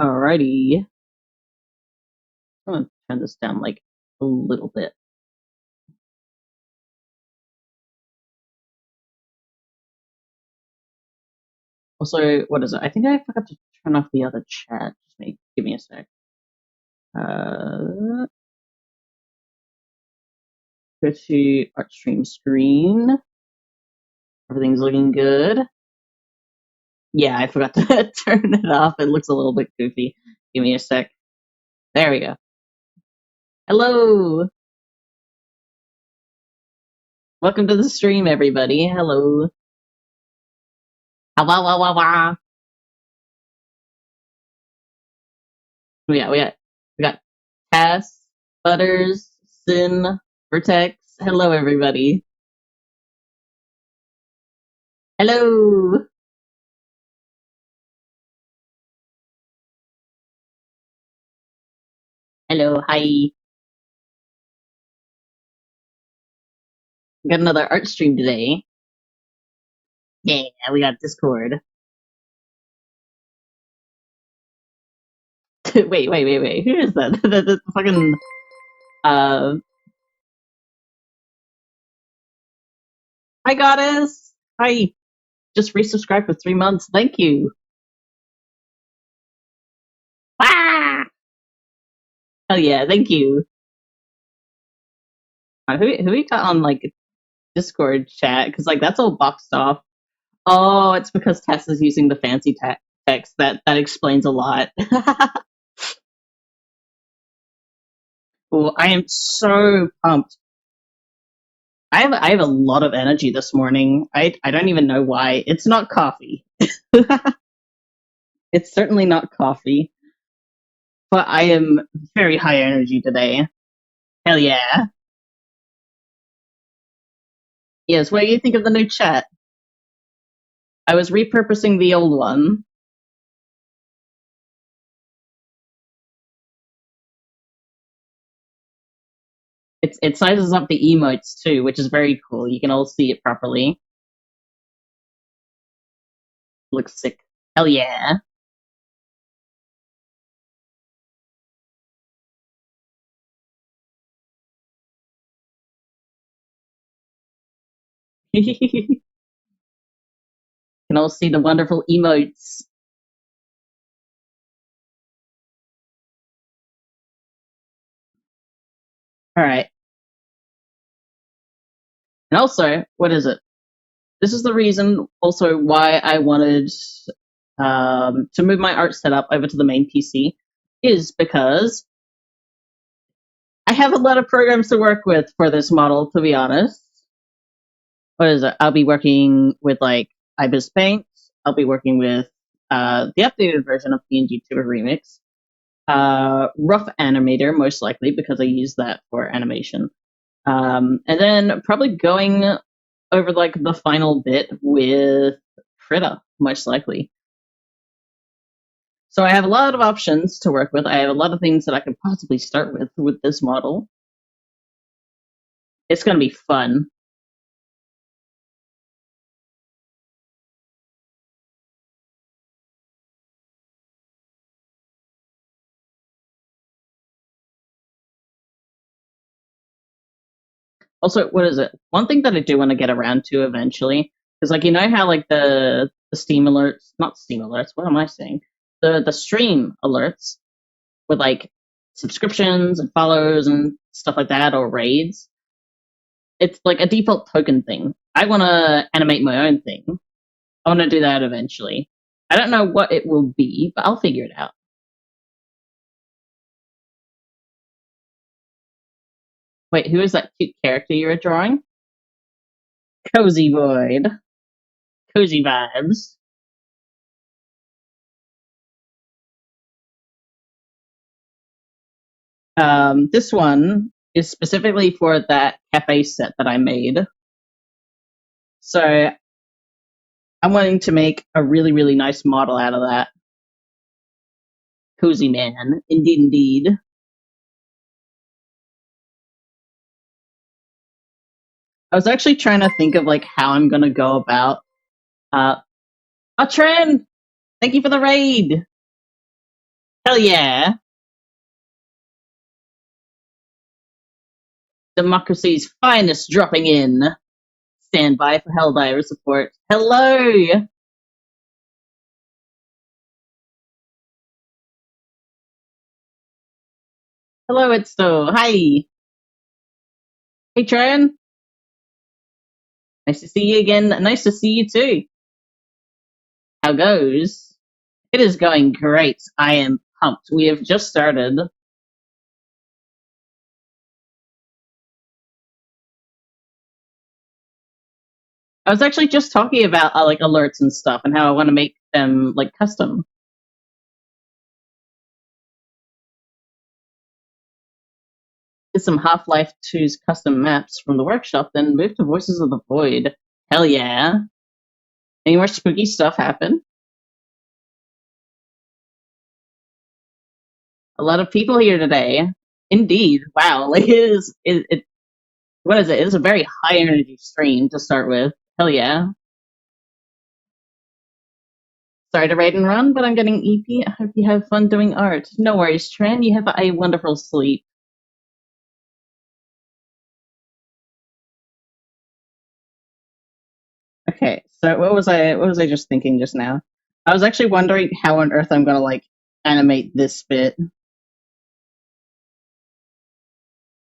Alrighty. I'm gonna turn this down like a little bit. Also, what is it? I think I forgot to turn off the other chat. Give me a sec. Uh, Go to ArtStream screen. Everything's looking good. Yeah, I forgot to turn it off. It looks a little bit goofy. Give me a sec. There we go. Hello! Welcome to the stream, everybody. Hello. Ah, wah, wah, wah, wah. We got Cass, Butters, Sin, Vertex. Hello, everybody. Hello. Hello. Hi. We got another art stream today. Yeah, we got Discord. wait. Who is that? That's fucking. Uh. Hi, Goddess. Hi. Just resubscribed for 3 months. Thank you. Ah! Hell yeah. Thank you. Who we got on like Discord chat? Because like that's all boxed off. Oh, it's because Tess is using the fancy text. That explains a lot. Well, I am so pumped. I have a lot of energy this morning. I don't even know why. It's not coffee. It's certainly not coffee, but I am very high energy today. Hell yeah. Yes, what do you think of the new chat? I was repurposing the old one. It sizes up the emotes too, which is very cool. You can all see it properly. Looks sick. Hell yeah. You can all see the wonderful emotes. Alright. And also, what is it? This is the reason also why I wanted to move my art setup over to the main PC, is because I have a lot of programs to work with for this model, to be honest. What is it? I'll be working with like Ibis Paint. I'll be working with the updated version of PNG Tuber Remix. Rough Animator, most likely, because I use that for animation. And then probably going over like the final bit with Krita, most likely. So I have a lot of options to work with. I have a lot of things that I could possibly start with this model. It's going to be fun. Also, what is it? One thing that I do want to get around to eventually is like, you know how like the Steam alerts, not Steam alerts. What am I saying? The stream alerts with like subscriptions and follows and stuff like that, or raids. It's like a default token thing. I want to animate my own thing. I want to do that eventually. I don't know what it will be, but I'll figure it out. Wait, who is that cute character you were drawing? Cozy Void. Cozy vibes. This one is specifically for that cafe set that I made. So I'm wanting to make a really, really nice model out of that. Cozy man. Indeed. I was actually trying to think of like how I'm gonna go about a trend. Thank you for the raid. Hell yeah! Democracy's finest dropping in. Stand by for Helldiver support. Hello! Hello, it's Sto. Hi! Hey, Tran. Nice to see you again. Nice to see you too. How goes? It is going great. I am pumped. We have just started. I was actually just talking about like alerts and stuff and how I want to make them like custom. Get some Half-Life 2's custom maps from the workshop, then move to Voices of the Void. Hell yeah. Any more spooky stuff happen? A lot of people here today. Indeed. Wow. Like what is it? It's a very high energy stream to start with. Hell yeah. Sorry to raid and run, but I'm getting EP. I hope you have fun doing art. No worries, Tran. You have a wonderful sleep. Okay, so what was I just thinking just now? I was actually wondering how on earth I'm gonna like animate this bit.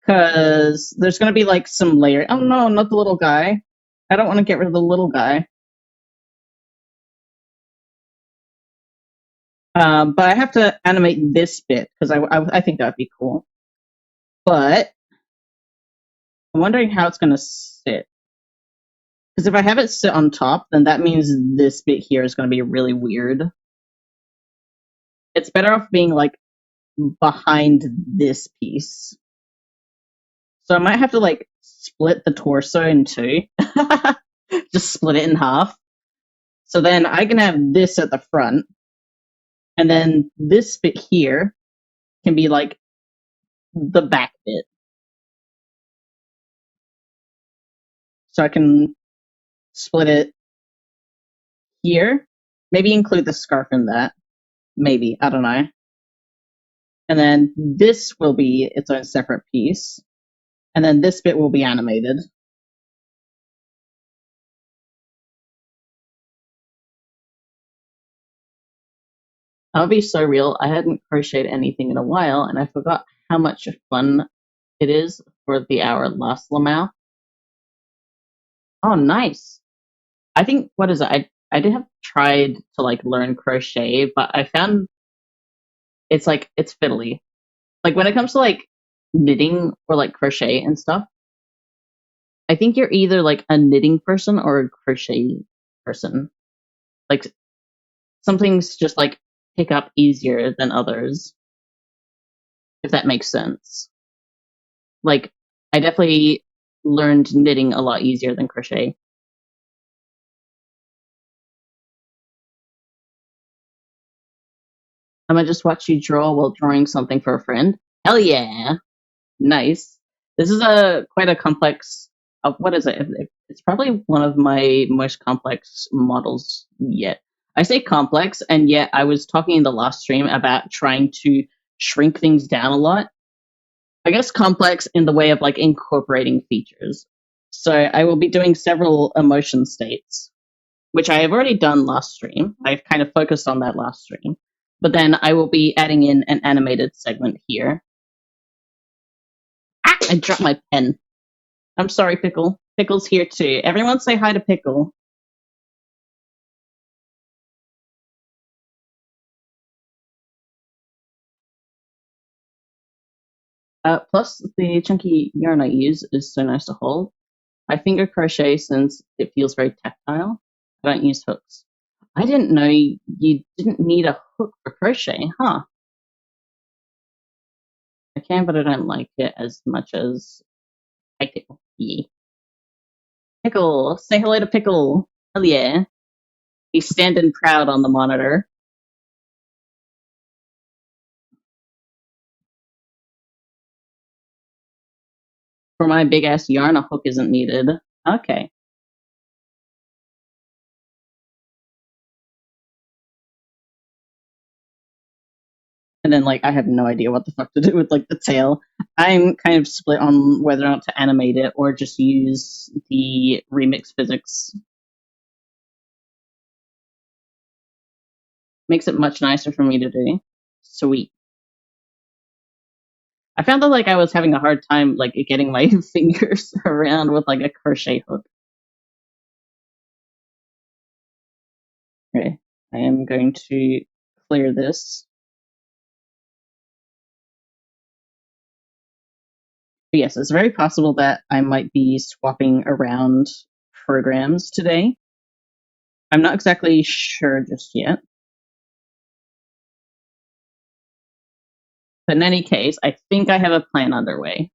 Cause there's gonna be like some layer. Oh no, not the little guy. I don't want to get rid of the little guy. But I have to animate this bit because I think that'd be cool. But I'm wondering how it's gonna sit. Because if I have it sit on top, then that means this bit here is gonna be really weird. It's better off being like behind this piece. So I might have to like split the torso in two. Just split it in half. So then I can have this at the front, and then this bit here can be like the back bit. So I can split it here. Maybe include the scarf in that. Maybe. I don't know. And then this will be its own separate piece. And then this bit will be animated. I'll be so real. I hadn't crocheted anything in a while, and I forgot how much fun it is for the hour last Lamau. Oh, nice. I think what is it? I did have tried to like learn crochet, but I found it's like it's fiddly. Like when it comes to like knitting or like crochet and stuff, I think you're either like a knitting person or a crochet person. Like some things just like pick up easier than others, if that makes sense. Like I definitely learned knitting a lot easier than crochet. I'm gonna just watch you draw while drawing something for a friend. Hell yeah! Nice. This is a quite a complex. What is it? It's probably one of my most complex models yet. I say complex, and yet I was talking in the last stream about trying to shrink things down a lot. I guess complex in the way of like incorporating features. So I will be doing several emotion states, which I have already done last stream. I've kind of focused on that last stream. But then I will be adding in an animated segment here. Ah, I dropped my pen. I'm sorry, Pickle. Pickle's here too. Everyone say hi to Pickle. Plus, the chunky yarn I use is so nice to hold. I finger crochet since it feels very tactile. I don't use hooks. I didn't know you didn't need a hook for crochet, huh? I can, but I don't like it as much as I do. Yeah. Pickle, say hello to Pickle. Hell yeah. He's standing proud on the monitor. For my big ass yarn, a hook isn't needed. Okay. And then, like, I have no idea what the fuck to do with, like, the tail. I'm kind of split on whether or not to animate it or just use the remix physics. Makes it much nicer for me to do. Sweet. I found that, like, I was having a hard time, like, getting my fingers around with, like, a crochet hook. Okay, I am going to clear this. But yes, it's very possible that I might be swapping around programs today. I'm not exactly sure just yet. But in any case, I think I have a plan underway.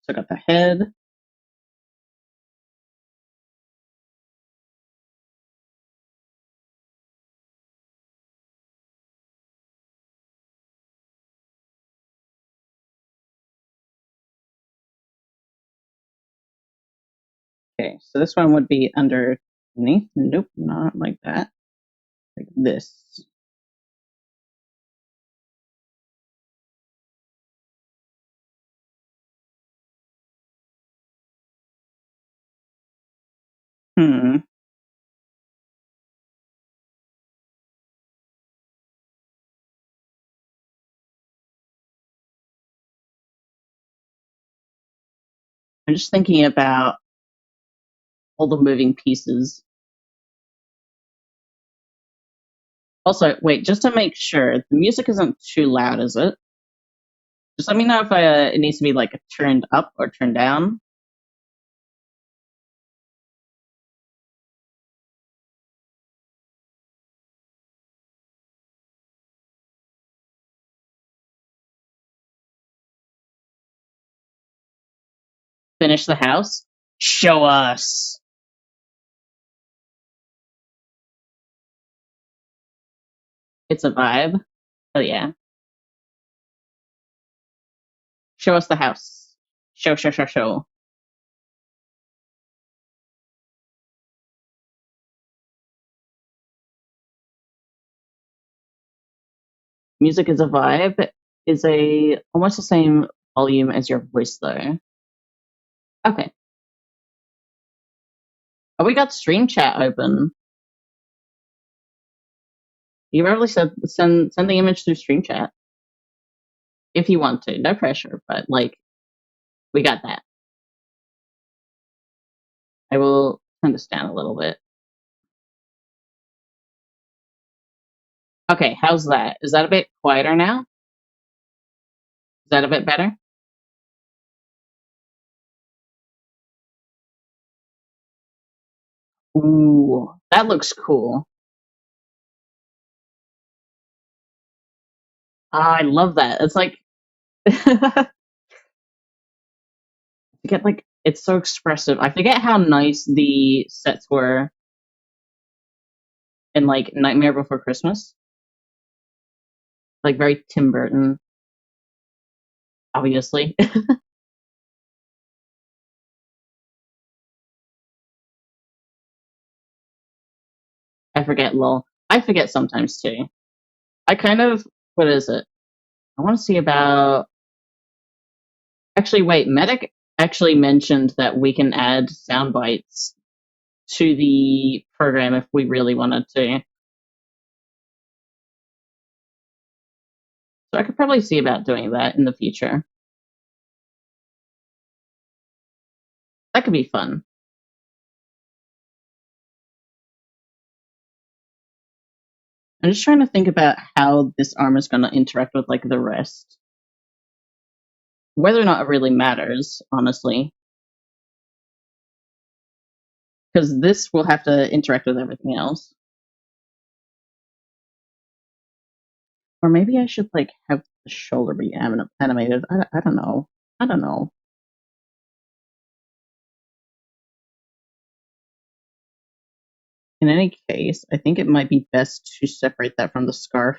So I got the head. Okay, so this one would be underneath. Nope, not like that. Like this. Hmm. I'm just thinking about all the moving pieces. Also, wait, just to make sure, the music isn't too loud, is it? Just let me know if it needs to be like turned up or turned down. Finish the house. Show us. It's a vibe. Oh yeah. Show us the house. Show, show, show, show. Music is a vibe. Is a almost the same volume as your voice though. Okay. Oh, we got Stream Chat open. You probably said send the image through Stream Chat if you want to. No pressure, but like we got that. I will turn this down a little bit. Okay, how's that? Is that a bit quieter now? Is that a bit better? Ooh, that looks cool. I love that. It's like you get like it's so expressive. I forget how nice the sets were in like Nightmare Before Christmas. Like very Tim Burton, obviously. I forget lol. I forget sometimes too. I kind of what is it? I want to see about actually wait, Medic actually mentioned that we can add sound bites to the program if we really wanted to. So I could probably see about doing that in the future. That could be fun. I'm just trying to think about how this armor is going to interact with like the rest. Whether or not it really matters, honestly. Because this will have to interact with everything else. Or maybe I should like have the shoulder be animated. I don't know. I don't know. In any case, I think it might be best to separate that from the scarf.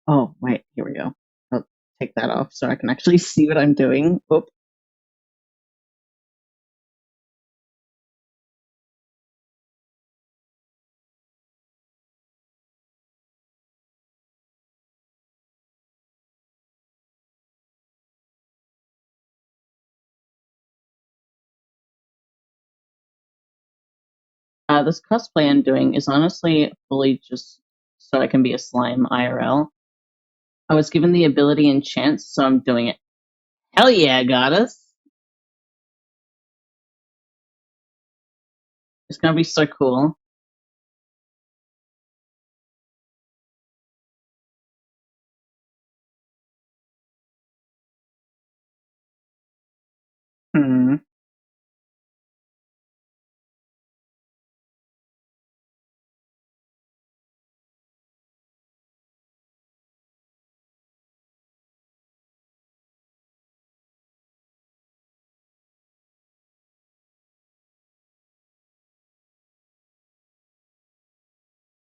Oh, wait, here we go. I'll take that off so I can actually see what I'm doing. Oop. This cosplay I'm doing is honestly fully just so I can be a slime IRL. I was given the ability and chance, so I'm doing it. Hell yeah, goddess! It's gonna be so cool. Hmm.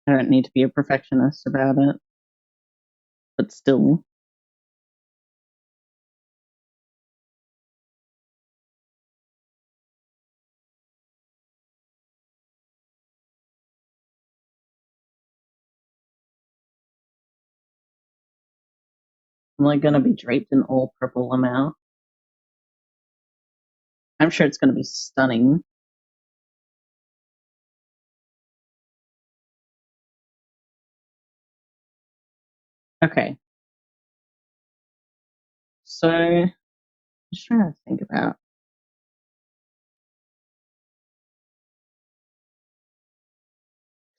I don't need to be a perfectionist about it, but still. I'm like gonna be draped in all purple amount. I'm sure it's gonna be stunning. Okay, so just trying to think about.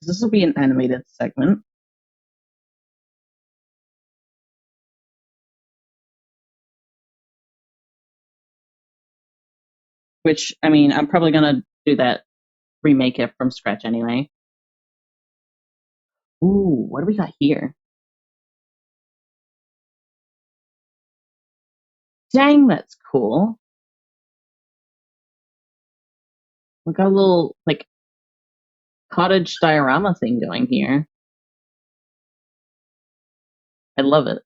This will be an animated segment, which I mean, I'm probably gonna do that, remake it from scratch anyway. Ooh, what do we got here? Dang, that's cool. We got a little like cottage diorama thing going here. I love it.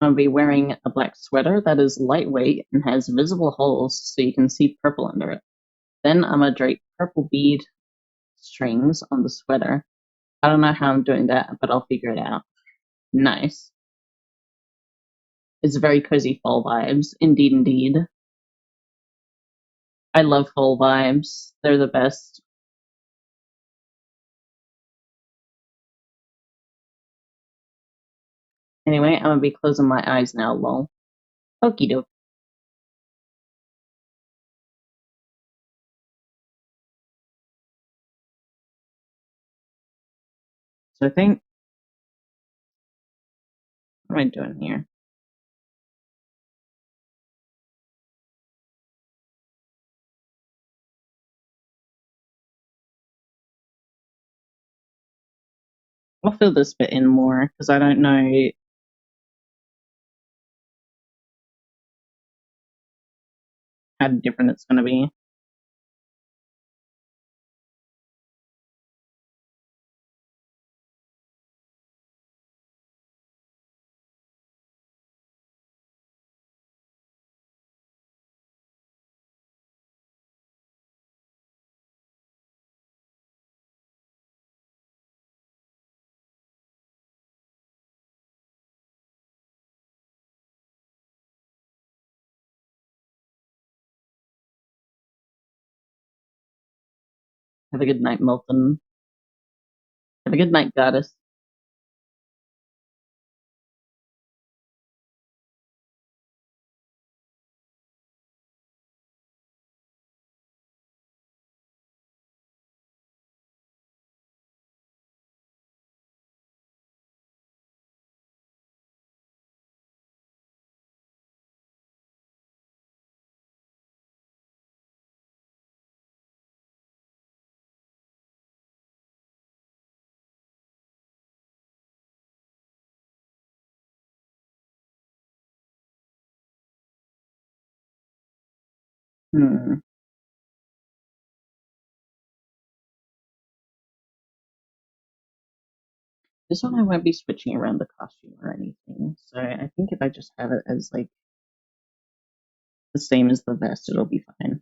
I'm gonna be wearing a black sweater that is lightweight and has visible holes so you can see purple under it. Then I'm gonna drape purple bead strings on the sweater. I don't know how I'm doing that, but I'll figure it out. Nice. It's very cozy fall vibes. Indeed, indeed. I love fall vibes. They're the best. Anyway, I'm gonna be closing my eyes now, lol. Okie doke. So I think, what am I doing here? I'll fill this bit in more because I don't know how different it's gonna be. Have a good night, Milton. Have a good night, goddess. Hmm. This one I won't be switching around the costume or anything, so I think if I just have it as like the same as the vest, it'll be fine.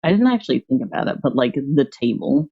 I didn't actually think about it, but like the table.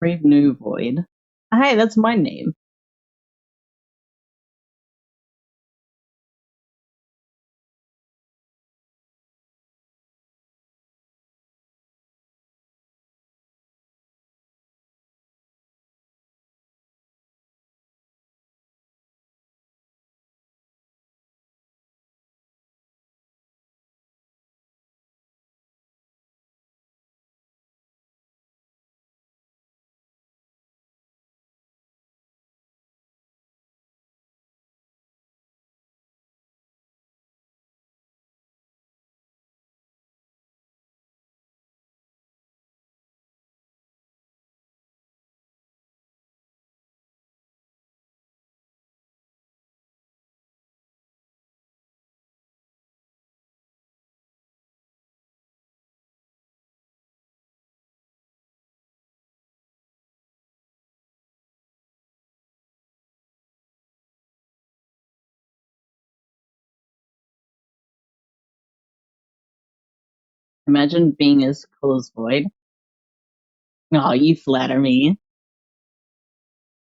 Brave New Void. Hi, that's my name. Imagine being as cool as Void. Oh, you flatter me.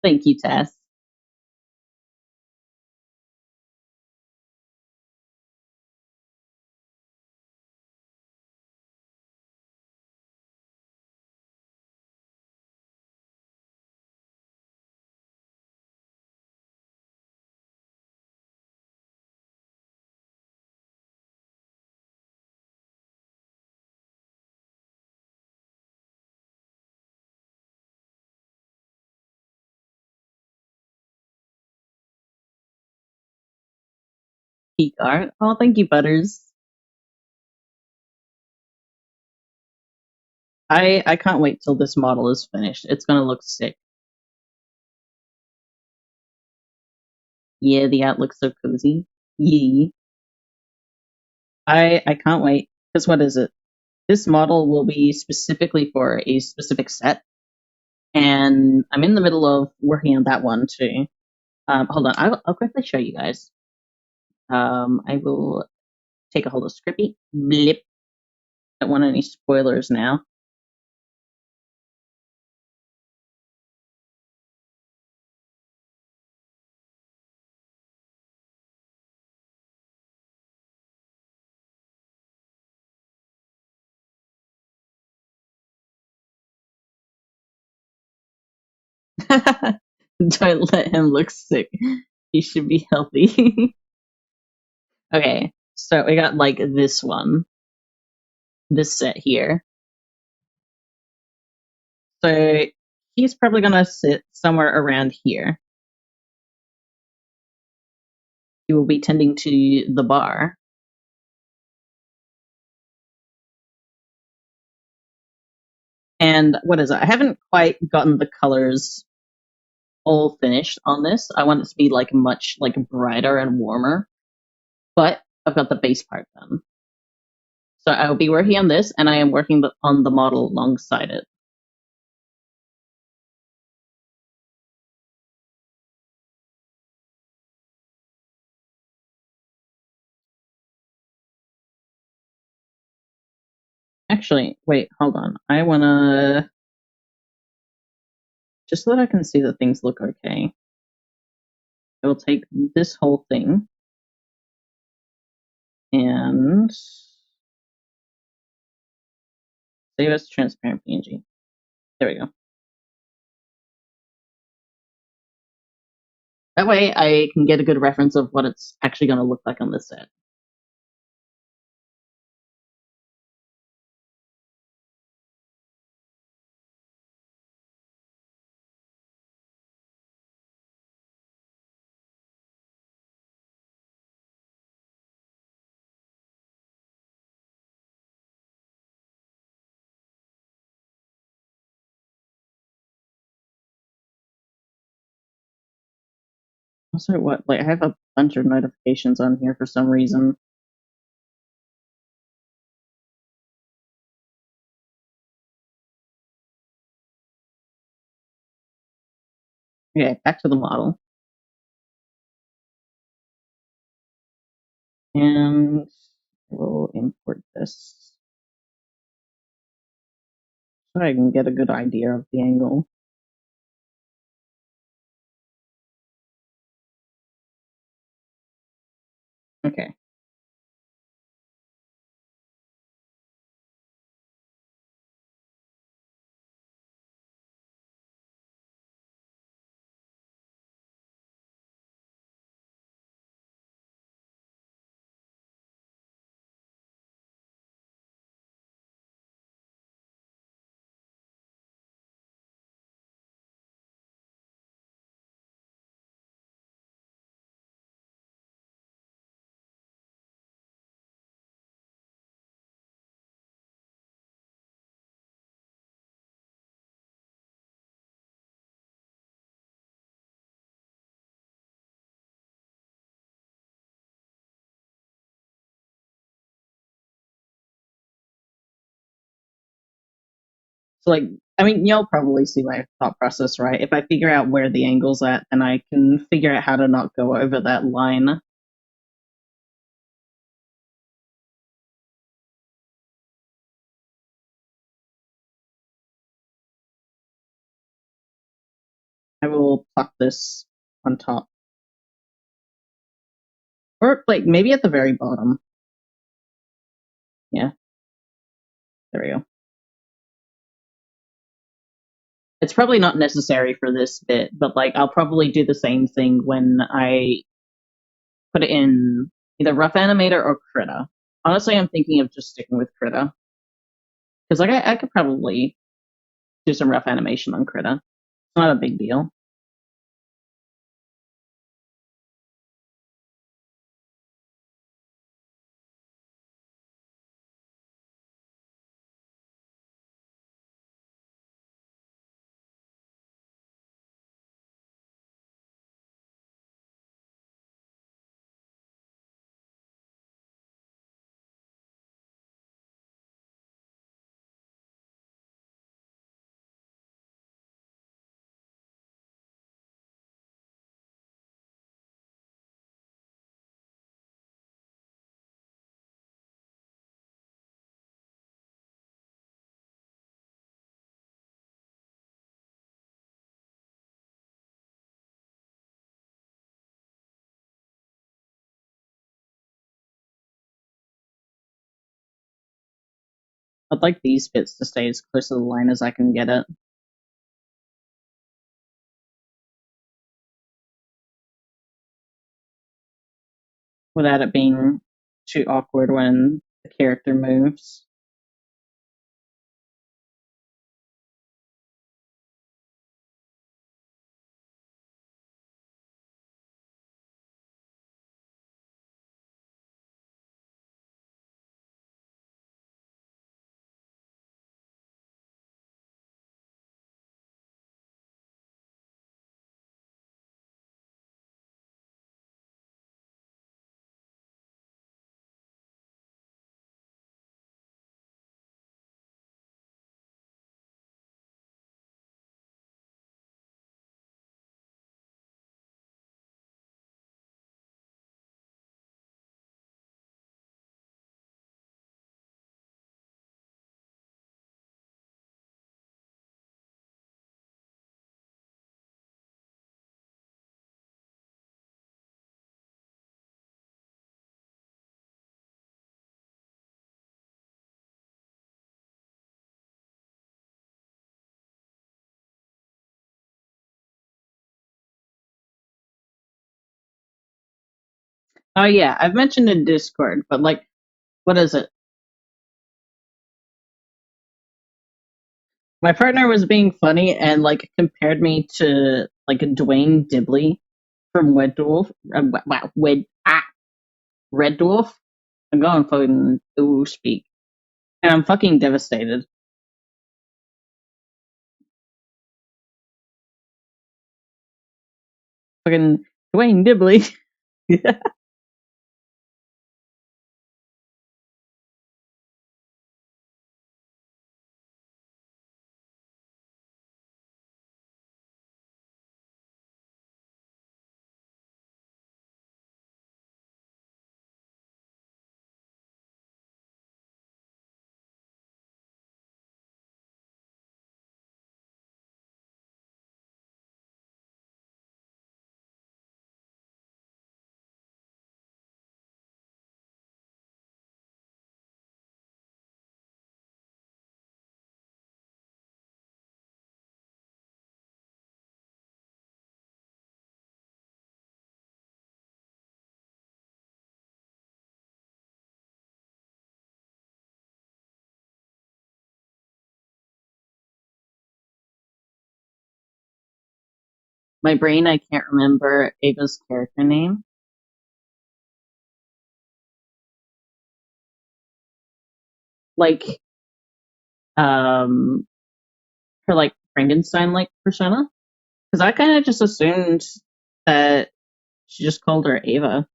Thank you, Tess. Peak art. Oh, thank you, Butters. I can't wait till this model is finished. It's gonna look sick. Yeah, the art looks so cozy. Yee. I can't wait. Because what is it? This model will be specifically for a specific set, and I'm in the middle of working on that one too. Hold on, I'll quickly show you guys. I will take a hold of Scrippy. Blip. Don't want any spoilers now. Don't let him look sick. He should be healthy. Okay, So we got like this one, this set here. So he's probably gonna sit somewhere around here. He will be tending to the bar. And what is it? I haven't quite gotten the colors all finished on this. I want it to be like much like brighter and warmer. But I've got the base part done. So I will be working on this, and I am working on the model alongside it. Actually, wait, hold on. I wanna just so that I can see that things look okay. I will take this whole thing and save as transparent PNG. There we go. That way I can get a good reference of what it's actually going to look like on this set. Also, what? Like, I have a bunch of notifications on here for some reason. Okay, back to the model. And we'll import this so I can get a good idea of the angle. Okay. So, like, I mean, you'll probably see my thought process, right? If I figure out where the angle's at, then I can figure out how to not go over that line. I will pluck this on top. Or, like, maybe at the very bottom. Yeah. There we go. It's probably not necessary for this bit, but, like, I'll probably do the same thing when I put it in either Rough Animator or Krita. Honestly, I'm thinking of just sticking with Krita. Because, like, I could probably do some rough animation on Krita. It's not a big deal. I'd like these bits to stay as close to the line as I can get it. Without it being too awkward when the character moves. Oh yeah, I've mentioned in Discord, but like, what is it? My partner was being funny and like compared me to like Dwayne Dibley from Red Dwarf. Red Dwarf. I'm going fucking ooh speak, and I'm fucking devastated. Fucking Dwayne Dibley. My brain, I can't remember Ava's character name. Like, um, her like Frankenstein like persona. Because I kind of just assumed that she just called her Ava.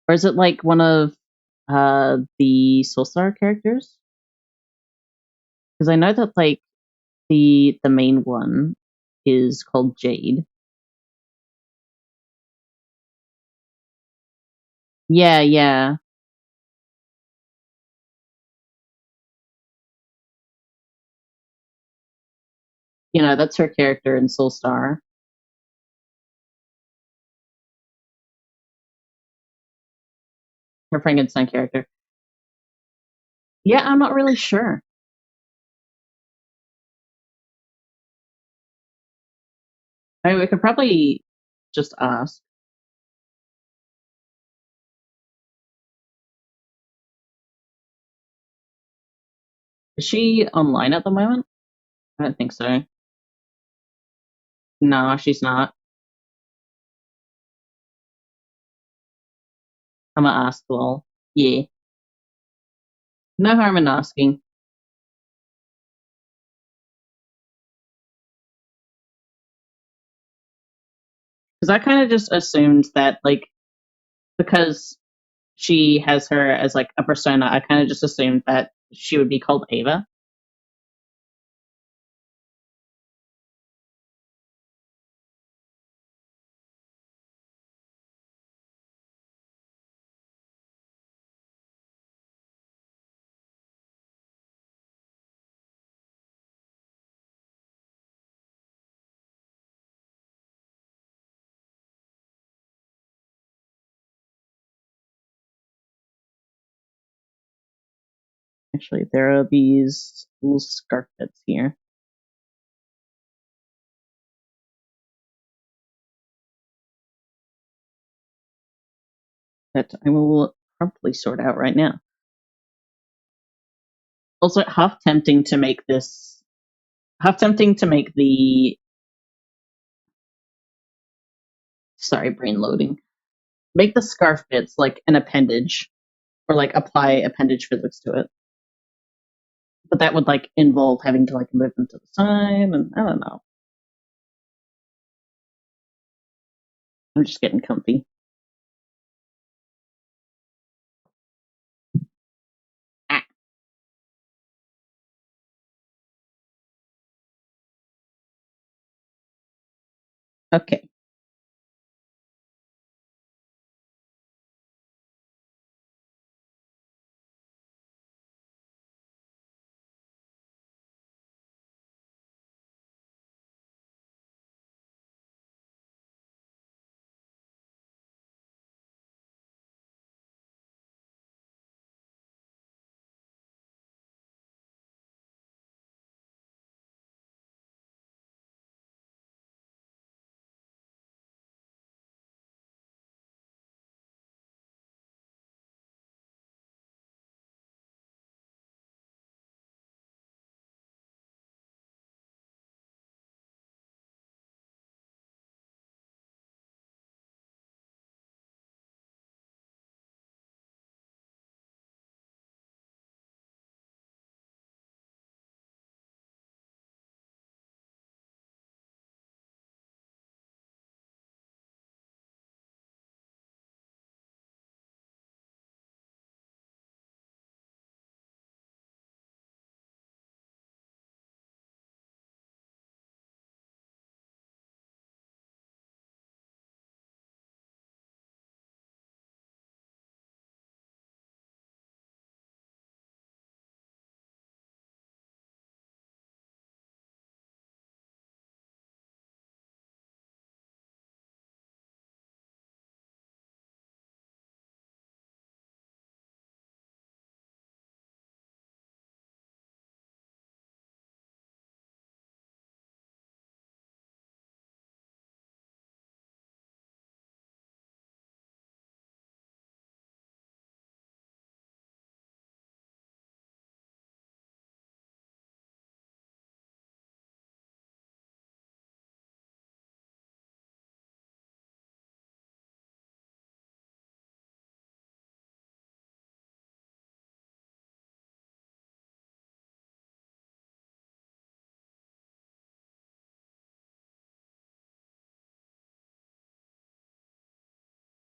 Or is it like one of the Soulstar characters? Because I know that like the main one is called Jade. Yeah, yeah. You know, that's her character in Soulstar. Her Frankenstein character. Yeah, I'm not really sure. I mean, we could probably just ask. Is she online at the moment? I don't think so. No, she's not. I'm gonna ask lol. Yeah. No harm in asking. Because I kind of just assumed that, like, because she has her as, like, a persona, I kind of just assumed that she would be called Ava. Actually, there are these little scarf bits here that I will promptly sort out right now. Also, half tempting to make the sorry, brain loading. Make the scarf bits like an appendage, or like apply appendage physics to it. But that would like involve having to like move them to the side, and I don't know. I'm just getting comfy. Ah, okay.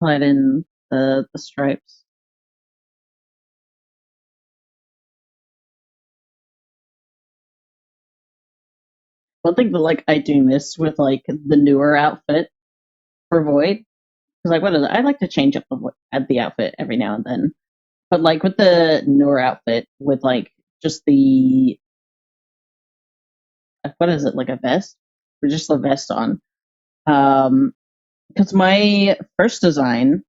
Slide in the stripes. One thing that like I do miss with like the newer outfit for Void, because like what is it? I like to change up the outfit every now and then. But like with the newer outfit, with like just the what is it, like a vest, or just a vest on? Because my first design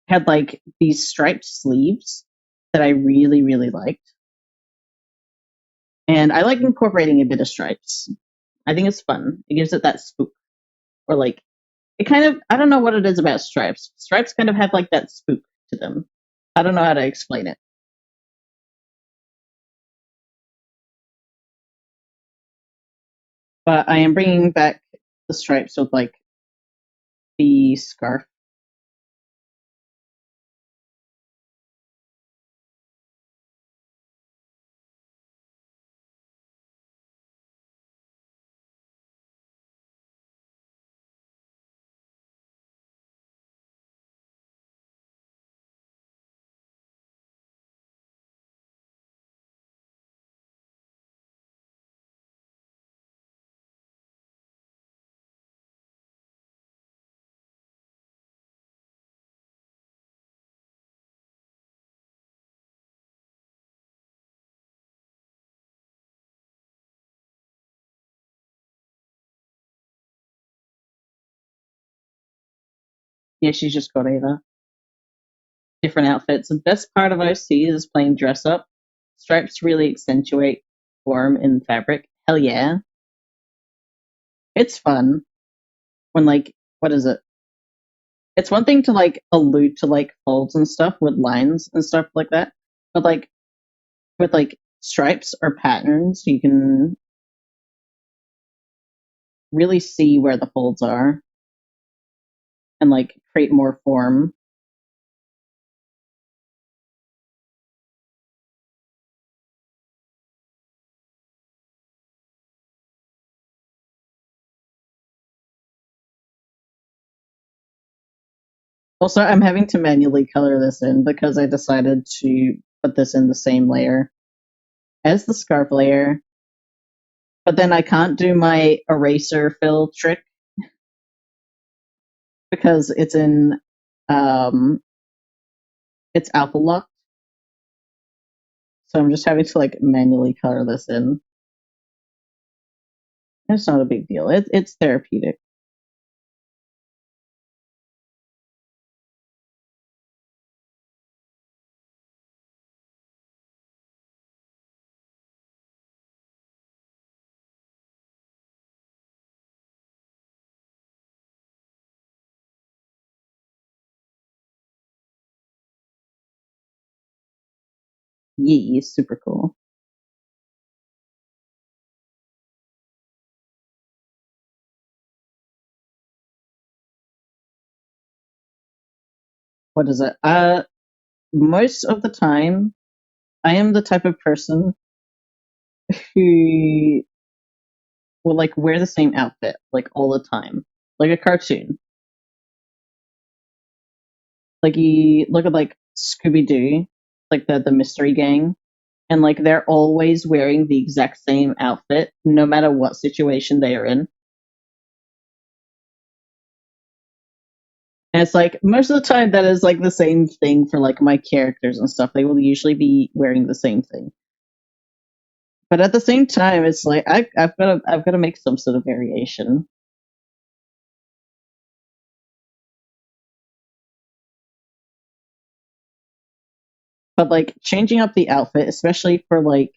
had like these striped sleeves that I really really liked, and I like incorporating a bit of stripes. I think it's fun. It gives it that spook, or like it kind of, I don't know what it is about stripes. Stripes kind of have like that spook to them. I don't know how to explain it. But I am bringing back the stripes with like the scarf. Yeah, she's just got either different outfits. The best part of OC is playing dress up. stripes really accentuate form in fabric. Hell yeah. It's fun when, like, what is it? It's one thing to, like, allude to, like, folds and stuff with lines and stuff like that, but, like, with, like, stripes or patterns, you can really see where the folds are and, like, create more form. Also, I'm having to manually color this in because I decided to put this in the same layer as the scarf layer, but then I can't do my eraser fill trick because um it's alpha locked. So I'm just having to, like, manually color this in. It's not a big deal. It's therapeutic. Yee, super cool. What is it? Most of the time, I am the type of person who will, like, wear the same outfit, like, all the time, like a cartoon. Like, you look at, like, Scooby Doo, like the mystery gang, and, like, they're always wearing the exact same outfit, no matter what situation they are in. And it's like most of the time that is, like, the same thing for, like, my characters and stuff. They will usually be wearing the same thing. But at the same time, it's like I've got to make some sort of variation. But, like, changing up the outfit, especially for, like,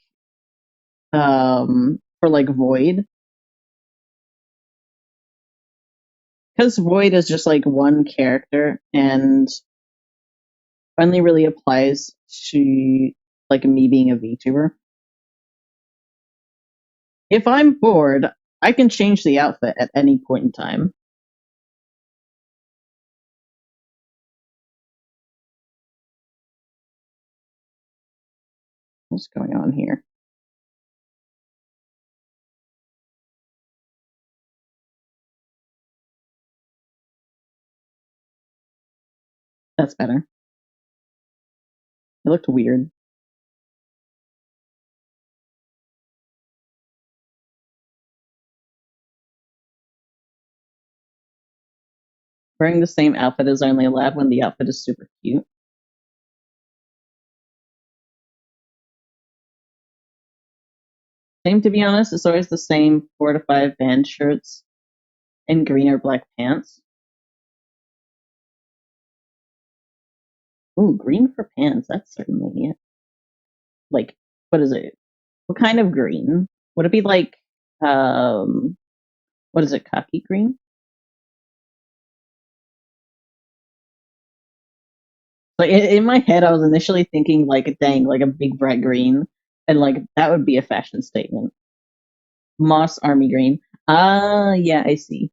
Void, because Void is just, like, one character and only really applies to, like, me being a VTuber. If I'm bored, I can change the outfit at any point in time. What's going on here? That's better. It looked weird. Wearing the same outfit is only allowed when the outfit is super cute. Same, to be honest, it's always the same 4 to 5 band shirts and green or black pants. Ooh, green for pants. That's certainly it. Like, what is it? What kind of green? Would it be like, um, what is it? Khaki green? Like, in my head, I was initially thinking, like, dang, like a big bright green, and, like, that would be a fashion statement. Moss army green. Ah, yeah, I see.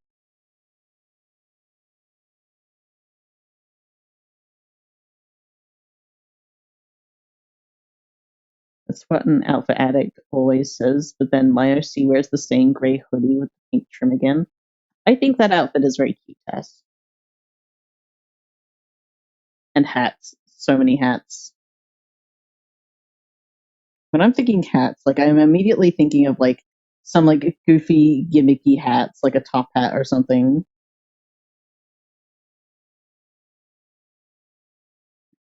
That's what an alpha addict always says. But then my OC wears the same gray hoodie with the pink trim again. I think that outfit is very cute, Tess. And hats. So many hats. When I'm thinking hats, like, I'm immediately thinking of, like, some, like, goofy, gimmicky hats, like a top hat or something.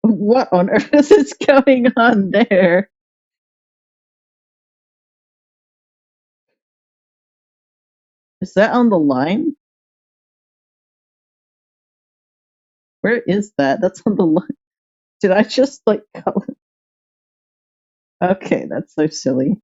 What on earth is going on there? Is that on the line? Where is that? That's on the line. Did I just, like, color? Okay, that's so silly.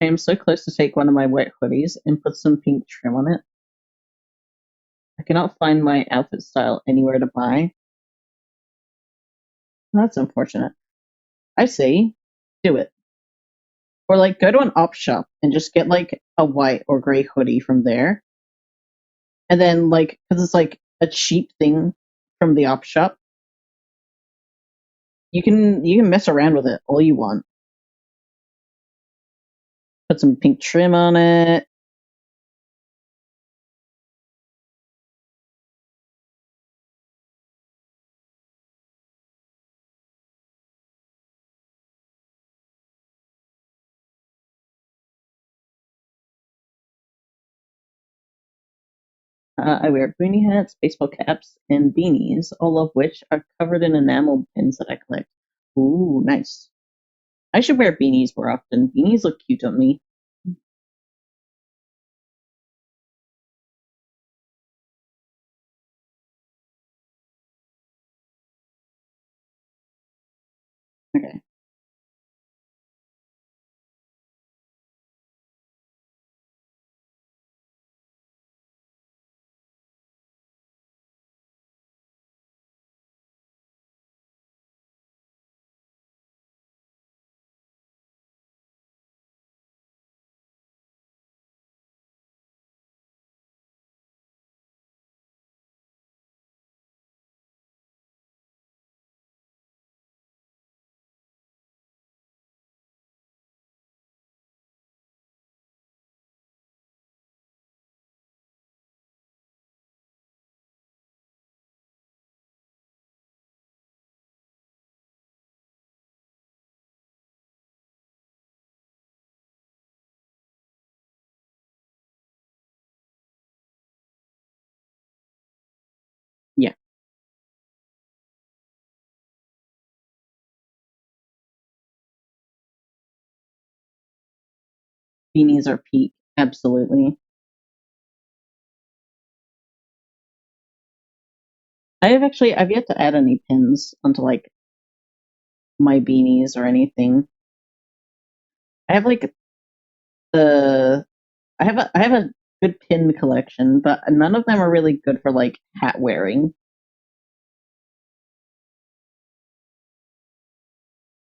I am so close to take one of my white hoodies and put some pink trim on it. I cannot find my outfit style anywhere to buy. That's unfortunate. I say, do it. Or like go to an op shop and just get like a white or gray hoodie from there. And then like, because it's like a cheap thing from the op shop, you can mess around with it all you want. Put some pink trim on it. I wear boonie hats, baseball caps, and beanies, all of which are covered in enamel pins that I collect. Ooh, nice. I should wear beanies more often. Beanies look cute on me. Okay. Yeah, beanies are peak. Absolutely. I've yet to add any pins onto like my beanies or anything. I have like the I have a good pin collection, but none of them are really good for like hat wearing.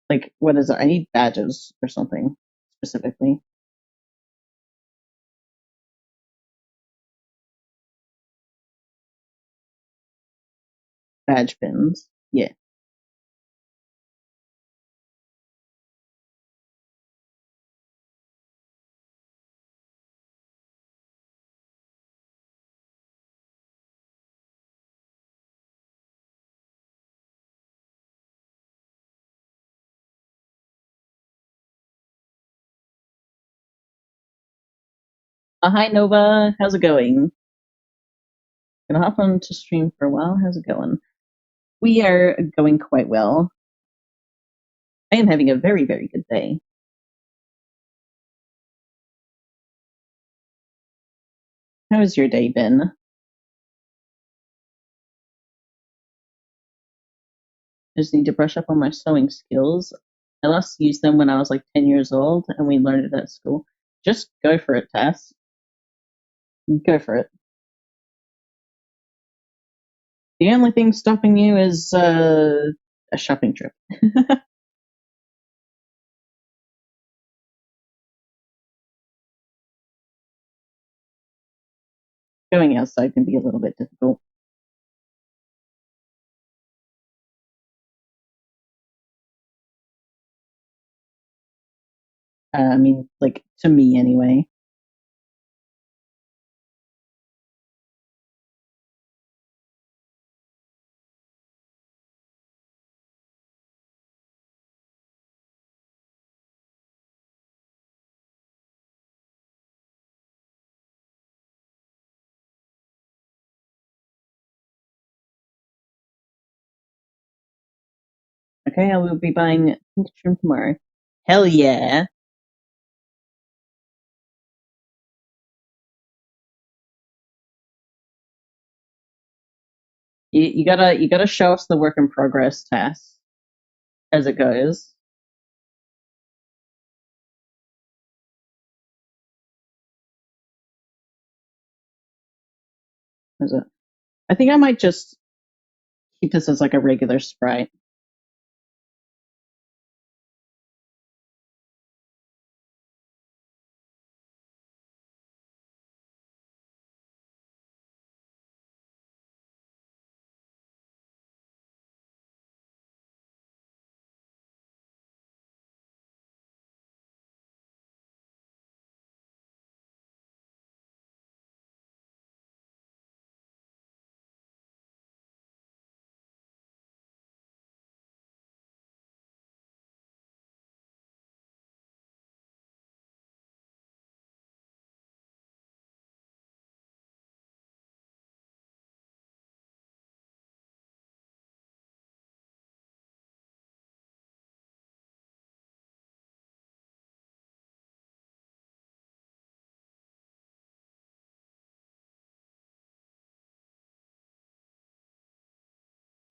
Like what is it? I need badges or something specifically. Badge pins. Yeah. Hi Nova, how's it going? Gonna hop on to stream for a while. How's it going? We are going quite well. I am having a very, very good day. How has your day been? I just need to brush up on my sewing skills. I last used them when I was like 10 years old and we learned it at school. Just go for it, Tess. Go for it. The only thing stopping you is a shopping trip. Going outside can be a little bit difficult. I mean, like, to me anyway. Okay, I will be buying pink trim tomorrow. Hell yeah. You gotta show us the work in progress task as it goes. Is it? I think I might just keep this as like a regular sprite.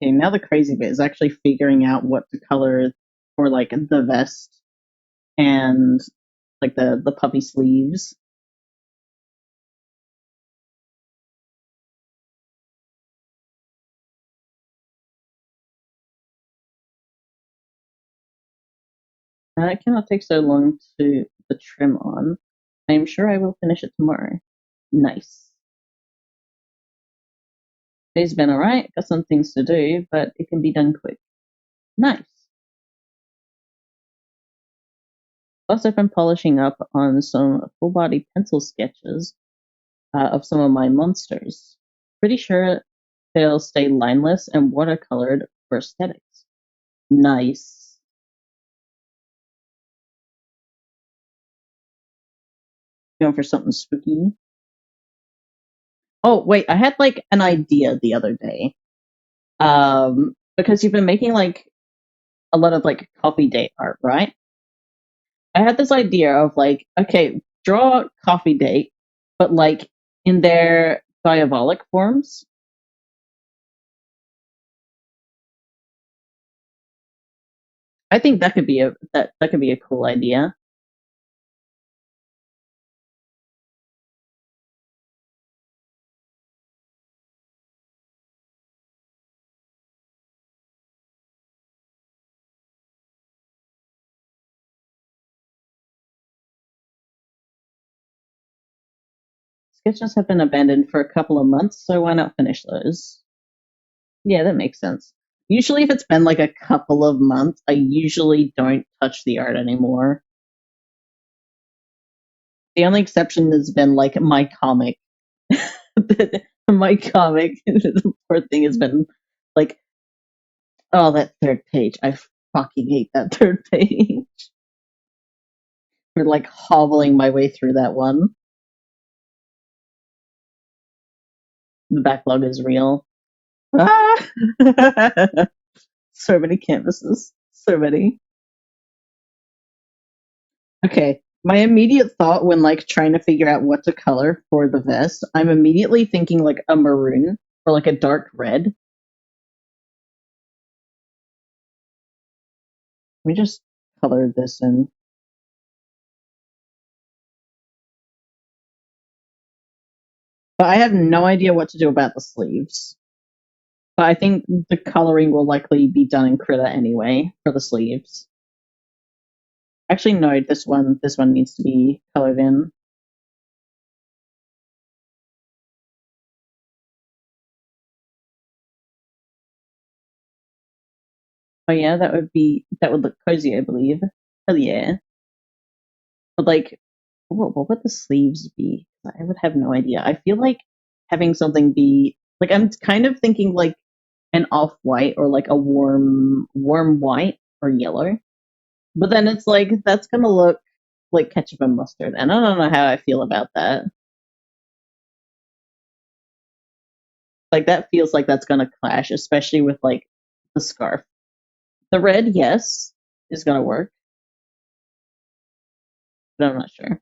Okay, now the crazy bit is actually figuring out what to color for like the vest and like the puppy sleeves. It cannot take so long to put the trim on. I am sure I will finish it tomorrow. Nice. Day's been alright, got some things to do, but it can be done quick. Nice. Plus, I've been polishing up on some full body pencil sketches of some of my monsters. Pretty sure they'll stay lineless and watercolored for aesthetics. Nice. Going for something spooky. Oh, wait, I had like an idea the other day. Because you've been making like a lot of like coffee date art, right? I had this idea of like, okay, draw coffee date, but like in their diabolic forms. I think that could be that could be a cool idea. Sketches have been abandoned for a couple of months, so why not finish those? Yeah, that makes sense. Usually, if it's been like a couple of months, I usually don't touch the art anymore. The only exception has been like my comic. My comic, the poor thing has been like, oh, that third page. I fucking hate that third page. We're like hobbling my way through that one. The backlog is real. Ah! So many canvases. So many. Okay. My immediate thought when like trying to figure out what to color for the vest, I'm immediately thinking like a maroon or like a dark red. Let me just color this in. But I have no idea what to do about the sleeves. But I think the coloring will likely be done in Krita anyway for the sleeves. Actually, no, this one needs to be colored in. Oh yeah, that would look cozy, I believe. Hell yeah. But like, what would the sleeves be? I would have no idea. I feel like having something be like I'm kind of thinking like an off white or like a warm white or yellow. But then it's like that's gonna look like ketchup and mustard, and I don't know how I feel about that. Like that feels like that's gonna clash, especially with like the scarf. The red, yes, is gonna work, but I'm not sure.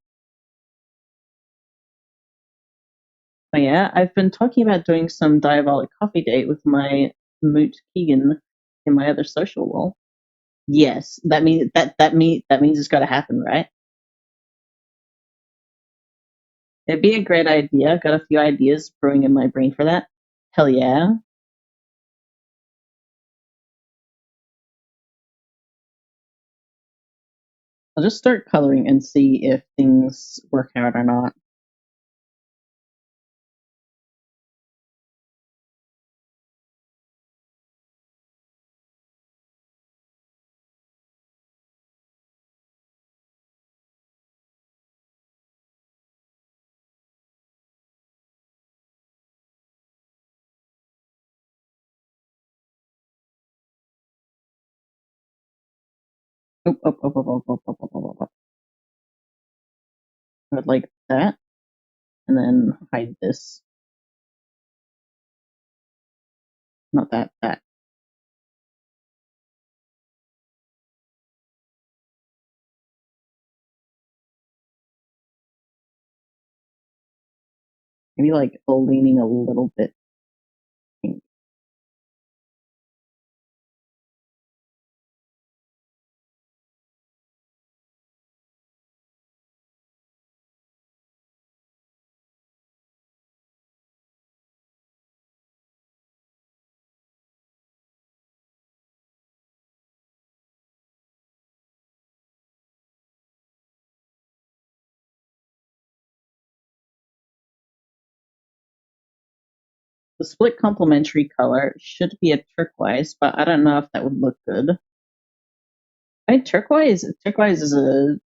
But yeah, I've been talking about doing some diabolic coffee date with my moot Keegan in my other social role. Yes, that means it's gotta happen, right? It'd be a great idea. Got a few ideas brewing in my brain for that. Hell yeah. I'll just start coloring and see if things work out or not. Oop, oop, oop, oop, oop, oop, oop, oop, oop, oop. I would like that, and then hide this. Not that, that. Maybe like leaning a little bit pink. The split complementary color should be a turquoise, but I don't know if that would look good. I think turquoise is a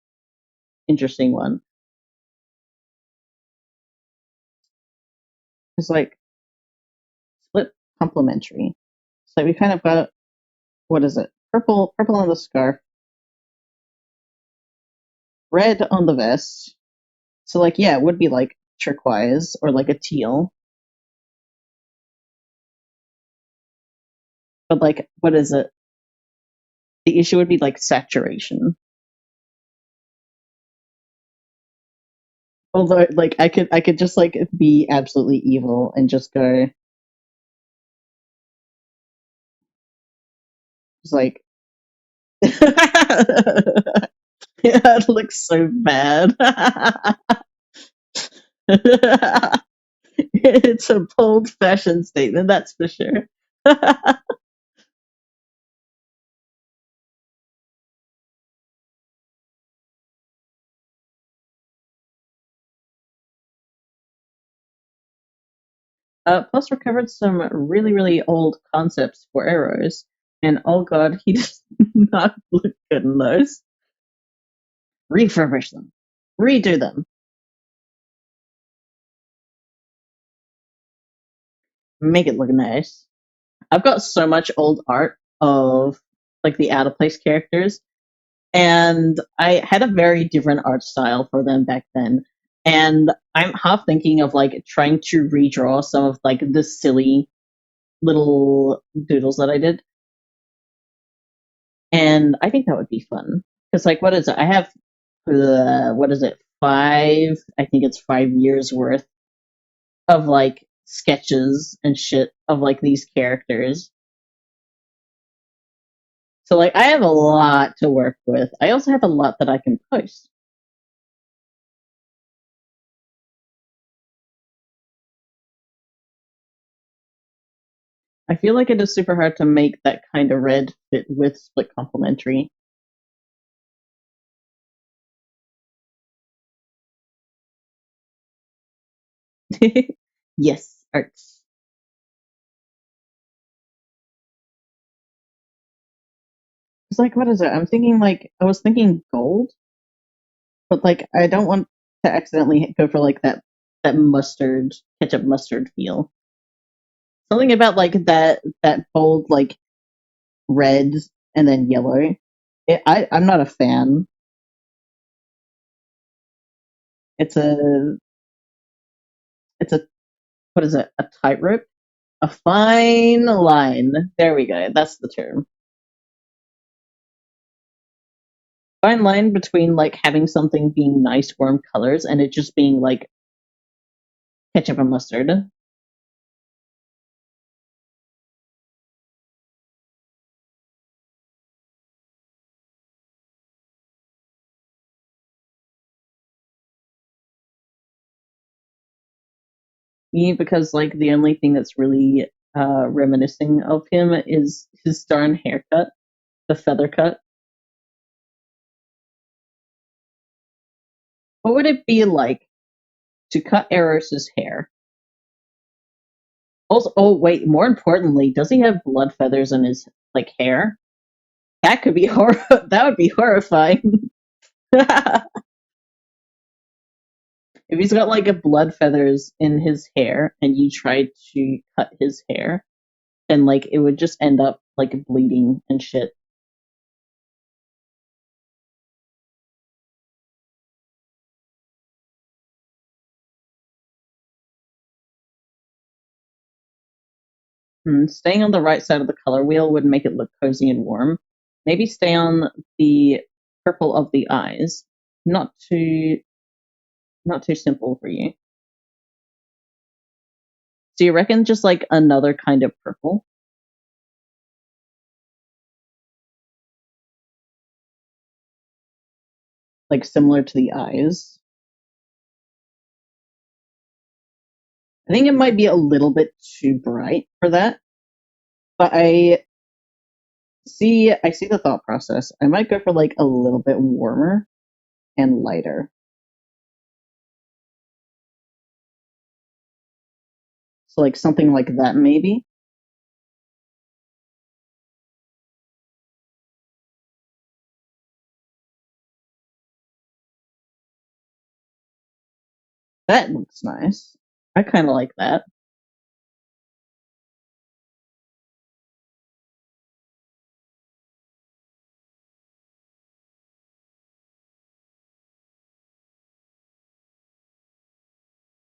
interesting one. It's like split complementary. So we kind of got, what is it? Purple on the scarf, red on the vest. So like yeah, it would be like turquoise or like a teal. But like what is it? The issue would be like saturation. Although like I could just like be absolutely evil and just go just like yeah, it looks so bad. It's a bold fashion statement, that's for sure. Plus recovered some really, really old concepts for arrows, and oh god, he does not look good in those. Refurbish them, redo them, make it look nice. I've got so much old art of like the out of place characters, and I had a very different art style for them back then. And I'm half thinking of like trying to redraw some of like the silly little doodles that I did, and I think that would be fun. Because like, what is it? I have what is it? Five? I think it's 5 years worth of like sketches and shit of like these characters. So like I have a lot to work with. I also have a lot that I can post. I feel like it is super hard to make that kind of red fit with split complementary. Yes, arts. It's like what is it? I'm thinking like I was thinking gold, but like I don't want to accidentally go for like that mustard ketchup mustard feel. Something about like that bold like red and then yellow. I'm not a fan. It's a it's a what is it? A tightrope? A fine line. There we go. That's the term. fine line between like having something being nice warm colors and it just being like ketchup and mustard. Me, because like the only thing that's really reminiscing of him is his darn haircut, the feather cut. What would it be like to cut Eros's hair? Also, oh wait, more importantly, does he have blood feathers in his like hair? That could be that would be horrifying. If he's got like a blood feathers in his hair and you tried to cut his hair, then like it would just end up like bleeding and shit. Staying on the right side of the color wheel would make it look cozy and warm. Maybe stay on the purple of the eyes. Not too not too simple for you. So you reckon just like another kind of purple? Like similar to the eyes? I think it might be a little bit too bright for that, but I see the thought process. I might go for like a little bit warmer and lighter. So like something like that maybe. That looks nice. I kind of like that.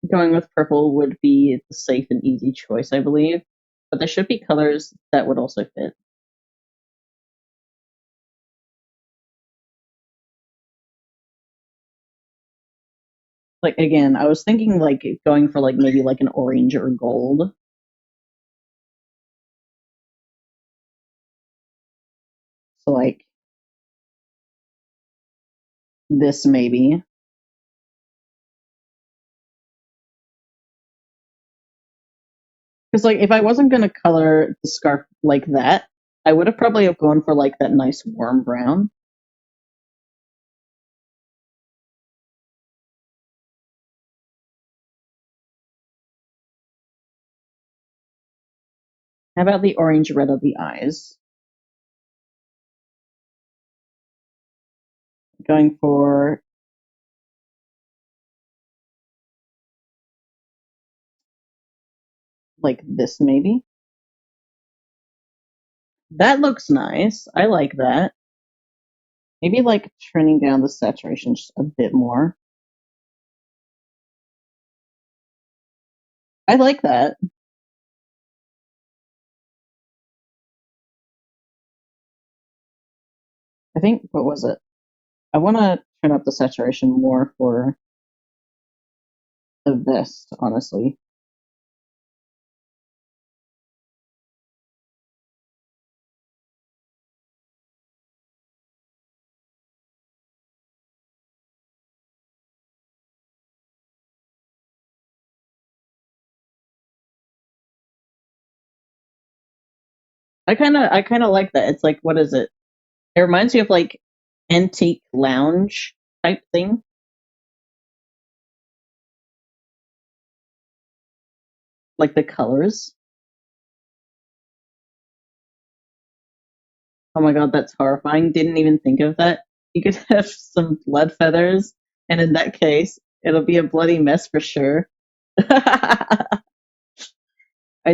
Going with purple would be the safe and easy choice, I believe. But there should be colors that would also fit. Like again, I was thinking like going for like maybe like an orange or gold. So like this maybe. Because like if I wasn't gonna color the scarf like that, I would have probably have gone for like that nice warm brown. How about the orange red of the eyes? Going for like this maybe. That looks nice. I like that. Maybe like turning down the saturation just a bit more. I like that. I think what was it? I want to turn up the saturation more for the vest, honestly. I kind of like that. It's like what is it? It reminds me of like antique lounge type thing. Like the colors. Oh my god, that's horrifying. Didn't even think of that. You could have some blood feathers, and in that case, it'll be a bloody mess for sure. I'd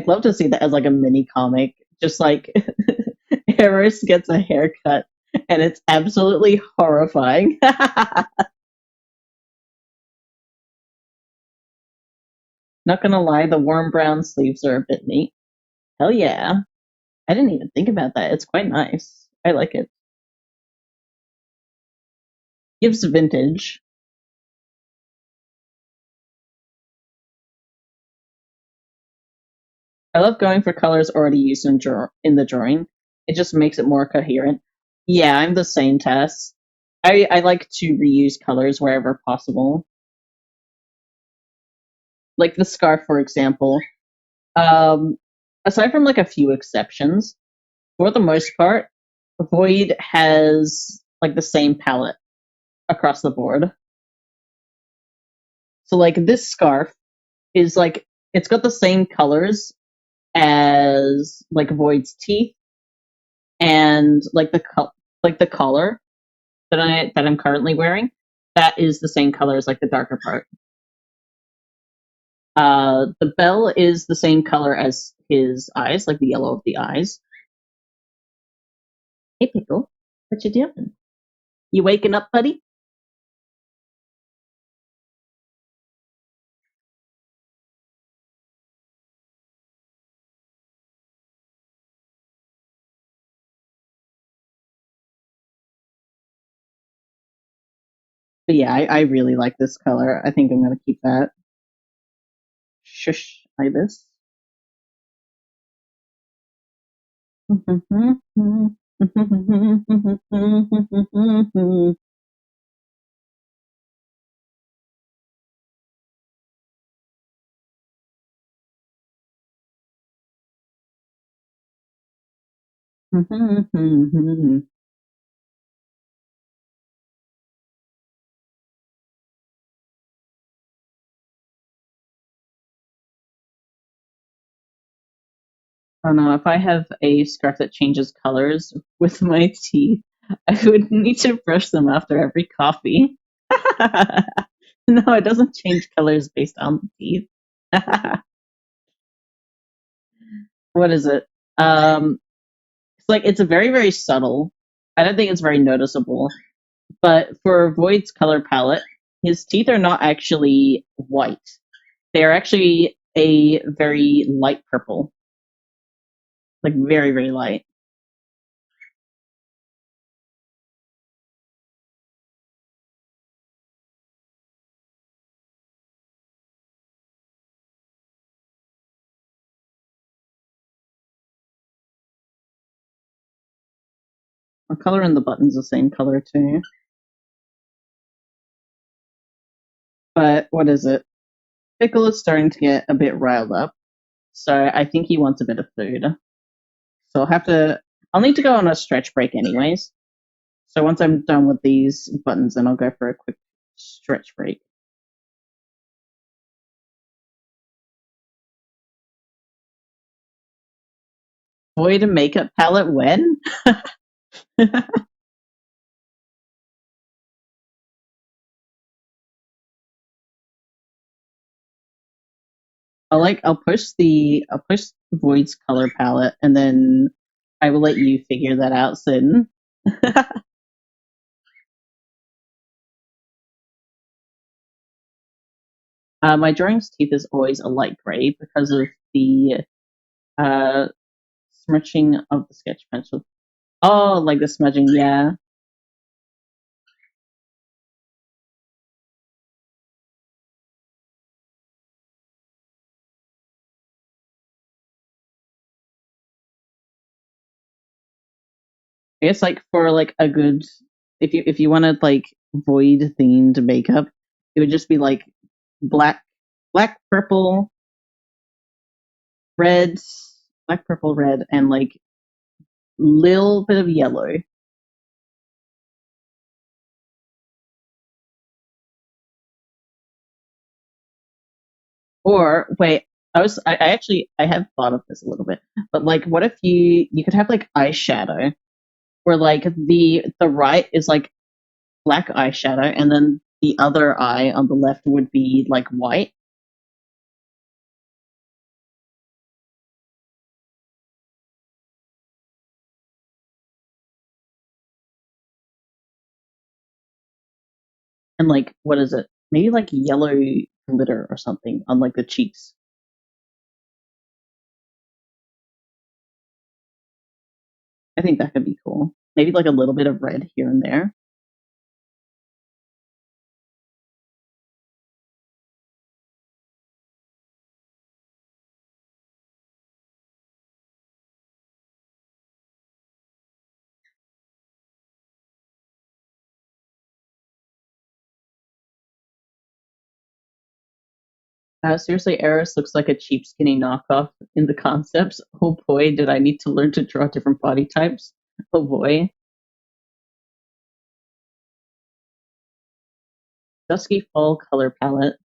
love to see that as like a mini comic. Just like Eris gets a haircut, and it's absolutely horrifying. Not gonna lie, the warm brown sleeves are a bit neat. Hell yeah. I didn't even think about that. It's quite nice. I like it. Gives vintage. I love going for colors already used in the drawing. It just makes it more coherent. Yeah, I'm the same, Tess. I like to reuse colors wherever possible. Like the scarf, for example. Um, Aside from like a few exceptions, for the most part, Void has like the same palette across the board. So like this scarf is like it's got the same colors as like Void's teeth and like the collar that I'm currently wearing. That is the same color as like the darker part. The bell is the same color as his eyes, like the yellow of the eyes. Hey, Pickle, what you doing? You waking up, buddy? But yeah, I really like this color. I think I'm gonna keep that. Shush, Ibis. Oh no, if I have a scarf that changes colors with my teeth, I would need to brush them after every coffee. No, it doesn't change colors based on the teeth. What is it? It's like it's a very, very subtle. I don't think it's very noticeable. But for Void's color palette, his teeth are not actually white. They are actually a very light purple. Like very, very light. The color in the button's the same color too. But what is it? Pickle is starting to get a bit riled up. So I think he wants a bit of food. So I'll need to go on a stretch break anyways. So once I'm done with these buttons, then I'll go for a quick stretch break. Void makeup palette when? I'll push Void's color palette and then I will let you figure that out, Sin. My drawing's teeth is always a light gray because of the uh smudging of the sketch pencil. Oh, like the smudging, yeah. I guess like for like a good if you wanted like void themed makeup, it would just be like black purple, red, black, purple, red, and like little bit of yellow. Or wait, I actually I have thought of this a little bit, but like what if you could have like eyeshadow where like the right is like black eyeshadow and then the other eye on the left would be like white. And like what is it? Maybe like yellow glitter or something on like the cheeks. I think that could be cool. Maybe like a little bit of red here and there. Seriously, Eris looks like a cheap, skinny knockoff in the concepts. Oh boy, did I need to learn to draw different body types. Oh boy. Dusky fall color palette.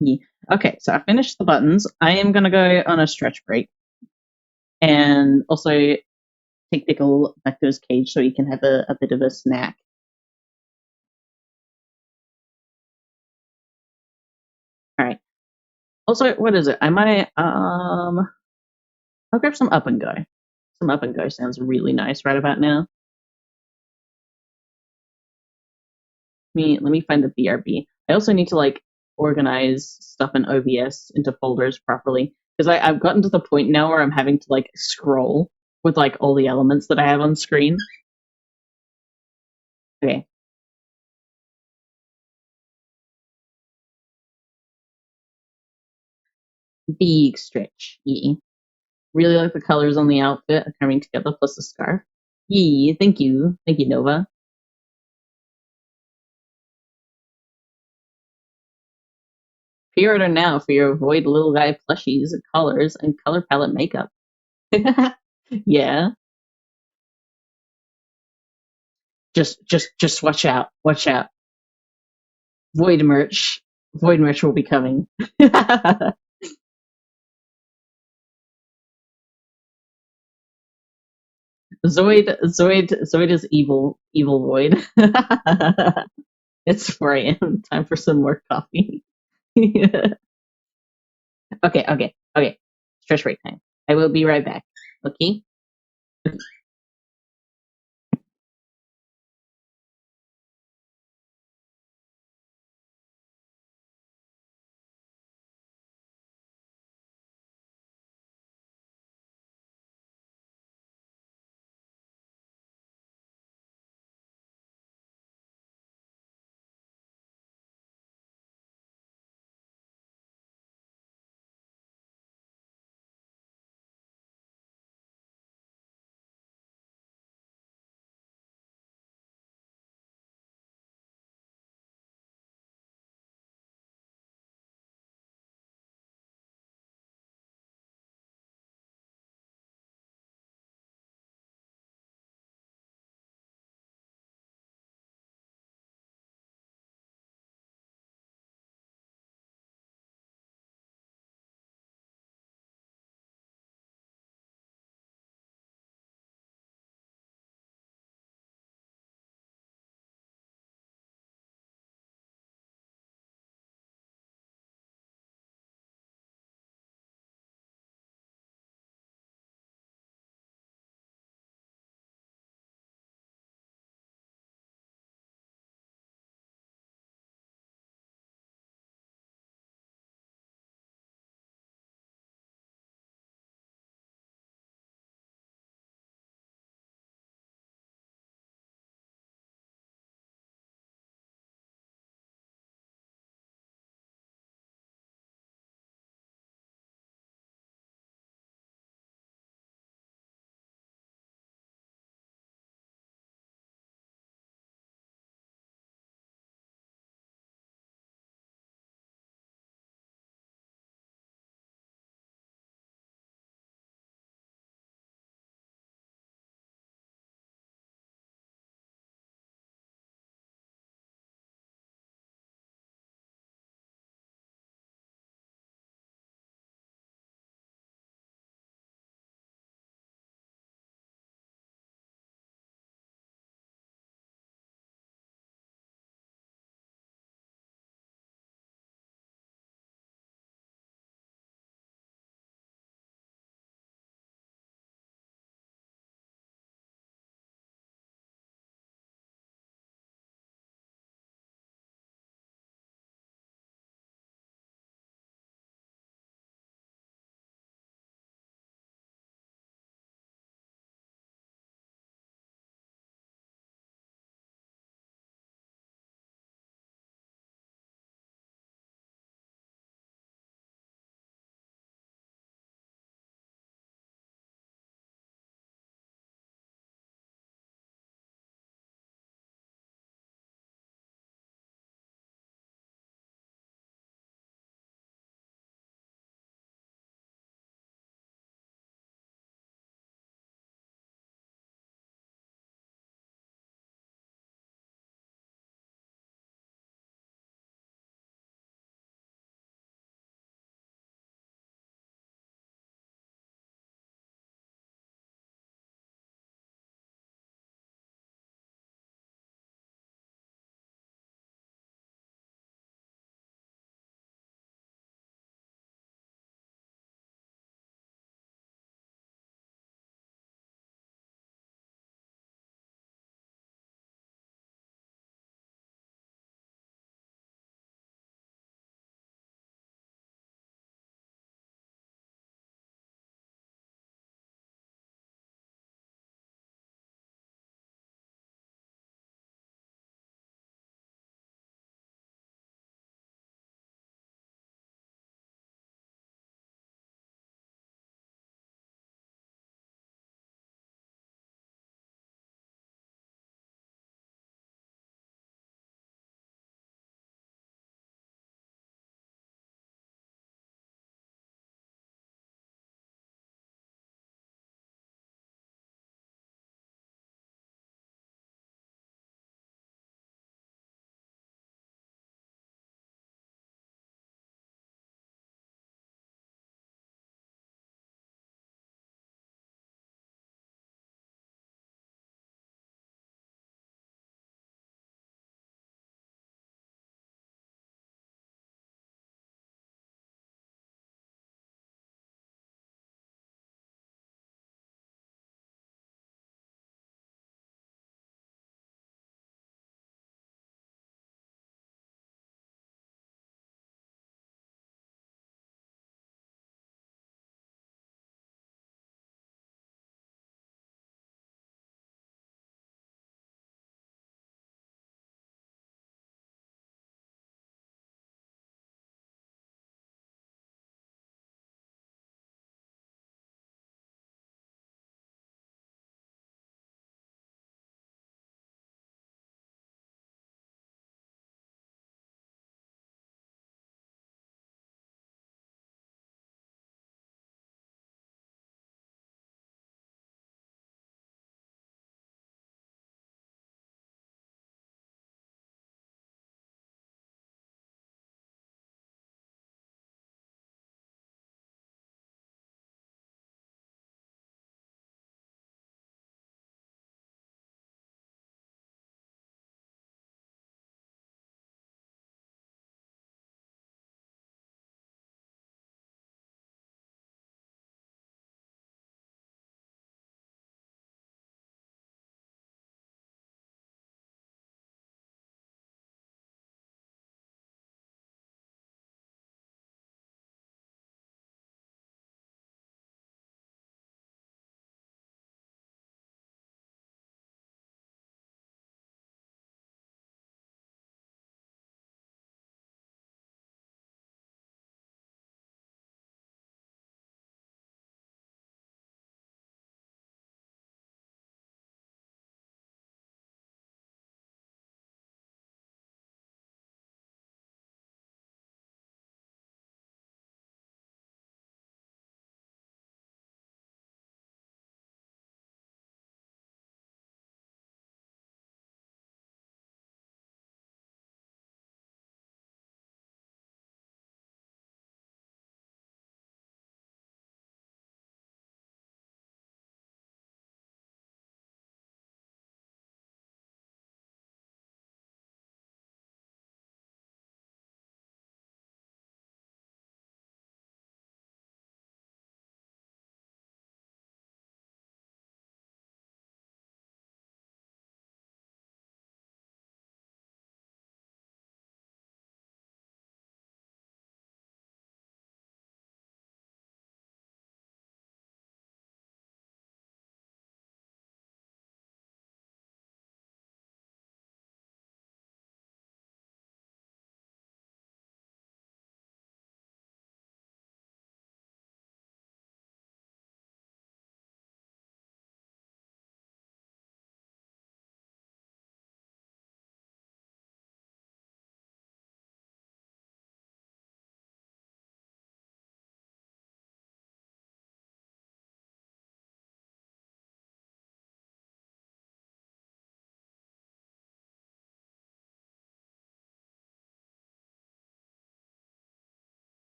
Yeah. Okay, so I finished the buttons. I am gonna go on a stretch break and also take Pickle back to his cage so he can have a bit of a snack. All right. Also, what is it? I might I'll grab some up and go. Some up and go sounds really nice right about now. Let me find the BRB. I also need to like organize stuff in OBS into folders properly because I've gotten to the point now where I'm having to like scroll with like all the elements that I have on screen. Okay. Big stretch. Yeah. Really like the colors on the outfit coming together plus the scarf. Yeah, thank you. Thank you, Nova. Pre-order now for your Void Little Guy plushies, colors, and color palette makeup. Yeah. Just watch out. Watch out. Void merch. Void merch will be coming. Zoid is evil, evil Void. It's 4 a.m. Time for some more coffee. Okay. Stretch break time. I will be right back. Okay.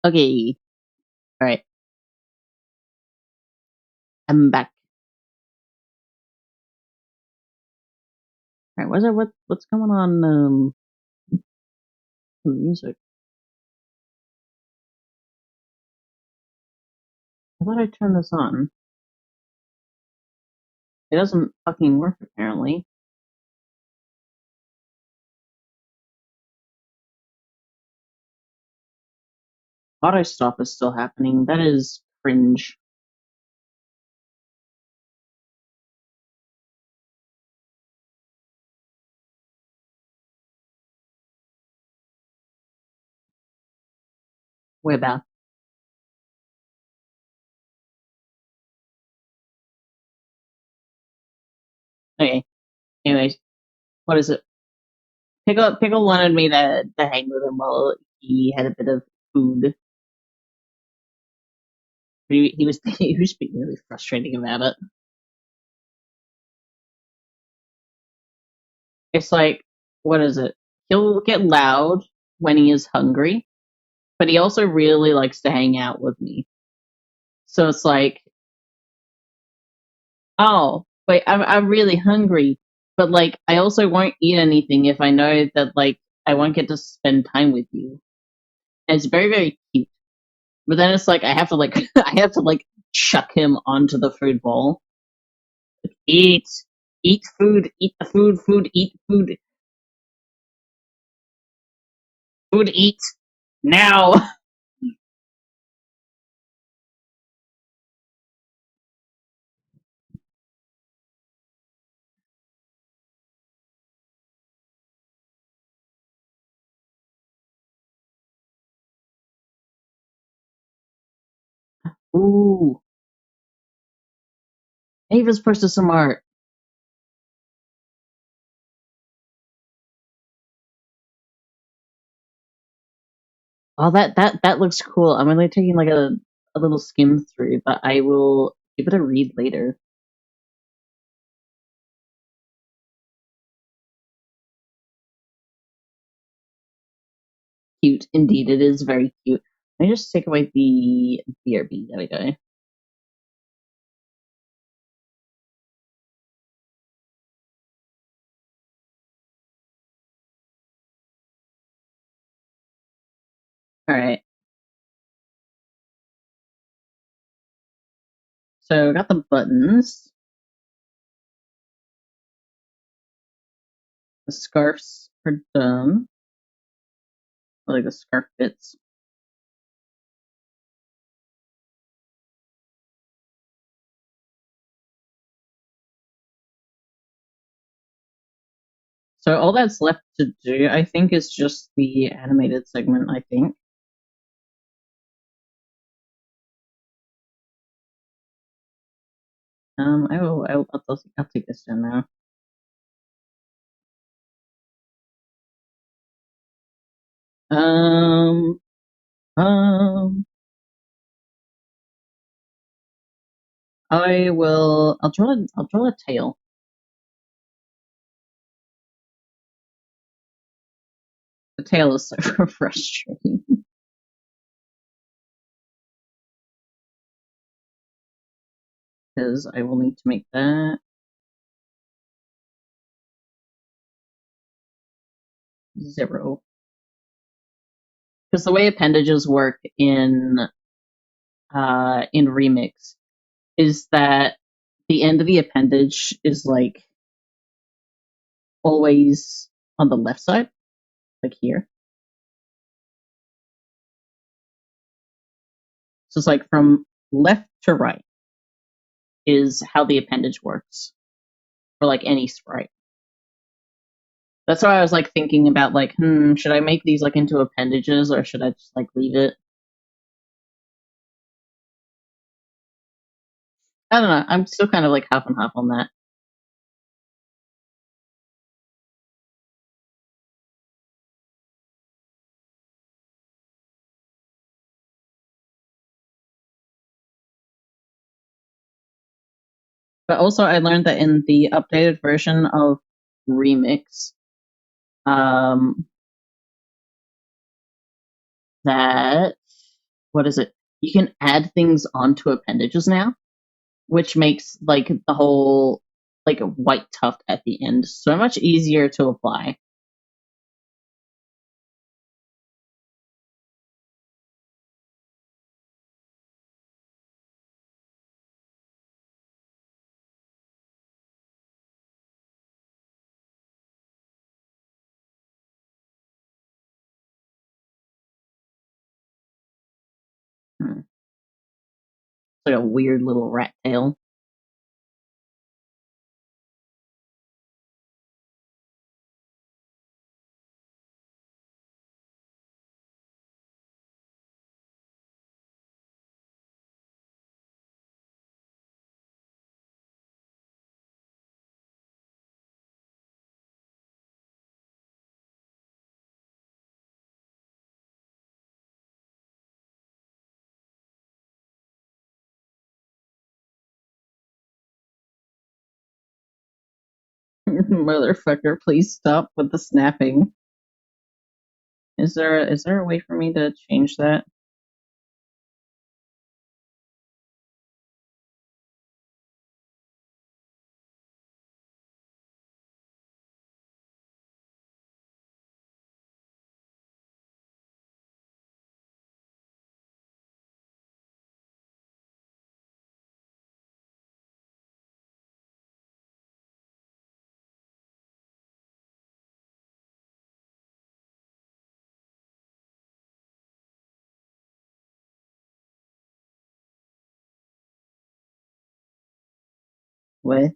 Okay. Alright. I'm back. Alright, what's going on with music? I thought I turned this on. It doesn't fucking work apparently. Auto stop is still happening. That is cringe. Way back. Okay. Anyways, what is it? Pickle wanted me to hang with him while he had a bit of food. He was he was being really frustrating about it. It's like, what is it? He'll get loud when he is hungry, but he also really likes to hang out with me. So it's like, oh, wait, I'm really hungry, but like I also won't eat anything if I know that like I won't get to spend time with you. And it's very, very cute. But then it's like I have to like I have to like chuck him onto the food bowl. Eat, eat food, eat the food, food, eat food, food, eat now. Ooh, Ava's posted some art. Oh, that looks cool. I'm only taking like a little skim through, but I will give it a read later. Cute, indeed, it is very cute. Let me just take away the BRB. There we go. All right. So I got the buttons. The scarves are done. I like the scarf bits. So all that's left to do, I think, is just the animated segment, I think. I'll take this down now. Um, um, I'll draw a tail. The tail is so frustrating. Because I will need to make that 0. Because the way appendages work in Remix is that the end of the appendage is like always on the left side, like here. So it's like from left to right is how the appendage works for like any sprite. That's why I was like thinking about like, should I make these like into appendages or should I just like leave it? I don't know. I'm still kind of like half and half on that. But also, I learned that in the updated version of Remix, um, that what is it? You can add things onto appendages now, which makes like the whole like a white tuft at the end so much easier to apply. Hmm. It's like a weird little rat tail. Motherfucker, please stop with the snapping. Is there a way for me to change that? What?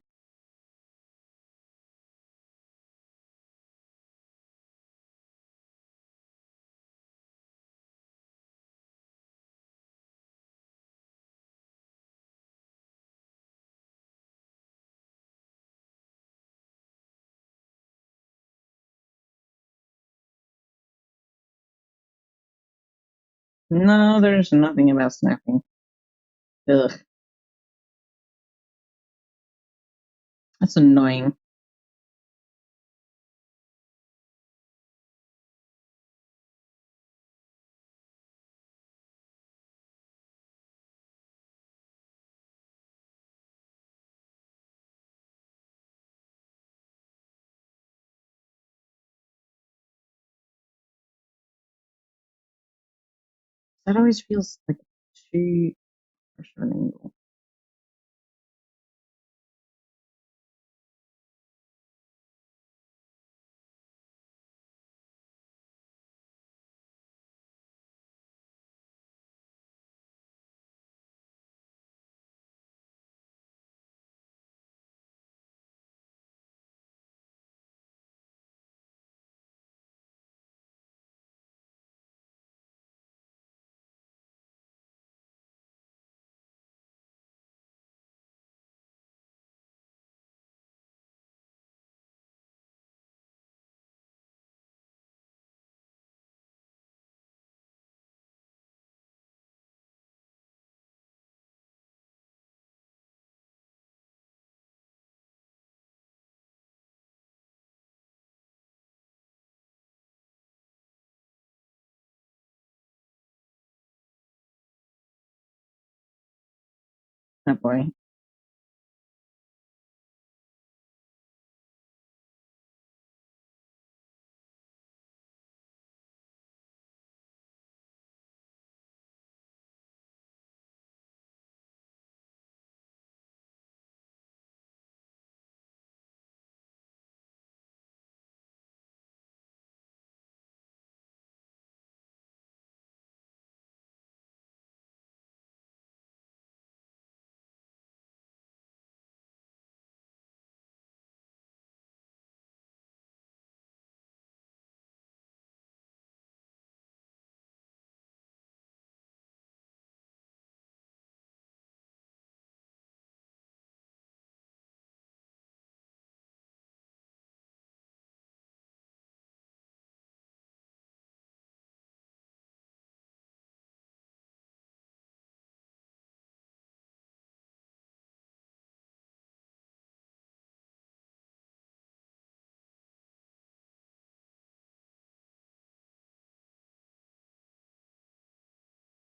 No, there's nothing about snapping. Ugh, that's annoying. That always feels like too harsh of an angle. Oh boy.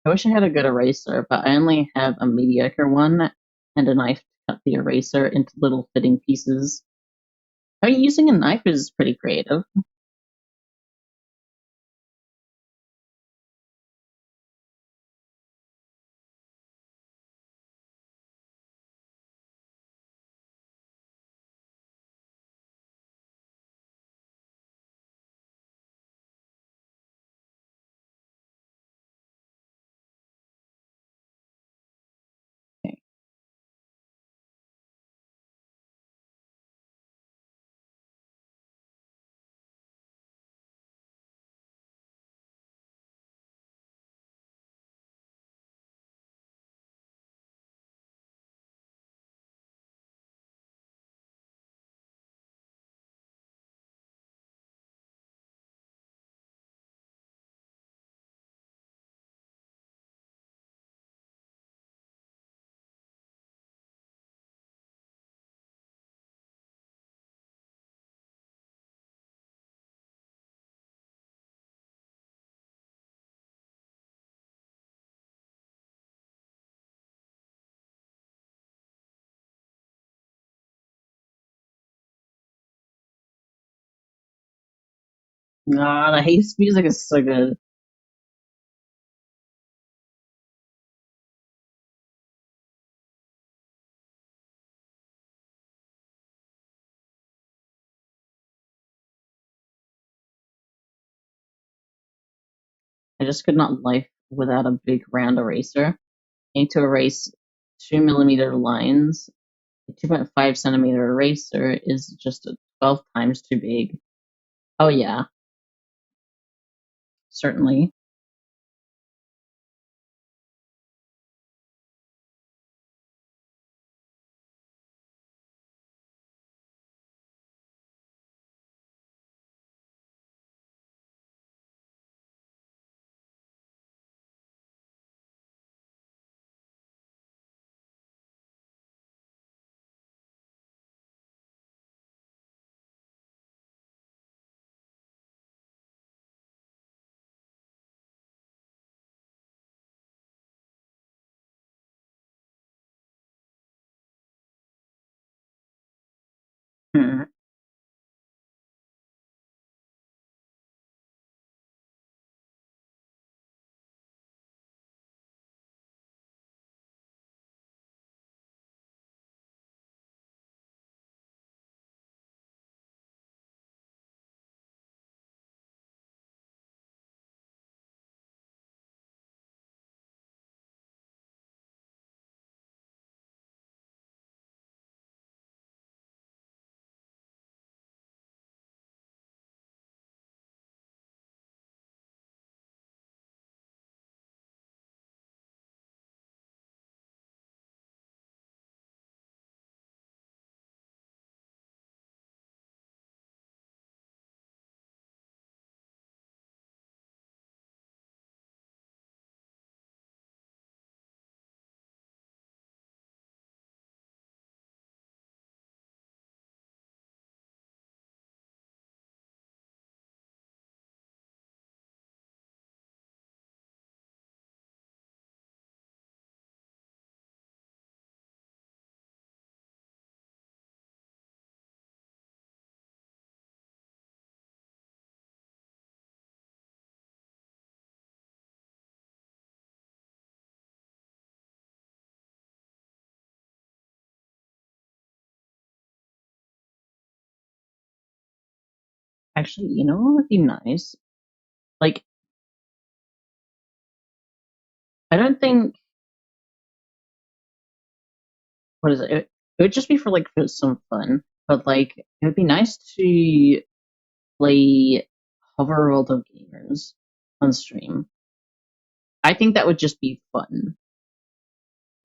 I wish I had a good eraser, but I only have a mediocre one and a knife to cut the eraser into little fitting pieces. Oh, using a knife is pretty creative. Okay. Ah, the haste music is so good. I just could not life without a big round eraser. I need to erase 2 millimeter lines. A 2.5 centimeter eraser is just 12 times too big. Oh, yeah, certainly. Hmm. Actually, you know what would be nice? Like, I don't think, what is it? It would just be for like for some fun, but like it would be nice to play Hover World of Gamers on stream. I think that would just be fun,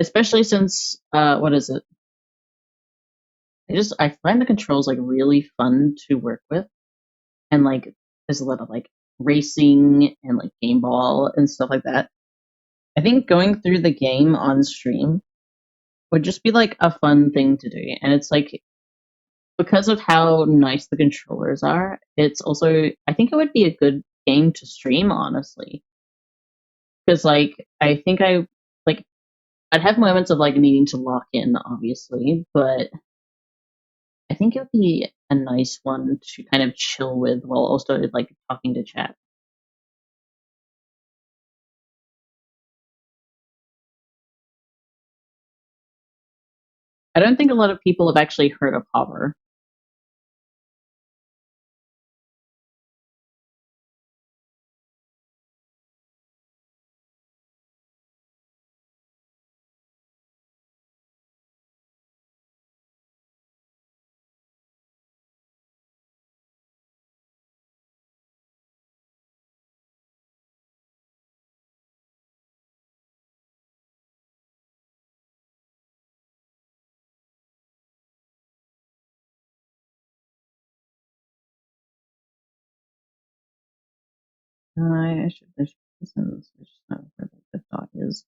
especially since what is it? I find the controls like really fun to work with, and like there's a lot of like racing and like game ball and stuff like that. I think going through the game on stream would just be like a fun thing to do, and it's like because of how nice the controllers are, it's also I think it would be a good game to stream, honestly. Because like I think like I'd have moments of like needing to lock in, obviously, but I think it would be a nice one to kind of chill with while also like talking to chat. I don't think a lot of people have actually heard of Hover. I should listen. I just know where the dot is.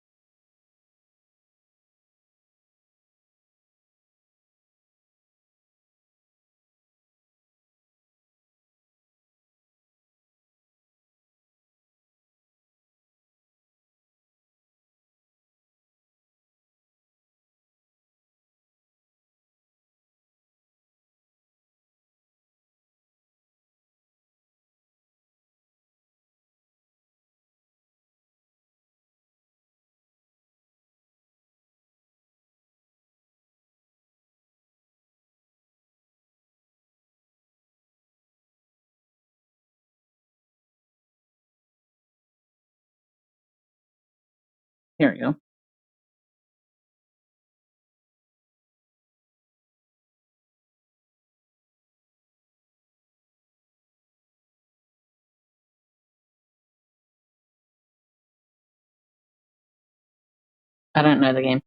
Here we go. I don't know the game.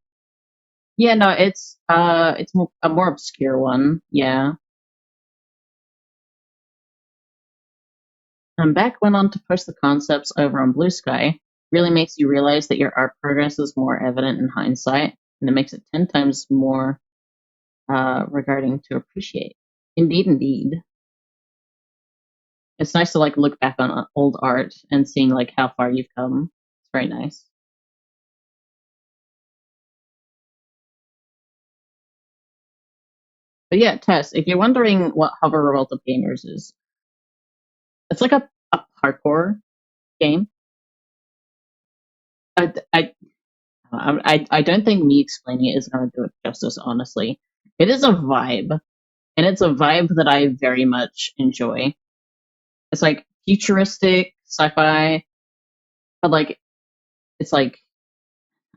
Yeah, no, it's a more obscure one. Yeah. And Beck went on to push the concepts over on Blue Sky. Really makes you realize that your art progress is more evident in hindsight, and it makes it 10 times more regarding to appreciate. Indeed, indeed. It's nice to like look back on old art and seeing like how far you've come. It's very nice. But yeah, Tess, if you're wondering what Hover Revolt of Gamers is, it's like a parkour game. I, I, I don't think me explaining it is going to do it justice, honestly. It is a vibe, and it's a vibe that I very much enjoy. It's like futuristic sci-fi, but like it's like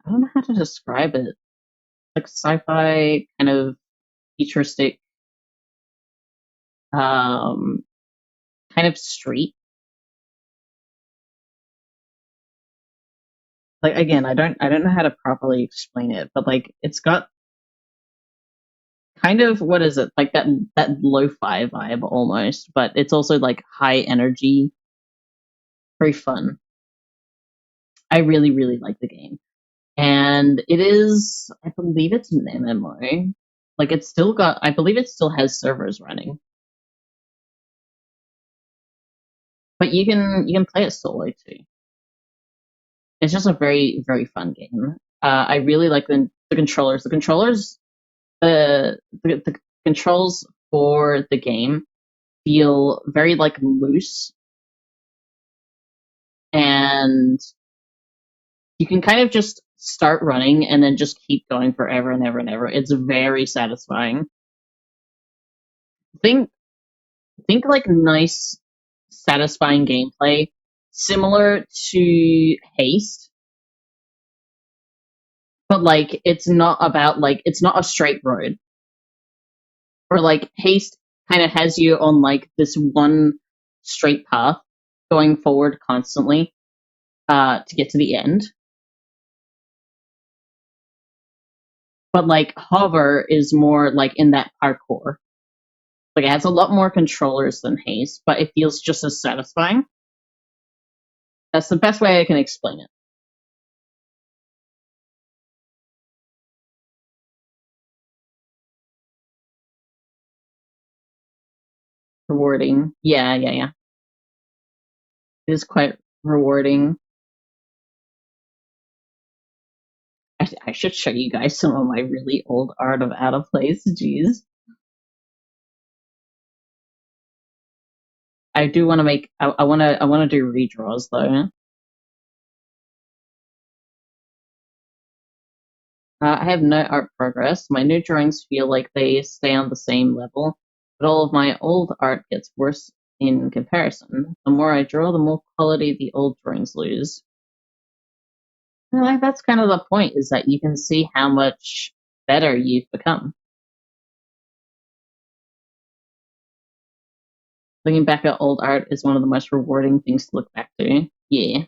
I don't know how to describe it. Like sci-fi kind of futuristic, um, kind of street. Like again, I don't know how to properly explain it, but like it's got kind of what is it like that lo-fi vibe almost, but it's also like high energy, very fun. I really really like the game, and it is I believe it's an MMO. Like it's still got I believe it still has servers running, but you can play it solo too. It's just a very very fun game. I really like the controllers. The controls for the game feel very like loose, and you can kind of just start running and then just keep going forever and ever and ever. It's very satisfying. Think think like nice, satisfying gameplay, similar to Haste, but like it's not about like it's not a straight road. Or like Haste kind of has you on like this one straight path going forward constantly to get to the end. But like Hover is more like in that parkour. Like it has a lot more controllers than Haze, but it feels just as satisfying. That's the best way I can explain it. Rewarding. Yeah, yeah, yeah. It is quite rewarding. I should show you guys some of my really old art of Out of Place. Jeez. I do want to make. I want to do redraws though. I have no art progress. My new drawings feel like they stay on the same level, but all of my old art gets worse in comparison. The more I draw, the more quality the old drawings lose. That's kind of the point, is that you can see how much better you've become. Looking back at old art is one of the most rewarding things to look back to. Yeah.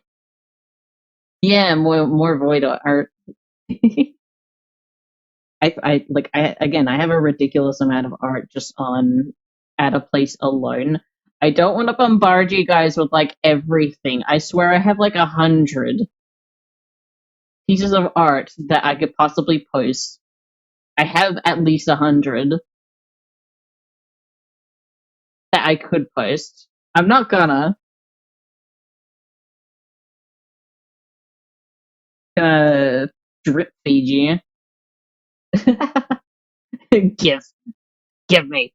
Yeah, more void art. I have a ridiculous amount of art just on At a Place alone. I don't want to bombard you guys with like everything. I swear I have like 100 pieces of art that I could possibly post. I have at least 100 that I could post. I'm not gonna. Uh, Drip feed you. give, give me.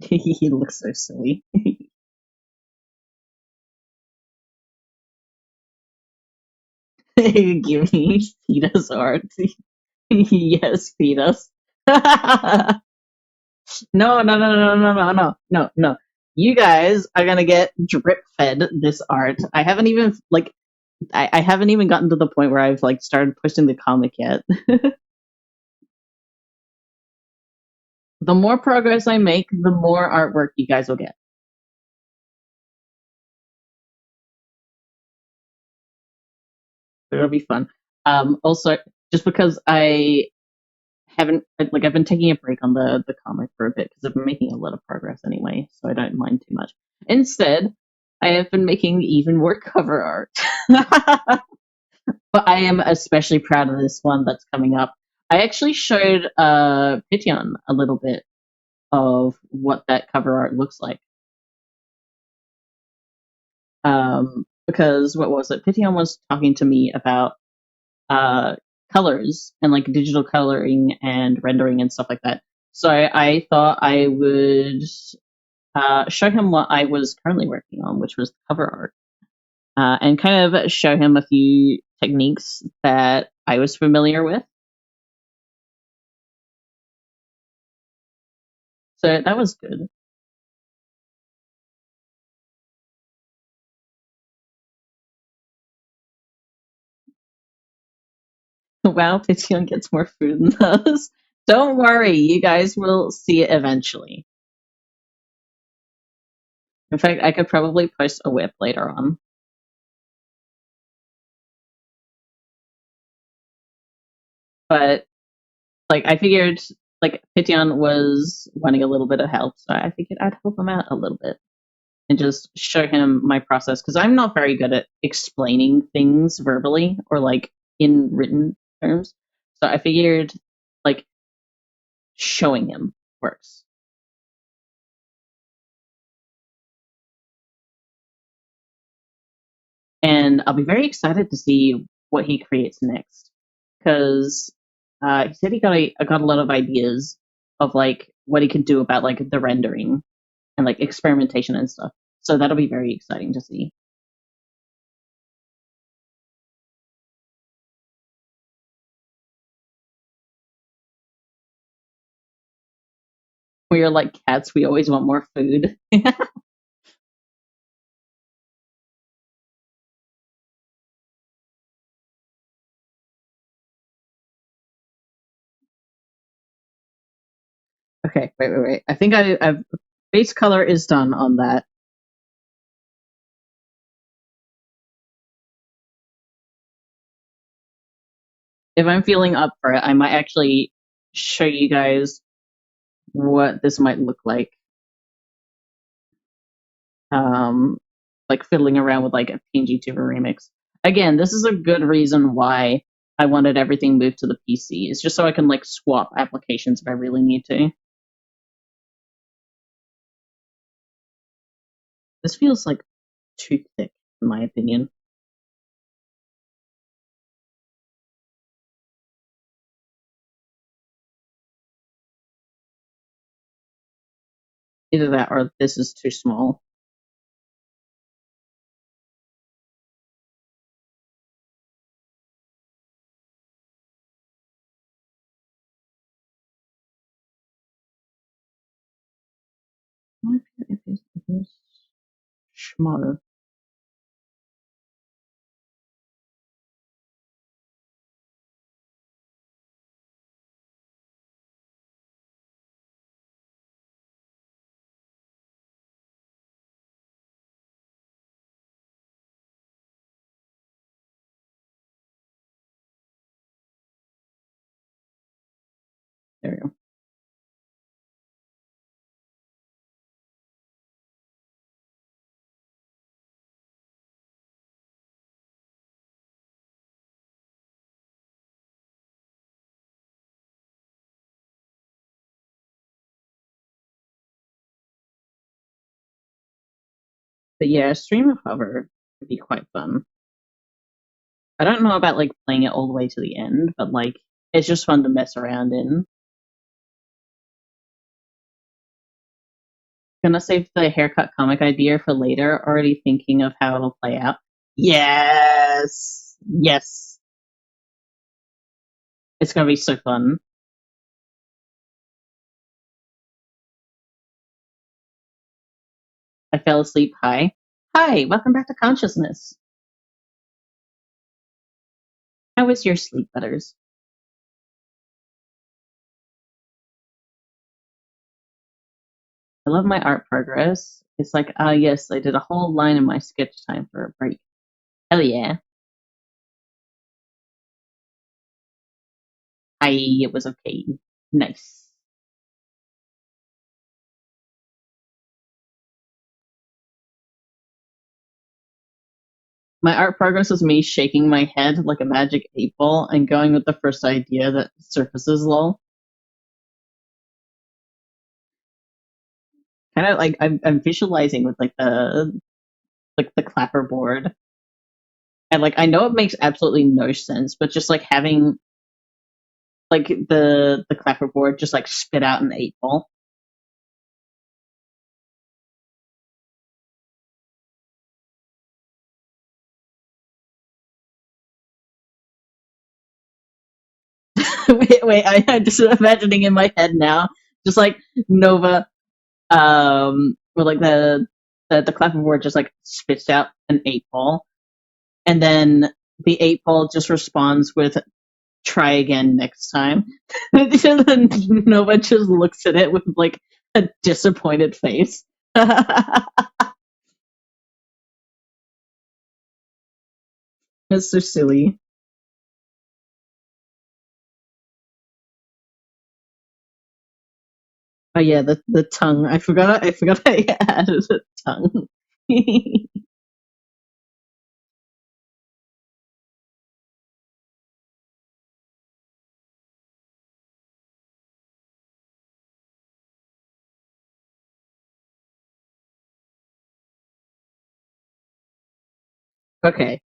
He looks so silly. Give me Peter's art. Yes, Peter's. No, no, no, no, no, no, no, no, no. You guys are gonna get drip fed this art. I haven't even gotten to the point where I've like started pushing the comic yet. The more progress I make, the more artwork you guys will get. It'll be fun. Also, just because I've been taking a break on the comic for a bit because I've been making a lot of progress anyway, so I don't mind too much. Instead, I have been making even more cover art. But I am especially proud of this one that's coming up. I actually showed Pition a little bit of what that cover art looks like. Because what was it? Pition was talking to me about uh, colors and like digital coloring and rendering and stuff like that. So I thought I would show him what I was currently working on, which was cover art, and kind of show him a few techniques that I was familiar with. So that was good. Wow, Pigeon gets more food than us. Don't worry, you guys will see it eventually. In fact, I could probably post a whip later on. But like I figured like Pition was wanting a little bit of help, so I figured I'd help him out a little bit and just show him my process because I'm not very good at explaining things verbally or like in written terms. So I figured like showing him works. And I'll be very excited to see what he creates next because he said got a lot of ideas of like what he could do about like the rendering and like experimentation and stuff. So that'll be very exciting to see. we are like cats, we always want more food. Okay, wait. I think I've base color is done on that. If I'm feeling up for it, I might actually show you guys what this might look like. Um, like fiddling around with like a PNG Tuber remix. Again, this is a good reason why I wanted everything moved to the PC. It's just so I can like swap applications if I really need to. This feels like too thick, in my opinion. Either that or this is too small. If it's smaller. There we go. But yeah, stream of hover would be quite fun. I don't know about like playing it all the way to the end, but like it's just fun to mess around in. Gonna save the haircut comic idea for later, already thinking of how it'll play out. Yes! Yes! It's gonna be so fun. I fell asleep. Hi. Hi, welcome back to consciousness. How was your sleep, Butters? I love my art progress. It's like, ah, yes, I did a whole line in my sketch time for a break. Hell yeah. It was okay. Nice. My art progress is me shaking my head like a magic 8 ball and going with the first idea that surfaces lol. Kind of like I'm visualizing with like the clapper board. And like I know it makes absolutely no sense, but just like having like the clapper board just like spit out an 8 ball. Wait, I'm just imagining in my head now, just like Nova, with like the clapperboard just like spits out an 8 ball, and then the 8 ball just responds with "try again next time." And then Nova just looks at it with like a disappointed face. It's so silly. Oh yeah, the tongue. I forgot I added a tongue. Okay,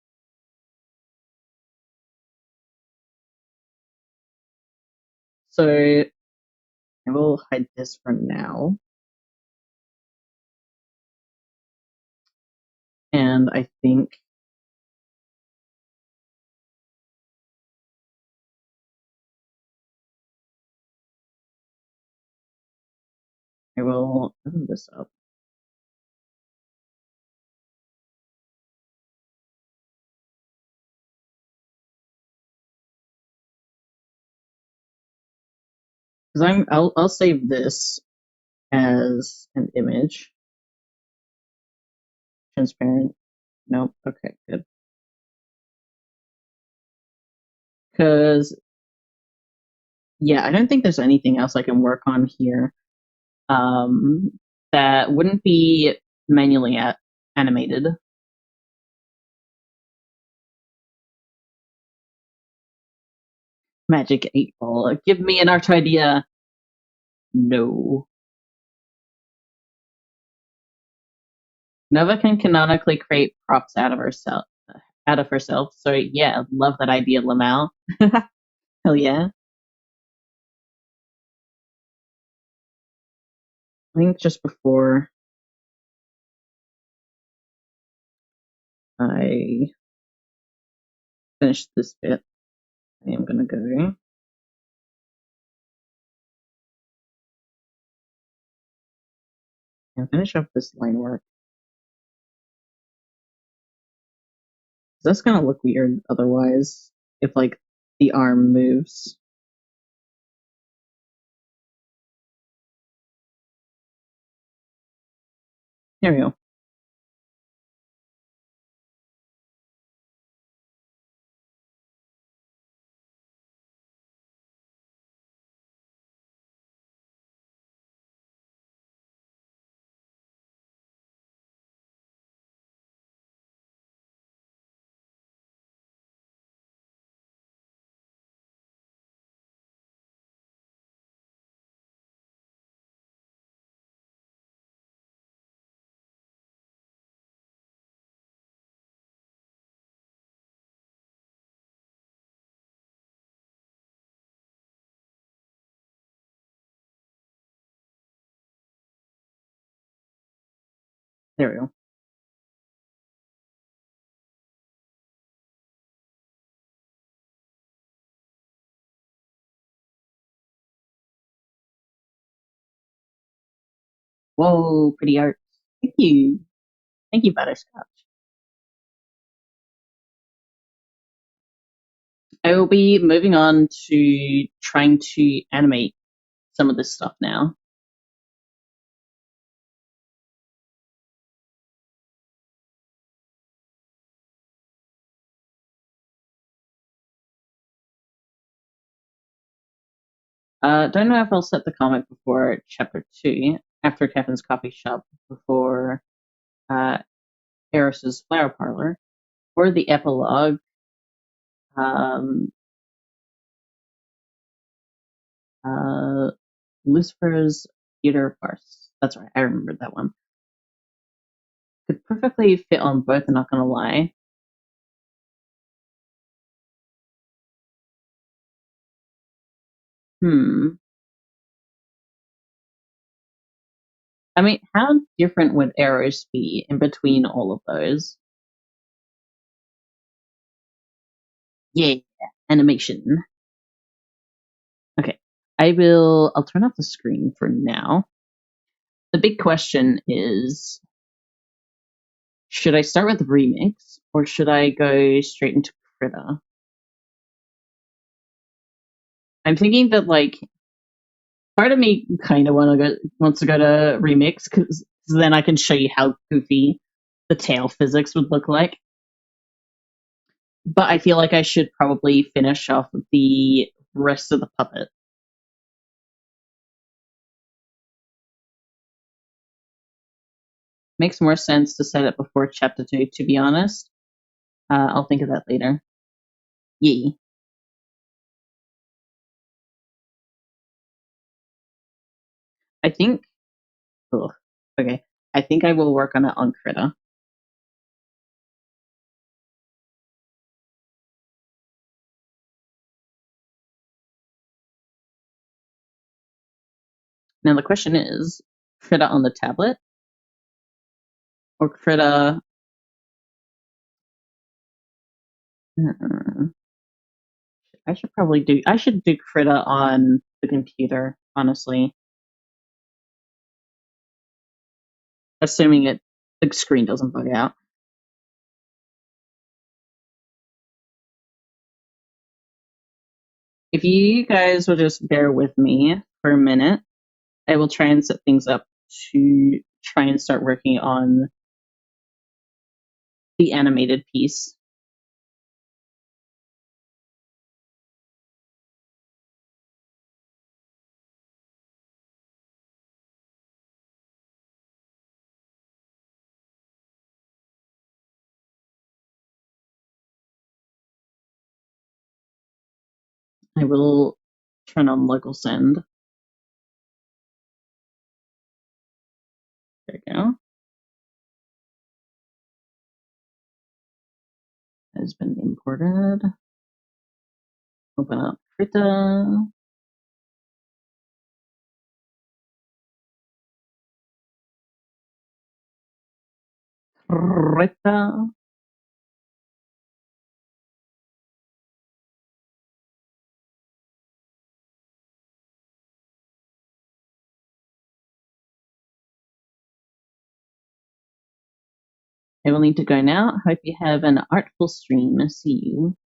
so I will hide this for now. And I think will open this up. Because I'll save this as an image. Transparent. Nope. Okay, good. Because yeah, I don't think there's anything else I can work on here that wouldn't be manually animated. Magic 8 Ball. Give me an art idea. No. Nova can canonically create props out of herself. So yeah, love that idea, Lamau. Hell yeah. I think just before I finish this bit, I am gonna go and finish up this line work. That's gonna look weird otherwise if like the arm moves. There we go. There we go. Whoa, pretty art. Thank you. Thank you, Butterscotch. I will be moving on to trying to animate some of this stuff now. Don't know if I'll set the comic before chapter 2, after Kevin's coffee shop, before Eris's flower parlor, or the epilogue. Um, Lucifer's theater farce. That's right, I remembered that one. Could perfectly fit on both, I'm not gonna lie. I mean, how different would Eros be in between all of those? Yeah, animation. Okay, I'll turn off the screen for now. The big question is, should I start with Remix, or should I go straight into Critter? I'm thinking that, like, part of me kind of wants to go to Remix, because then I can show you how goofy the tail physics would look like. But I feel like I should probably finish off the rest of the puppet. Makes more sense to set it before chapter 2, to be honest. I'll think of that later. Yee. I think. Ugh, okay. I think I will work on it on Critter. Now the question is, Critter on the tablet or Critter? I should probably do. I should do Critter on the computer. Honestly, assuming the screen doesn't bug out. If you guys will just bear with me for a minute, I will try and set things up to try and start working on the animated piece. I will turn on local send. There we go. Has been imported. Open up Krita. Krita. I will need to go now. Hope you have an artful stream. See you.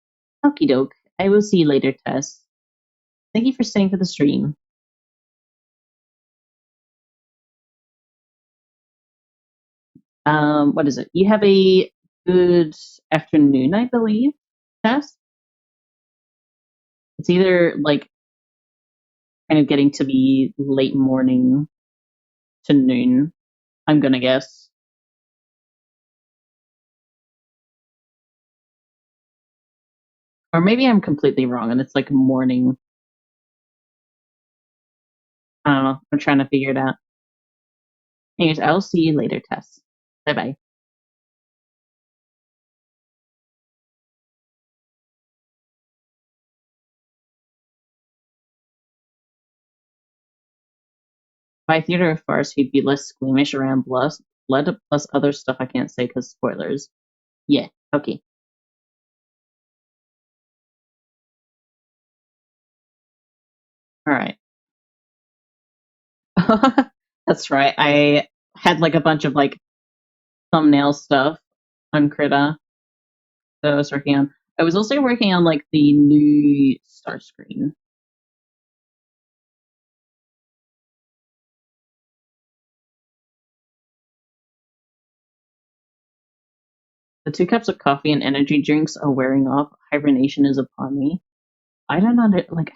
Okie doke. I will see you later, Tess. Thank you for staying for the stream. What is it? You have a good afternoon, I believe, Tess? It's either like kind of getting to be late morning to noon, I'm gonna guess. Or maybe I'm completely wrong and it's like morning. I don't know. I'm trying to figure it out. Anyways, I'll see you later, Tess. Bye bye. By theater of farce, he'd be less squeamish around blood plus other stuff I can't say because spoilers. Yeah, okay. Alright. That's right. I had like a bunch of like thumbnail stuff on Krita that I was working on. I was also working on like the new star screen. The 2 cups of coffee and energy drinks are wearing off. Hibernation is upon me. I don't know, like,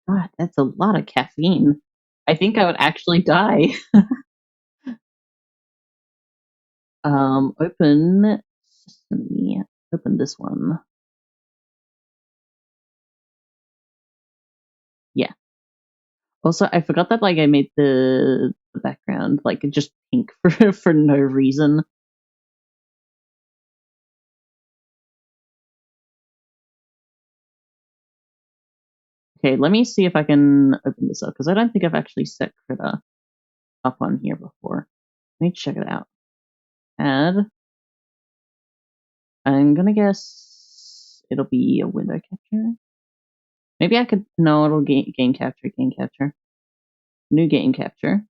God, that's a lot of caffeine. I think I would actually die. Open Sesame. Open this one. Yeah. Also, I forgot that like I made the background like just pink for no reason. Okay, let me see if I can open this up because I don't think I've actually set Krita up on here before. Let me check it out. Add. I'm gonna guess it'll be a window capture. Maybe I could. No, it'll game capture. Game capture. New game capture.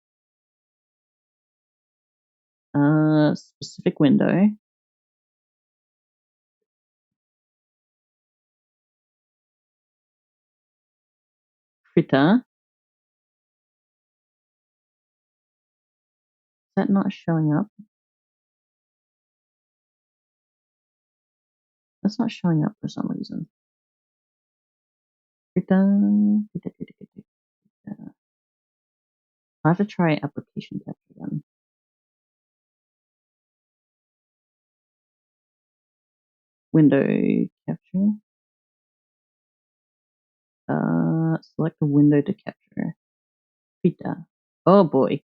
Specific window. Krita. Is that not showing up? That's not showing up for some reason. Krita. I'll have to try application capture then. Window capture. Select a window to capture. Krita. Oh boy.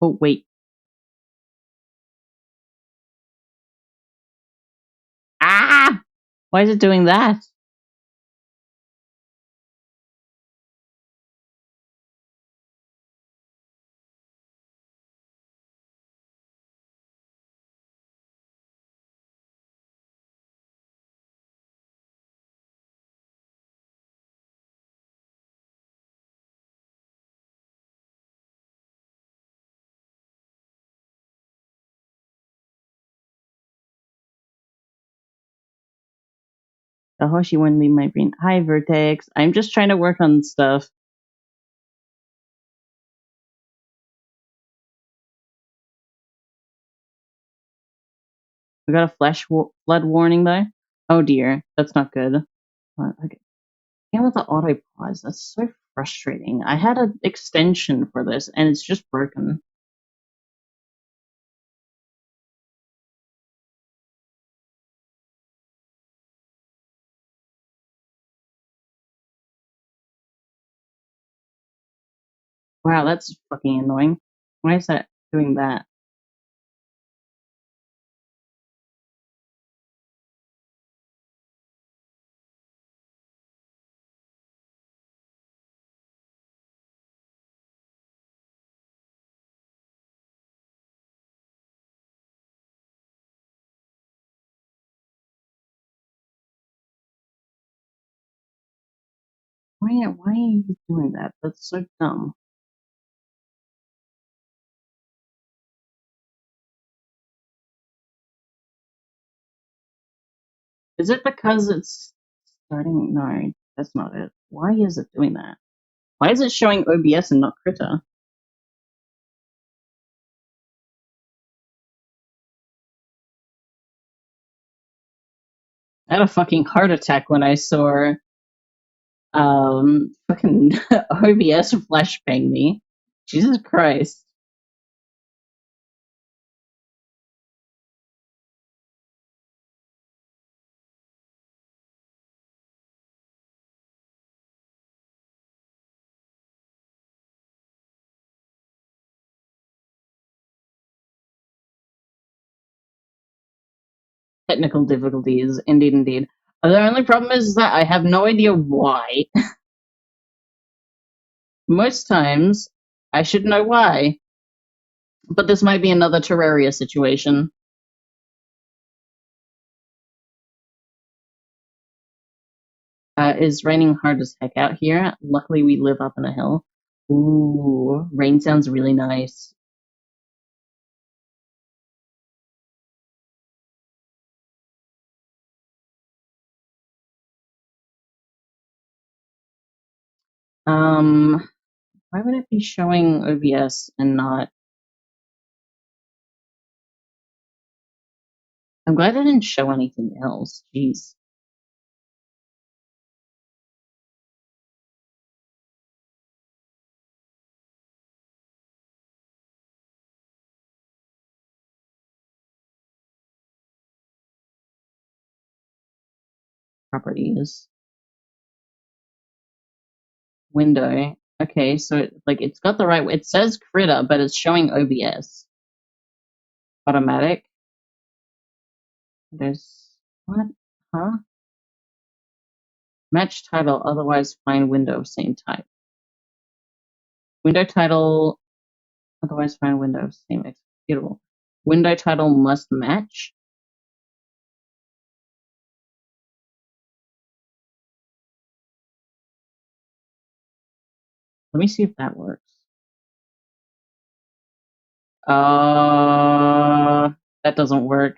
Oh wait. Ah! Why is it doing that? The Hoshi wouldn't leave my brain. Hi, Vertex. I'm just trying to work on stuff. We got a flood warning though. Oh dear, that's not good. Okay. Again with the auto pause, that's so frustrating. I had an extension for this and it's just broken. Wow, that's fucking annoying. Why is that doing that? Why are you doing that? That's so dumb. Is it because it's starting? No, that's not it. Why is it doing that? Why is it showing OBS and not Krita? I had a fucking heart attack when I saw fucking OBS flashbang me. Jesus Christ. Technical difficulties, indeed, indeed. The only problem is that I have no idea why. Most times, I should know why. But this might be another Terraria situation. Is raining hard as heck out here. Luckily, we live up on a hill. Ooh, rain sounds really nice. Why would it be showing OBS and not? I'm glad I didn't show anything else. Jeez. Properties. Window. Okay, so it's got the right. It says Critter, but it's showing OBS. Automatic. There's what? Huh? Match title. Otherwise, find window of same type. Window title. Otherwise, find window of same executable. Window title must match. Let me see if that works. That doesn't work.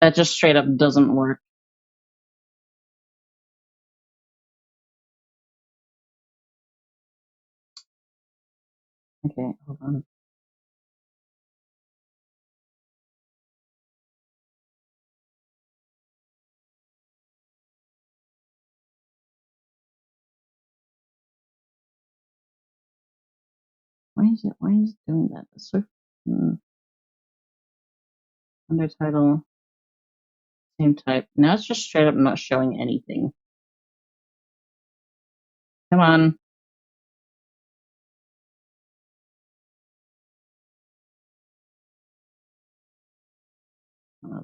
That just straight up doesn't work. Okay, hold on. Why is it doing that? That's so under title, same type. Now it's just straight up not showing anything. Come on.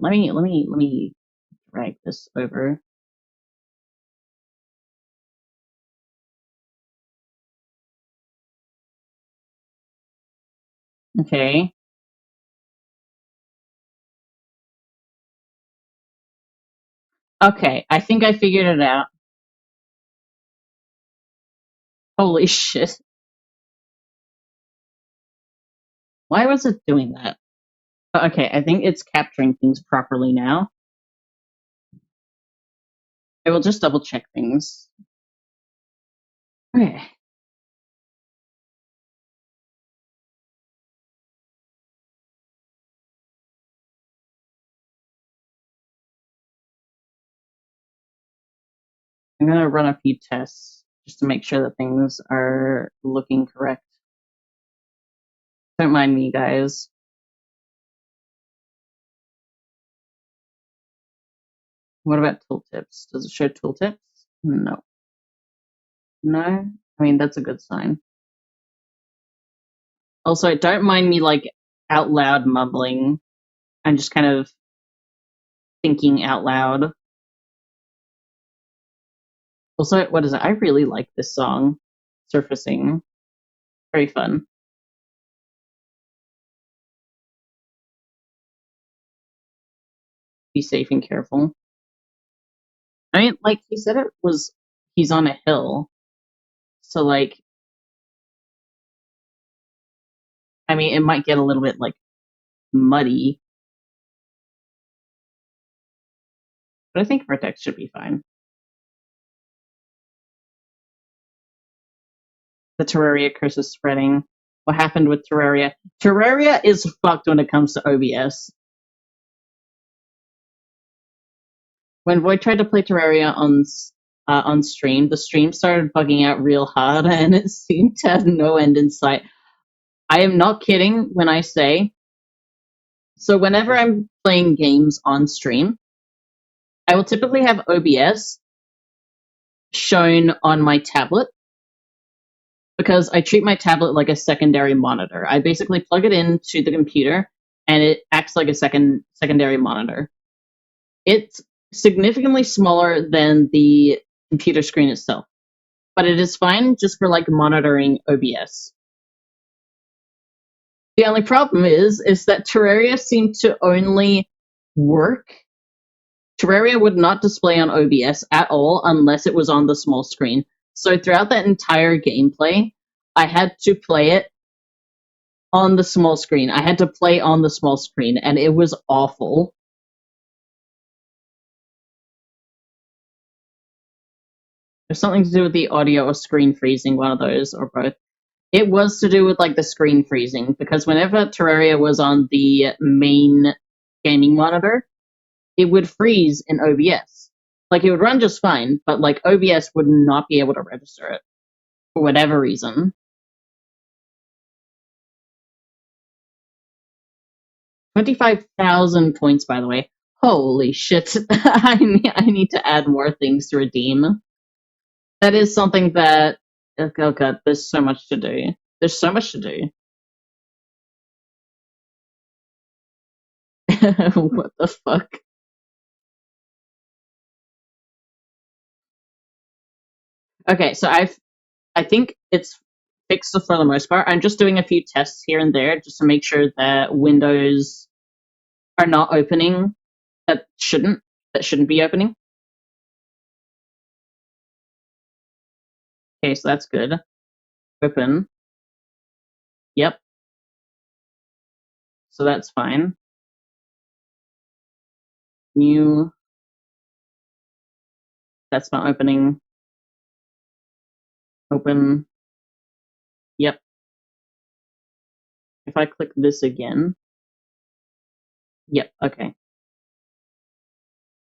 Let me drag this over. Okay. Okay, I think I figured it out. Holy shit. Why was it doing that? Okay, I think it's capturing things properly now. I will just double check things. Okay. I'm gonna run a few tests just to make sure that things are looking correct. Don't mind me, guys. What about tooltips? Does it show tooltips? No. No? I mean, that's a good sign. Also, don't mind me, like, out loud mumbling. I'm just kind of thinking out loud. Also, what is it? I really like this song, Surfacing. Very fun. Be safe and careful. I mean, like, he said he's on a hill. So, like, I mean, it might get a little bit, like, muddy. But I think Vertex should be fine. The Terraria curse is spreading. What happened with Terraria? Terraria is fucked when it comes to OBS. When Void tried to play Terraria on stream, the stream started bugging out real hard, and it seemed to have no end in sight. I am not kidding when I say. So whenever I'm playing games on stream, I will typically have OBS shown on my tablet because I treat my tablet like a secondary monitor. I basically plug it into the computer and it acts like a secondary monitor. It's significantly smaller than the computer screen itself, but it is fine just for like monitoring OBS. The only problem is that Terraria seemed to only work. Terraria would not display on OBS at all unless it was on the small screen. So throughout that entire gameplay, I had to play it on the small screen. I had to play on the small screen, and it was awful. There's something to do with the audio or screen freezing, one of those, or both. It was to do with like the screen freezing, because whenever Terraria was on the main gaming monitor, it would freeze in OBS. Like, it would run just fine, but like OBS would not be able to register it for whatever reason. 25,000 points, by the way. Holy shit. I need to add more things to redeem. That is something that. Oh god, there's so much to do. There's so much to do. What the fuck? Okay, so I think it's fixed for the most part. I'm just doing a few tests here and there just to make sure that windows are not opening that shouldn't be opening. Okay, so that's good. Open. Yep. So that's fine. New. That's not opening. Open. Yep. If I click this again. Yep, okay.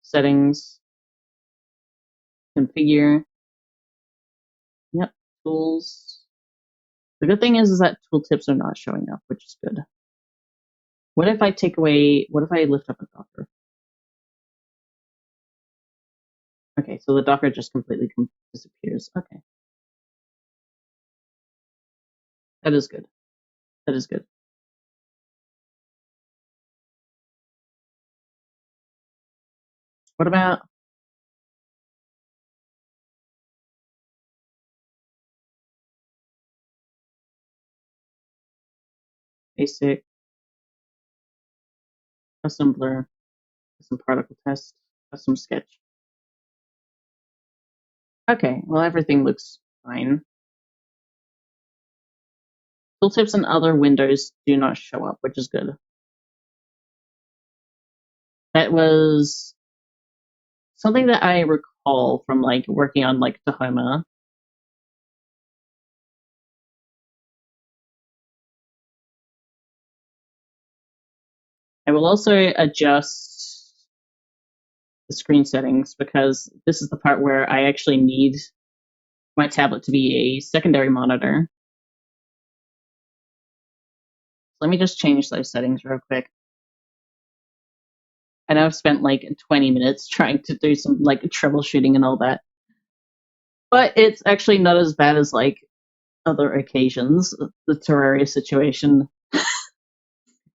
Settings. Configure. Yep. Tools. The good thing is that tooltips are not showing up, which is good. What if I take away, what if I lift up a Docker? Okay, so the Docker just completely disappears. Okay. That is good. That is good. What about basic, assembler, custom particle test, custom sketch? Okay, well, everything looks fine. Tooltips and other windows do not show up, which is good. That was something that I recall haul from like working on like Tahoma. I will also adjust the screen settings because this is the part where I actually need my tablet to be a secondary monitor. Let me just change those settings real quick. I know I've spent like 20 minutes trying to do some like troubleshooting and all that, but it's actually not as bad as like other occasions. The Terraria situation.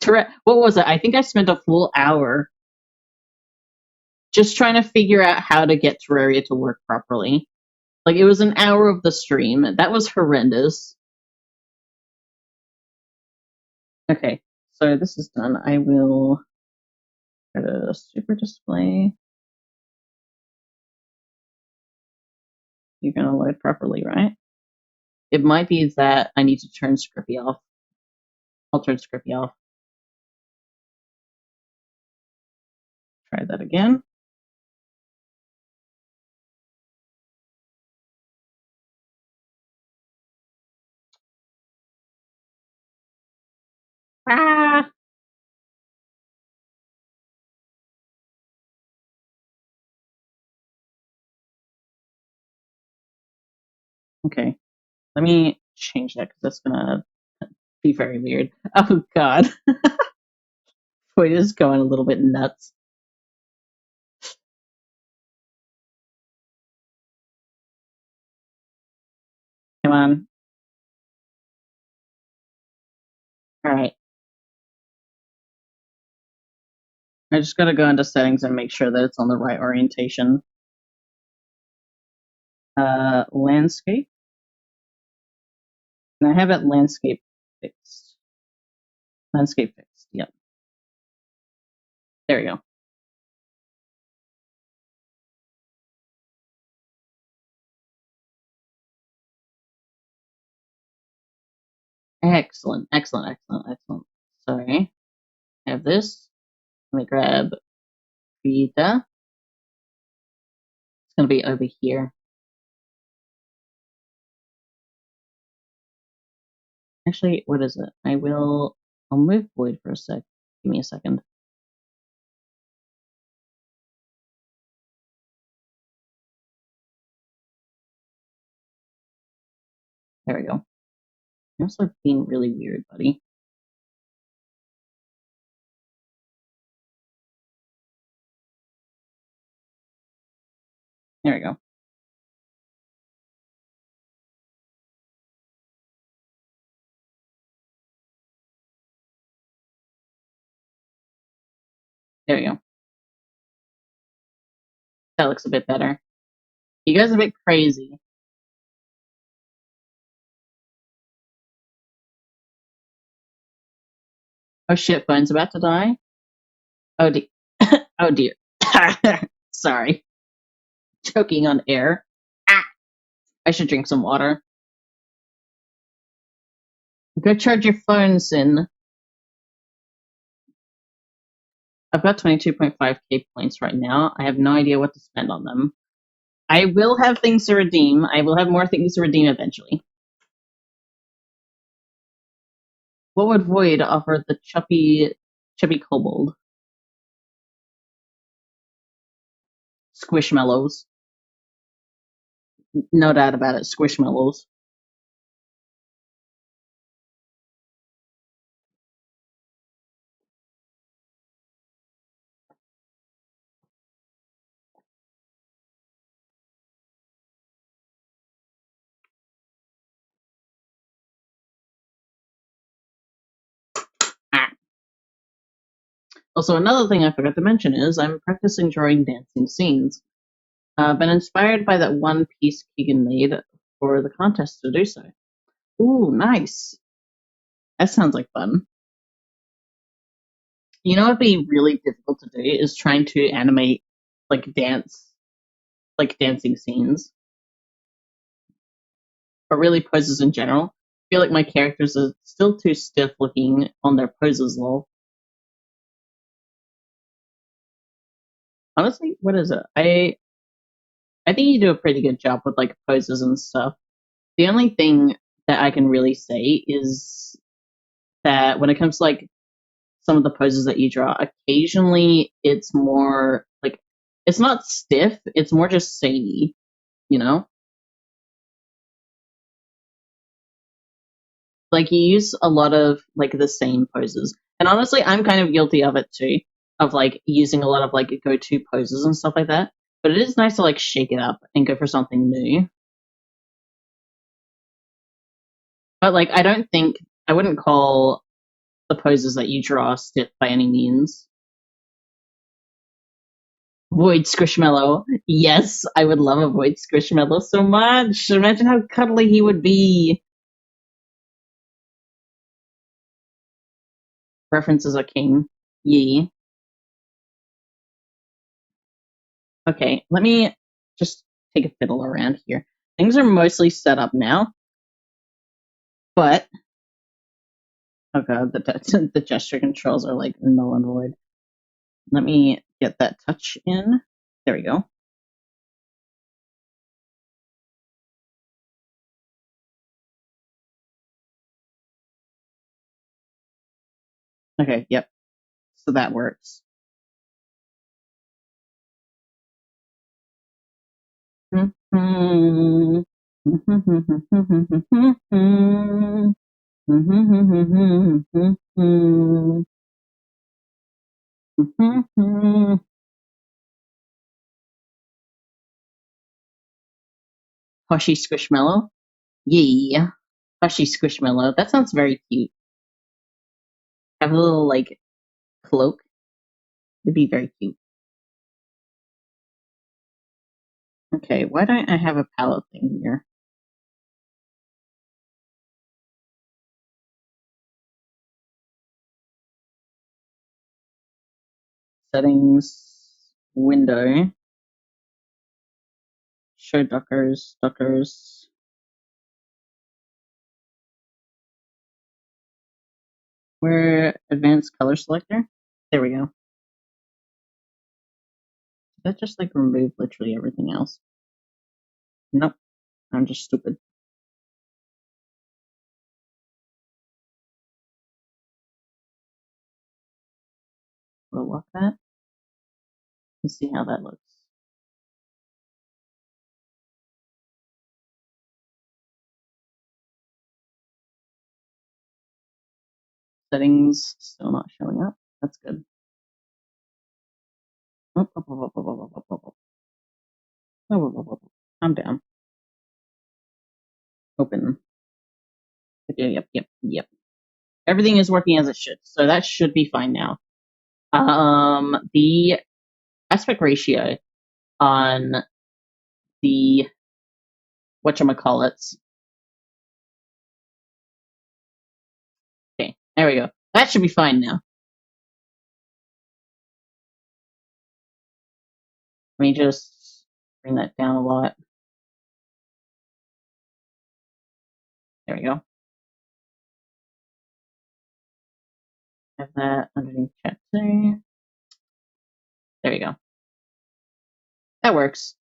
What was it? I think I spent a full hour just trying to figure out how to get Terraria to work properly. Like, it was an hour of the stream. That was horrendous. Okay, so this is done. I will go to Super Display. You're going to load properly, right? It might be that I need to turn Scrippy off. I'll turn Scrippy off. Try that again. Ah! Okay, let me change that because that's gonna be very weird. Oh god. Boy, this is going a little bit nuts. Come on. Alright. I just gotta go into settings and make sure that it's on the right orientation. Landscape. And I have it landscape fixed. Landscape fixed, yep. There we go. Excellent, excellent, excellent, excellent. Sorry. I have this. Let me grab Vita. It's gonna be over here. Actually, what is it? I'll move Void for a sec. Give me a second. There we go. You're also being really weird, buddy. There we go. There we go. That looks a bit better. You guys are a bit crazy. Oh shit, phone's about to die. Oh dear. Oh dear. Sorry. Choking on air. Ah! I should drink some water. Go charge your phone, Sin. I've got 22.5k points right now. I have no idea what to spend on them. I will have things to redeem. I will have more things to redeem eventually. What would Void offer the chubby kobold? Squishmallows. No doubt about it, Squishmallows. Ah. Also, another thing I forgot to mention is I'm practicing drawing dancing scenes. Been inspired by that one piece Keegan made for the contest to do so. Ooh, nice. That sounds like fun. You know what'd be really difficult to do is trying to animate like dancing scenes, or really poses in general. I feel like my characters are still too stiff looking on their poses, lol. Honestly, what is it? I think you do a pretty good job with like poses and stuff. The only thing that I can really say is that when it comes to like some of the poses that you draw, occasionally it's more like it's not stiff, it's more just samey, you know? Like you use a lot of like the same poses. And honestly, I'm kind of guilty of it too, of like using a lot of like go-to poses and stuff like that. But it is nice to like shake it up and go for something new. But like I wouldn't call the poses that you draw stiff by any means. Void Squishmallow. Yes, I would love a Void Squishmallow so much. Imagine how cuddly he would be. References are king. Yee. Okay, let me just take a fiddle around here. Things are mostly set up now, but oh god, the gesture controls are like null and void. Let me get that touch in. There we go. Okay, yep. So that works. Hushy Squishmallow. Yeah. Hushy Squishmallow. That sounds very cute. Have a little like cloak. It'd be very cute. Okay, why don't I have a palette thing here? Settings, window, show Dockers, where advanced color selector? There we go. Did that just like remove literally everything else? Nope, I'm just stupid. We'll lock that and see how that looks. Settings still not showing up. That's good. I'm down. Open. Yep. Everything is working as it should, so that should be fine now. The aspect ratio on the whatchamacallits. Okay, there we go. That should be fine now. Let me just bring that down a lot. There we go. Have that underneath chat too. There we go. That works.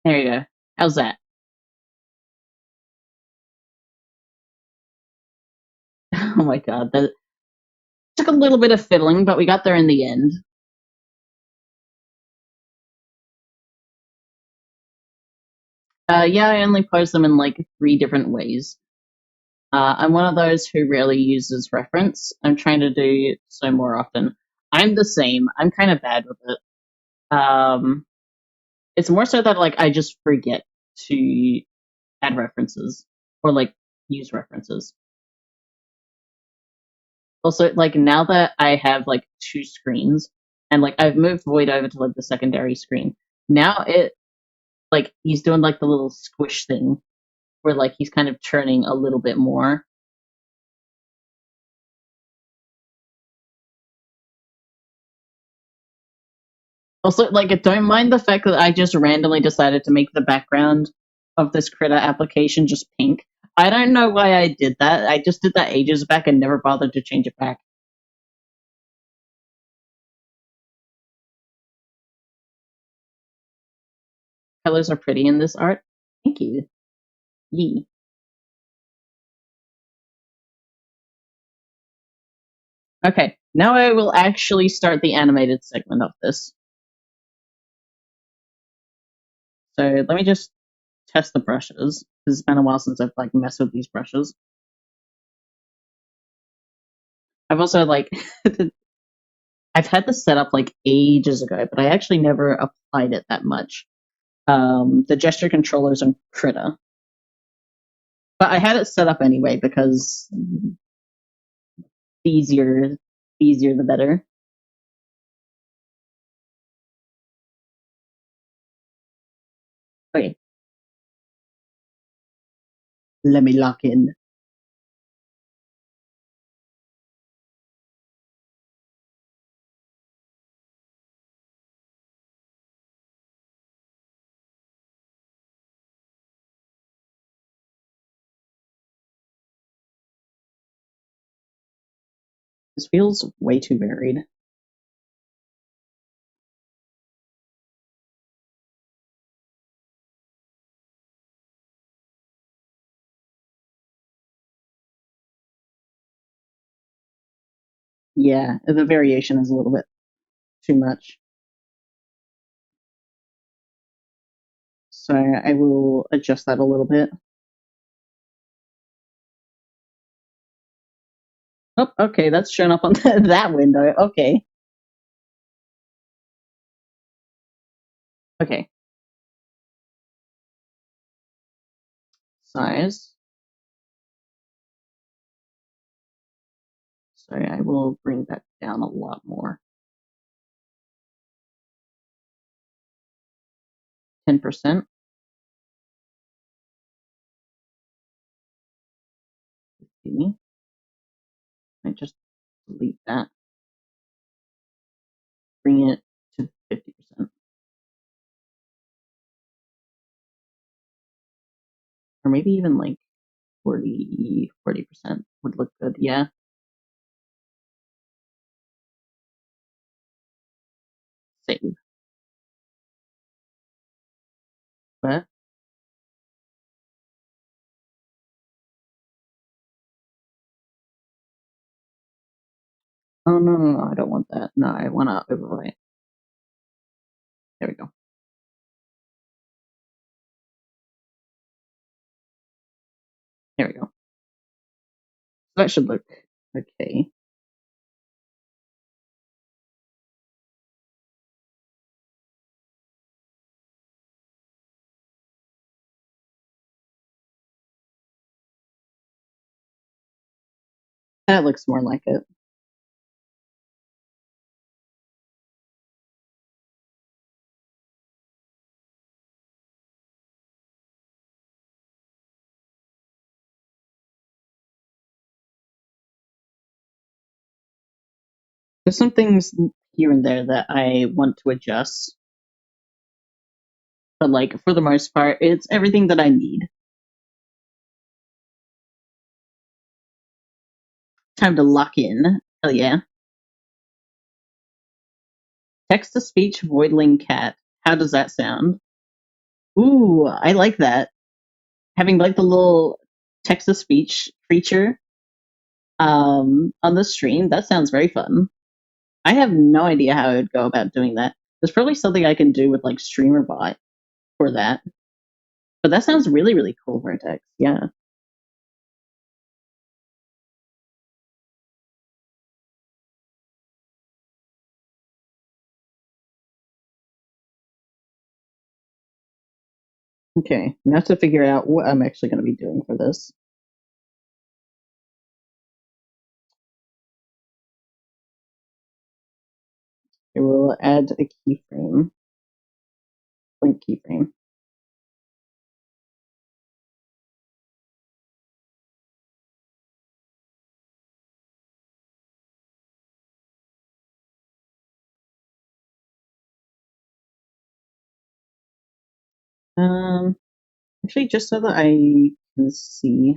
There you go. How's that? Oh my god, that took a little bit of fiddling, but we got there in the end. Yeah, I only pose them in like 3 different ways. I'm one of those who rarely uses reference. I'm trying to do so more often. I'm the same. I'm kind of bad with it. It's more so that like I just forget to add references or like use references. Also, like now that I have like 2 screens and like I've moved Void over to like the secondary screen, now it like he's doing like the little squish thing where like he's kind of turning a little bit more. Also, like, don't mind the fact that I just randomly decided to make the background of this Critter application just pink. I don't know why I did that. I just did that ages back and never bothered to change it back. Colors are pretty in this art. Thank you. Yee. Okay, now I will actually start the animated segment of this. So let me just test the brushes. It's been a while since I've like messed with these brushes. I've also like I've had this set up like ages ago, but I actually never applied it that much. The gesture controllers on Krita. But I had it set up anyway because the easier the better. Okay. Let me lock in. This feels way too varied. Yeah, the variation is a little bit too much. So I will adjust that a little bit. Oh, okay, that's shown up on that window. Okay. Okay. Size. So I will bring that down a lot more. 10%. I just delete that. Bring it to 50%. Or maybe even like 40% would look good. Yeah. Save. But oh no, I don't want that. No, I want to overwrite. There we go. There we go. That should look okay. That looks more like it. There's some things here and there that I want to adjust, but like for the most part, it's everything that I need. Time to lock in. Hell yeah. Text to speech voidling cat. How does that sound? Ooh, I like that. Having like the little text to speech feature on the stream, that sounds very fun. I have no idea how I would go about doing that. There's probably something I can do with like StreamerBot for that. But that sounds really, really cool, Vertex. Yeah. Okay, now to figure out what I'm actually going to be doing for this. I will add a keyframe, blink keyframe. Actually, just so that I can see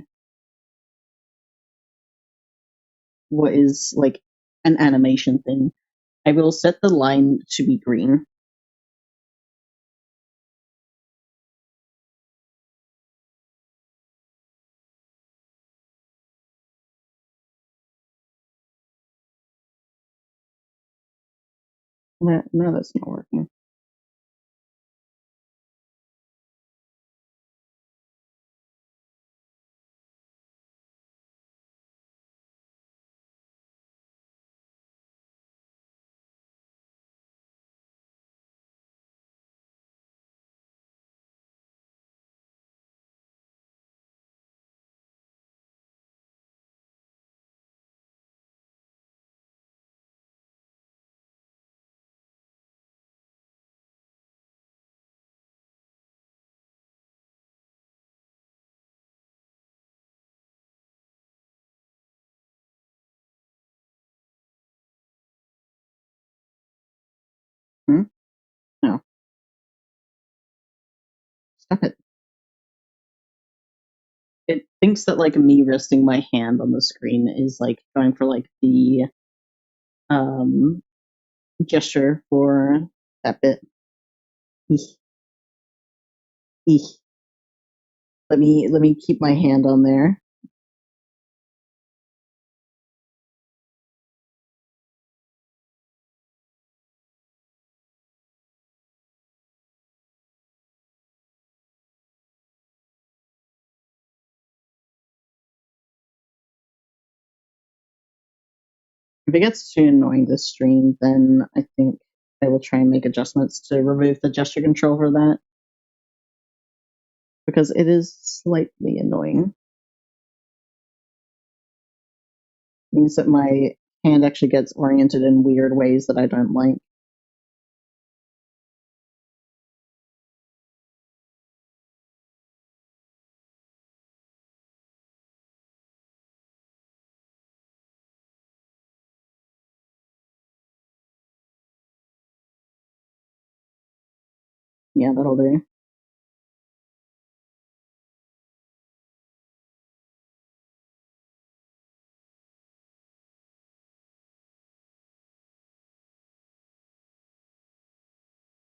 what is like an animation thing, I will set the line to be green. No, that's not working. Hmm? No. Stop it. It thinks that like me resting my hand on the screen is like going for like the um gesture for that bit. Eek. Eek. Let me keep my hand on there. If it gets too annoying this stream, then I think I will try and make adjustments to remove the gesture control for that. Because it is slightly annoying. It means that my hand actually gets oriented in weird ways that I don't like. Yeah, that'll do.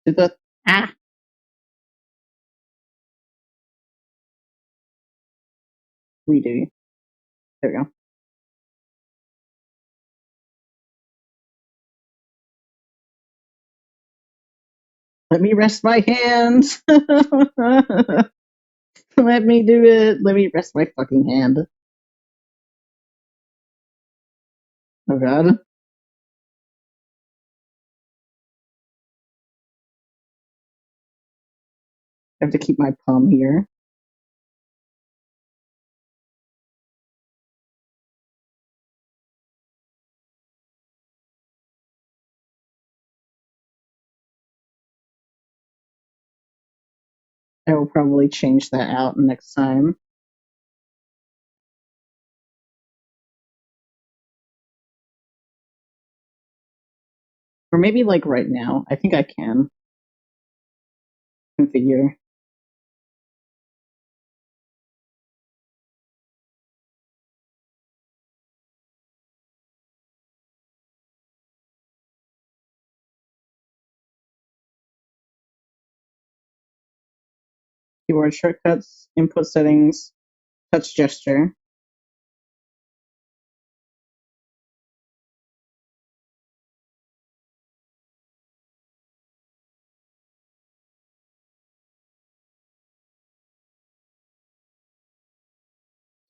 Did that? Ah! Redo. There we go. Let me rest my hand! Let me do it! Let me rest my fucking hand. Oh god. I have to keep my palm here. I will probably change that out next time. Or maybe like right now. I think I can configure. Keyboard shortcuts, input settings, touch gesture.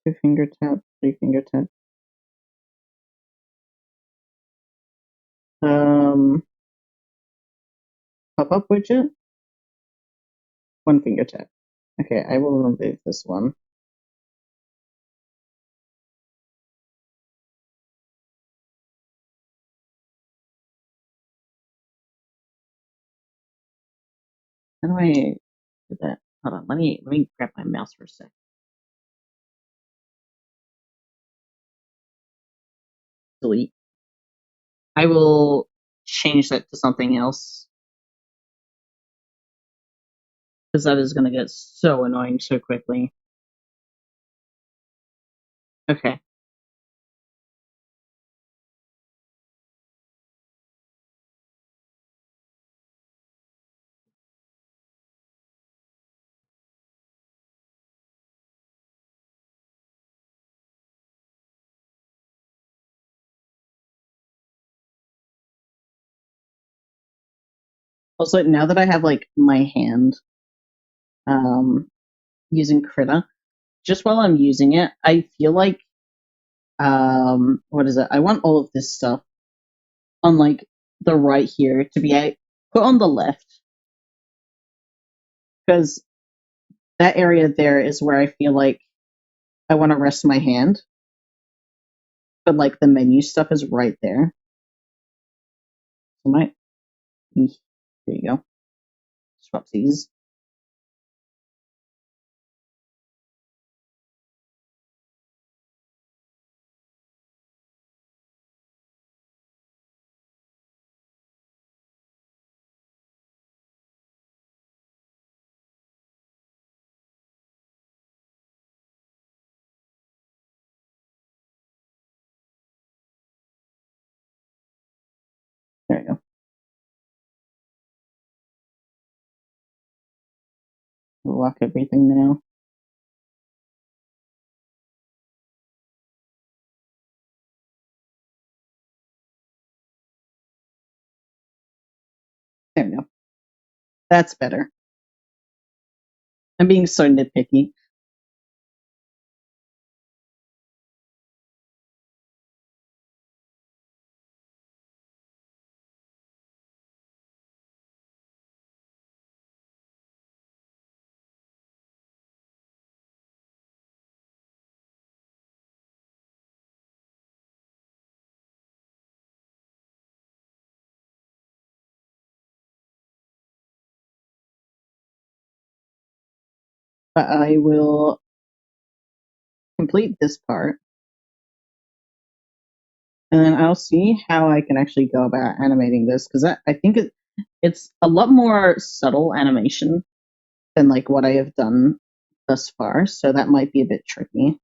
Two finger tap, three finger tap. Pop up widget, one finger tap. Okay, I will remove this one. How do I do that? Hold on, let me grab my mouse for a sec. Delete. I will change that to something else. Because that is gonna get so annoying so quickly. Okay. Also, now that I have like my hand um using Krita, just while I'm using it, I feel like what is it? I want all of this stuff on like the right here to be put on the left, because that area there is where I feel like I want to rest my hand, but like the menu stuff is right there. So there you go. Swap these. There you go. We'll lock everything now. There we go. That's better. I'm being so nitpicky. But I will complete this part, and then I'll see how I can actually go about animating this, because I think it's a lot more subtle animation than like what I have done thus far, so that might be a bit tricky.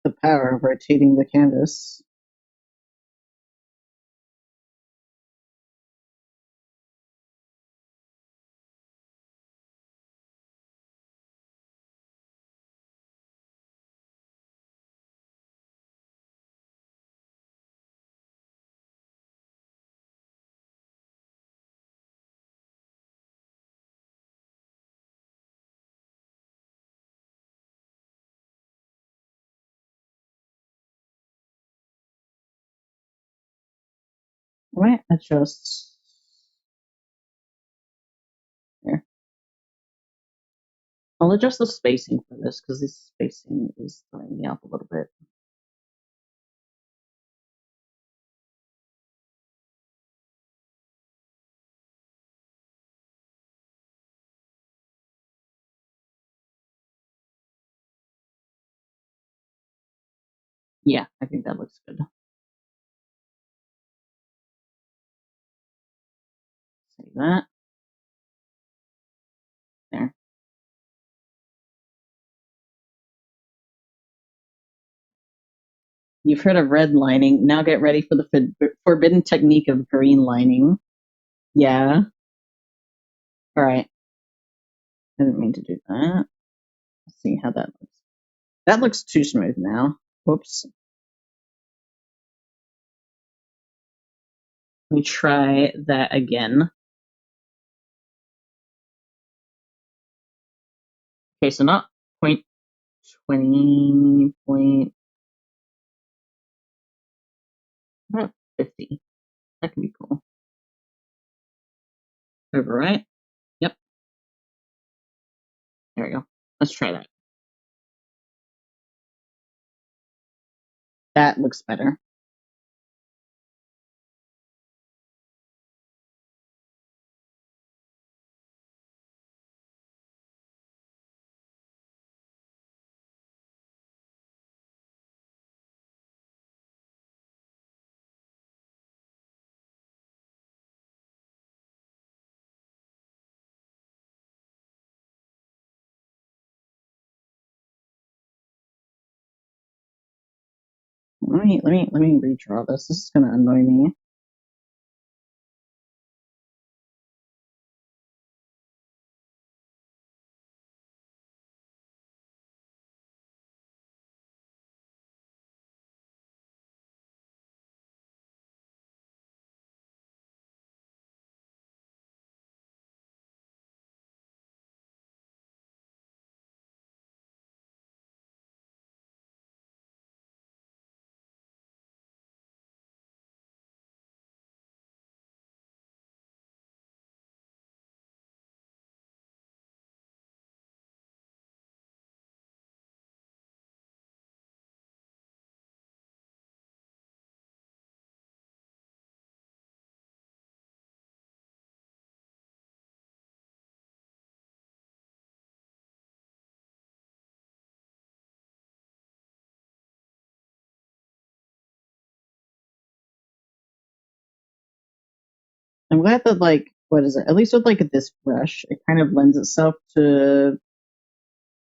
The power of rotating the canvas. I might adjust here. I'll adjust the spacing for this because this spacing is throwing me off a little bit. Yeah, I think that looks good. Save that. There. You've heard of red lining. Now get ready for the forbidden technique of green lining. Yeah. All right. I didn't mean to do that. Let's see how that looks. That looks too smooth now. Whoops. Let me try that again. Okay, so not 0.20, about 50. That can be cool. Overwrite. Yep. There we go. Let's try that. That looks better. Let me redraw this. This is gonna annoy me. I'm glad that, like, what is it? At least with, like, this brush, it kind of lends itself to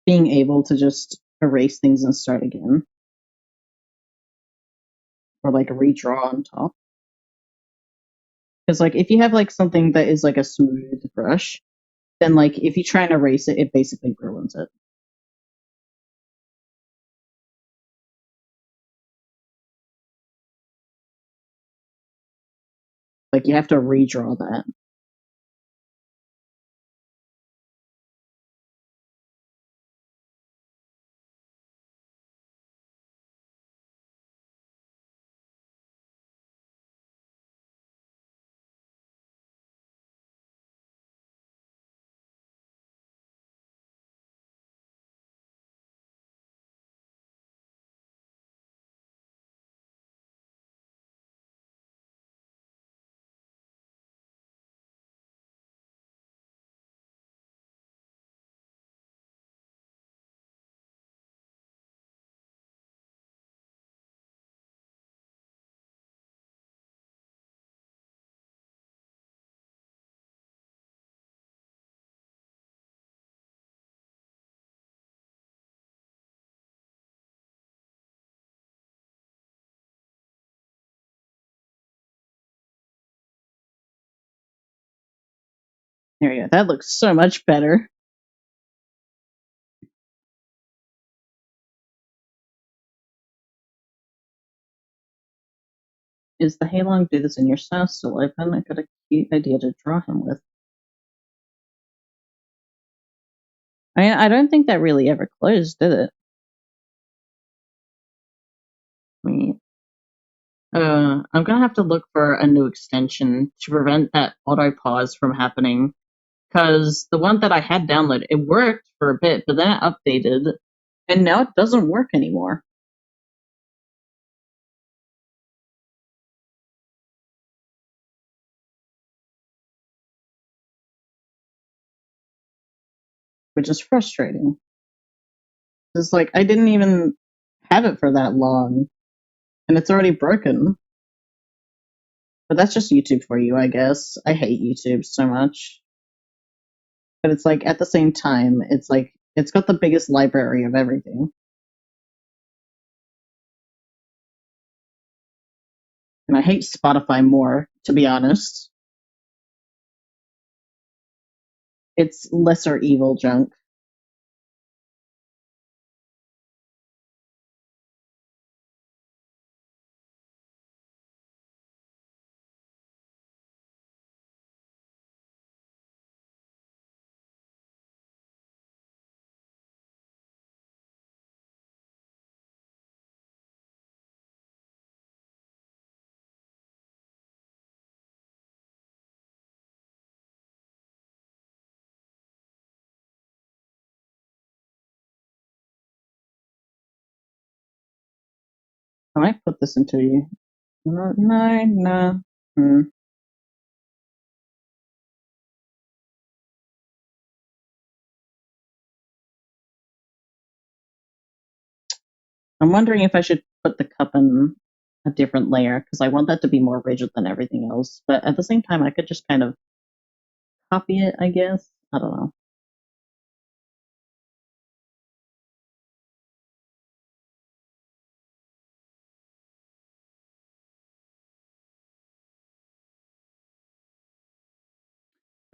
being able to just erase things and start again. Or, like, redraw on top. Because, like, if you have, like, something that is, like, a smooth brush, then, like, if you try and erase it, it basically ruins it. Like, you have to redraw that. There we go. That looks so much better. Is the Halong do this in your style still open? I got a cute idea to draw him with. I don't think that really ever closed, did it? I'm gonna have to look for a new extension to prevent that auto pause from happening. Because the one that I had downloaded, it worked for a bit, but then it updated, and now it doesn't work anymore. Which is frustrating. It's like I didn't even have it for that long, and it's already broken. But that's just YouTube for you, I guess. I hate YouTube so much. But it's like at the same time, it's like it's got the biggest library of everything. And I hate Spotify more, to be honest. It's lesser evil junk. I might put this into you. No, no, no. Hmm. I'm wondering if I should put the cup in a different layer because I want that to be more rigid than everything else. But at the same time, I could just kind of copy it, I guess. I don't know.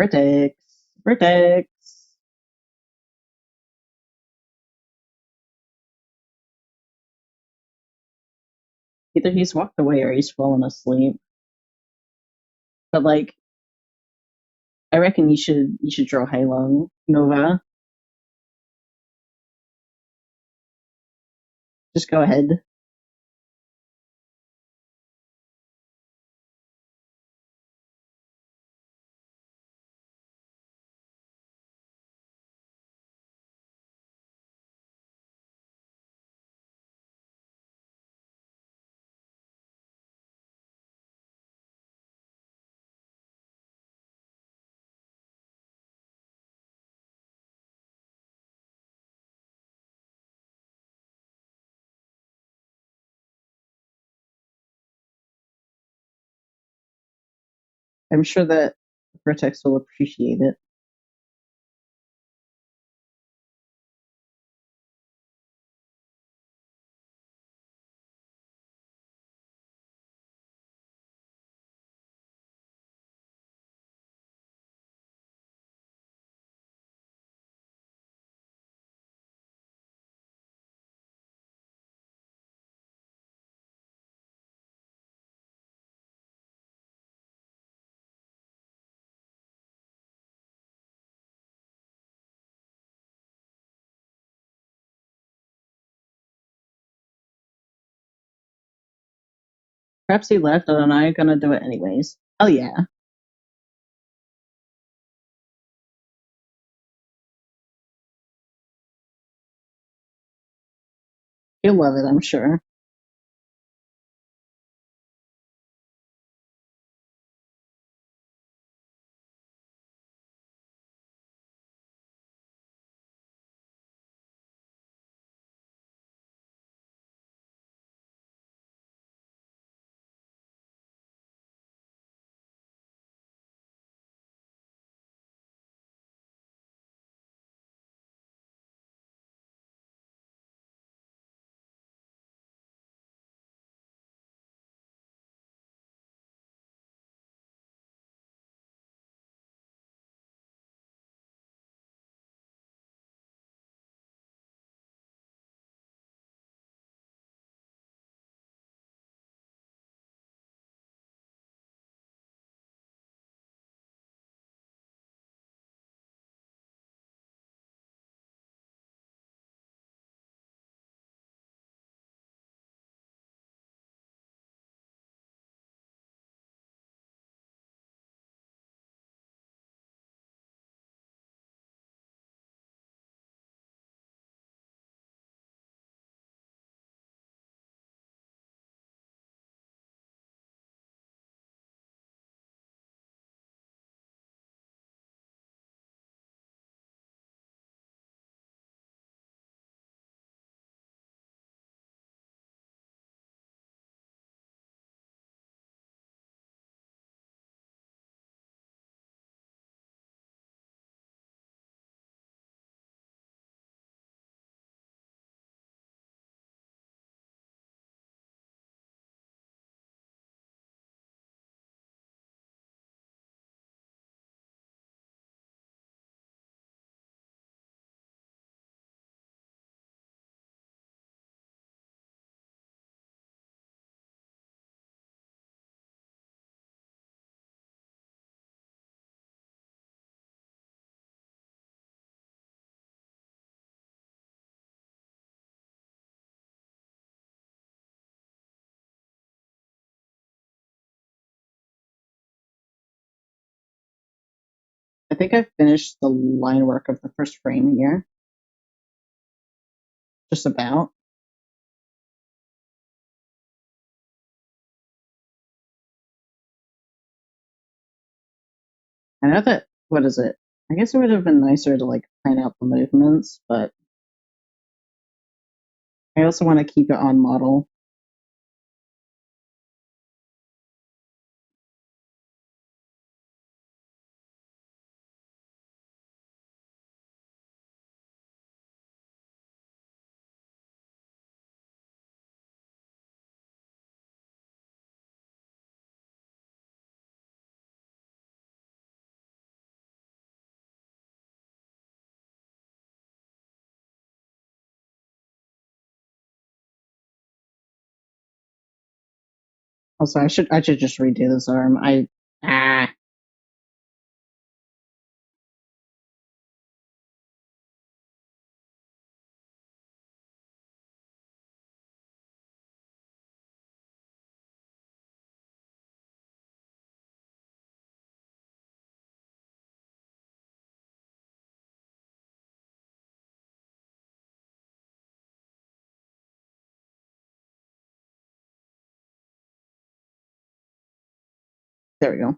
Vertex. Vertex. Either he's walked away or he's fallen asleep. But like, I reckon you should draw Halong Nova. Just go ahead. I'm sure that Vertex will appreciate it. Perhaps he left, and I'm gonna do it anyways. Oh yeah, he'll love it, I'm sure. think I've finished the line work of the first frame here. Just about. I know that, what is it? I guess it would have been nicer to like plan out the movements, but I also want to keep it on model. Also, I should just redo this arm. Ah. There we go.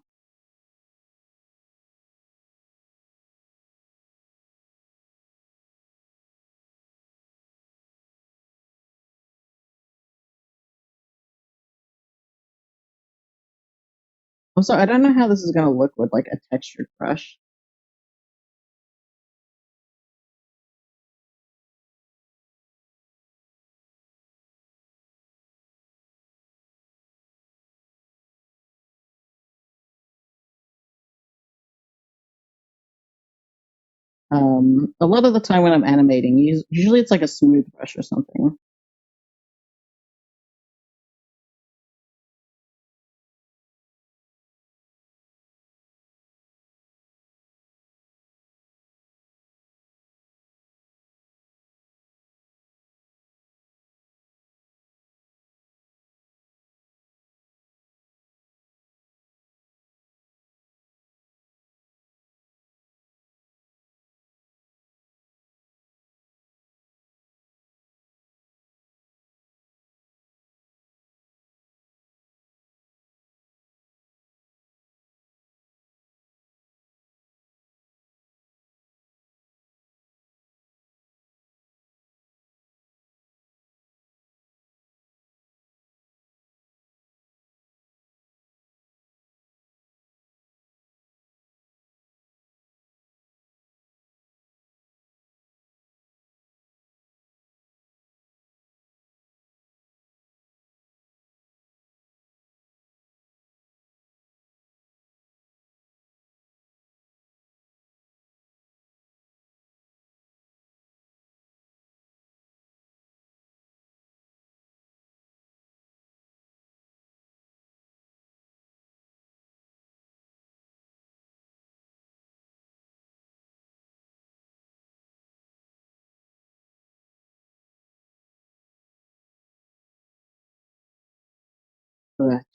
Also, I don't know how this is going to look with like a textured brush. A lot of the time when I'm animating, usually it's like a smooth brush or something.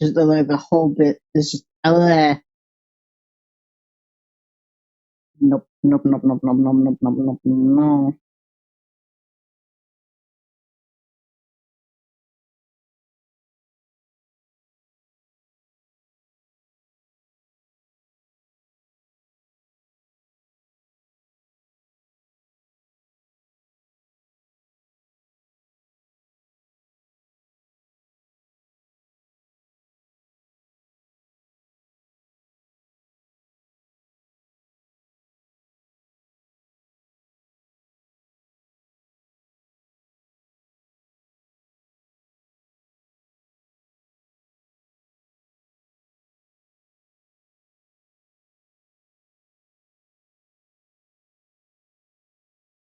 Just the whole bit is just nope, nope, nope, nope, nope, nope, nope, nope, nope, no.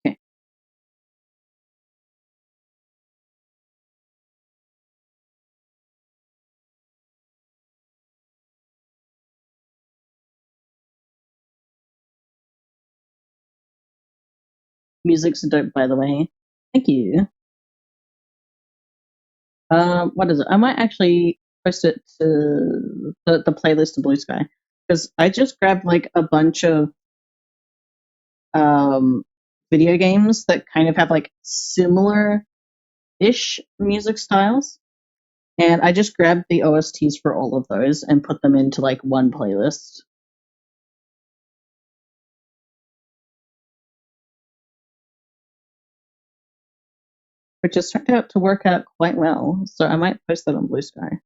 Okay. Music's dope, by the way. Thank you. What is it? I might actually post it to the playlist to Blue Sky because I just grabbed like a bunch of um, video games that kind of have like similar ish music styles. And I just grabbed the OSTs for all of those and put them into like one playlist. Which has turned out to work out quite well. So I might post that on Blue Sky.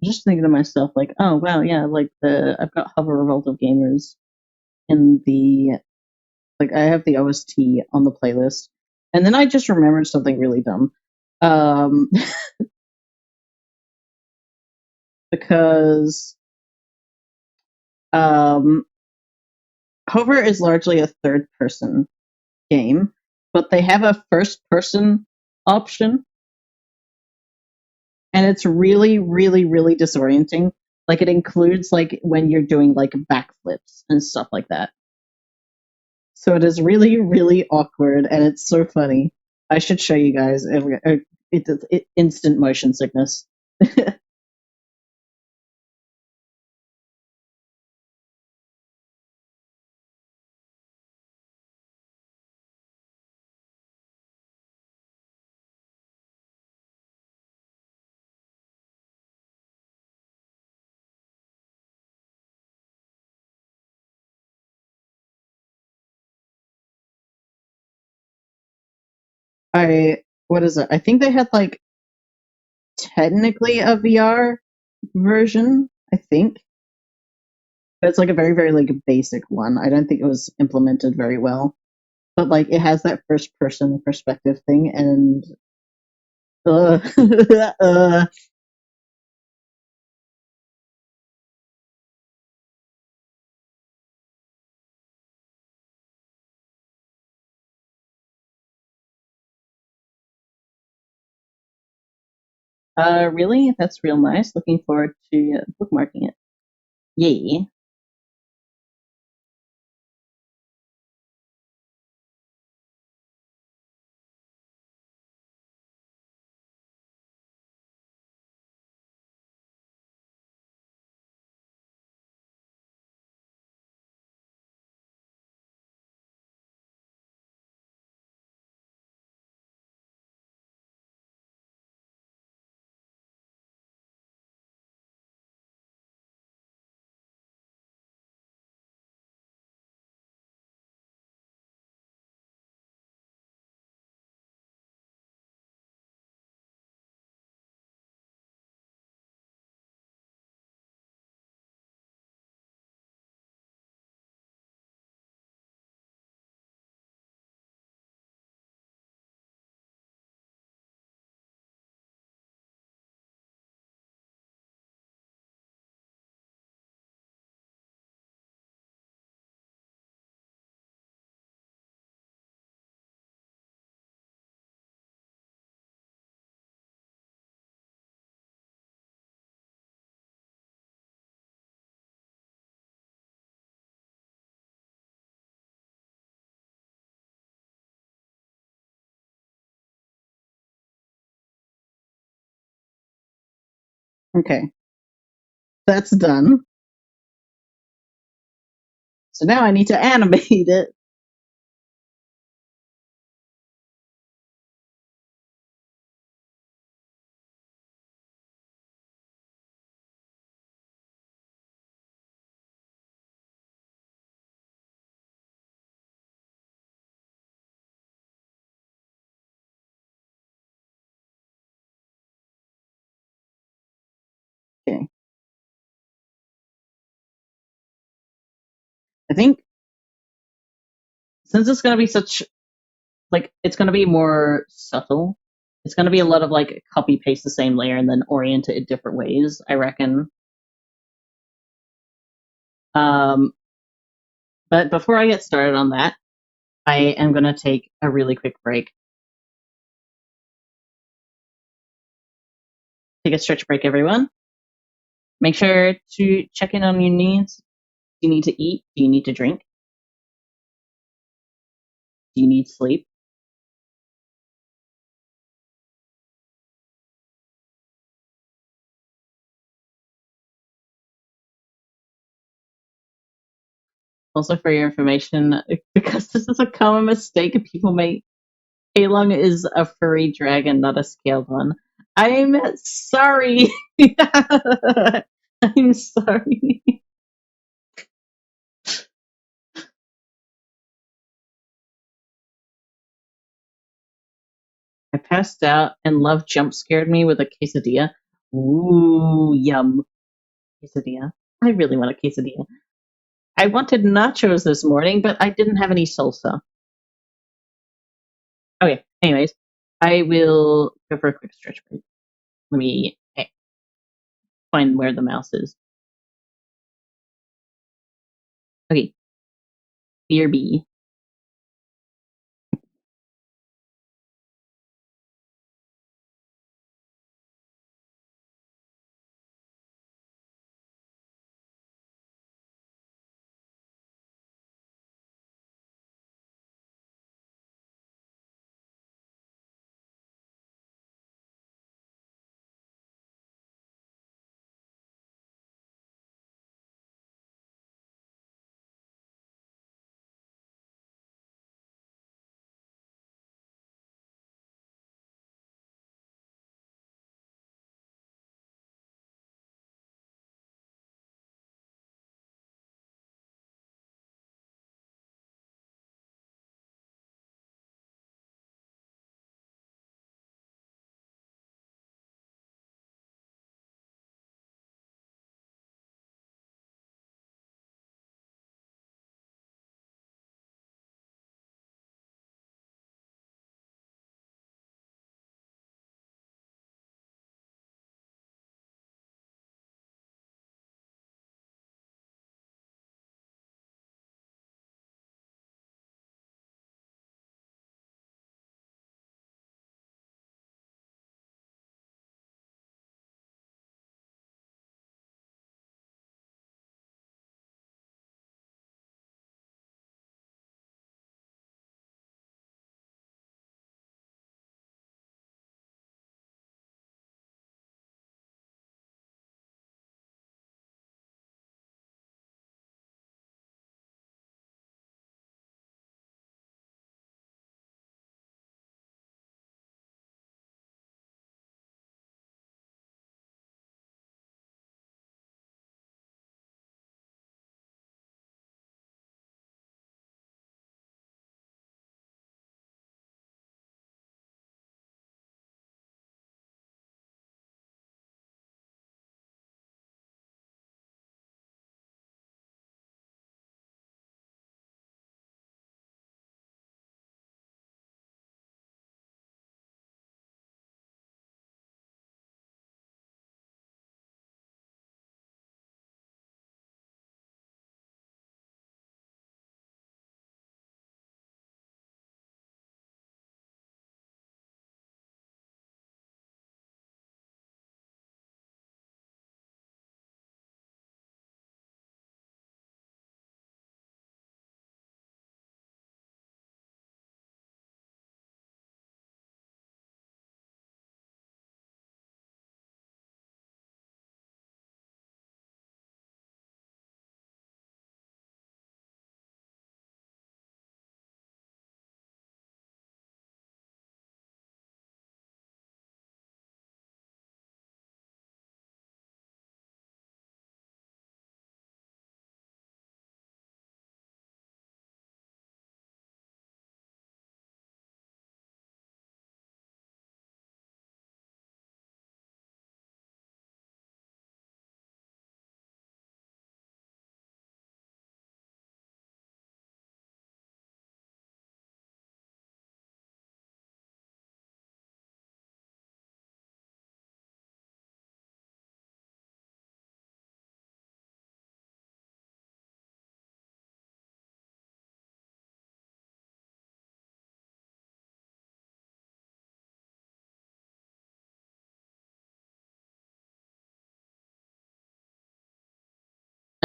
Just thinking to myself, like, oh wow, yeah, like I've got Hover Revolt of Gamers in the I have the OST on the playlist, and then I just remembered something really dumb, um, because um, Hover is largely a third person game, but they have a first person option, and it's really, really, really disorienting. Like it includes like when you're doing like backflips and stuff like that. So it is really, really awkward, and it's so funny. I should show you guys. It's instant motion sickness. What is it? I think they had like technically a VR version. I think, but it's like a very, very like basic one. I don't think it was implemented very well. But like it has that first person perspective thing, and uh, uh, really, that's real nice. Looking forward to bookmarking it. Yay! Okay, that's done. So now I need to animate it. Okay. I think since it's gonna be such it's gonna be more subtle. It's gonna be a lot of like copy paste the same layer and then orient it in different ways. I reckon. Um, but before I get started on that, I am going to take a really quick break. Take a stretch break, everyone. Make sure to check in on your needs. Do you need to eat? Do you need to drink? Do you need sleep? Also, for your information, because this is a common mistake people make, Halong is a furry dragon, not a scaled one. I'm sorry. I'm sorry. I passed out and love jump scared me with a quesadilla. Ooh, yum. Quesadilla. I really want a quesadilla. I wanted nachos this morning, but I didn't have any salsa. Okay, anyways, I will go for a quick stretch break. Let me find where the mouse is. Okay, BRB.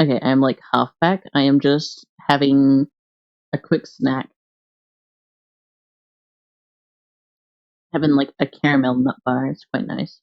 Okay, I'm like half back. I am just having a quick snack. Having like a caramel nut bar. It's quite nice.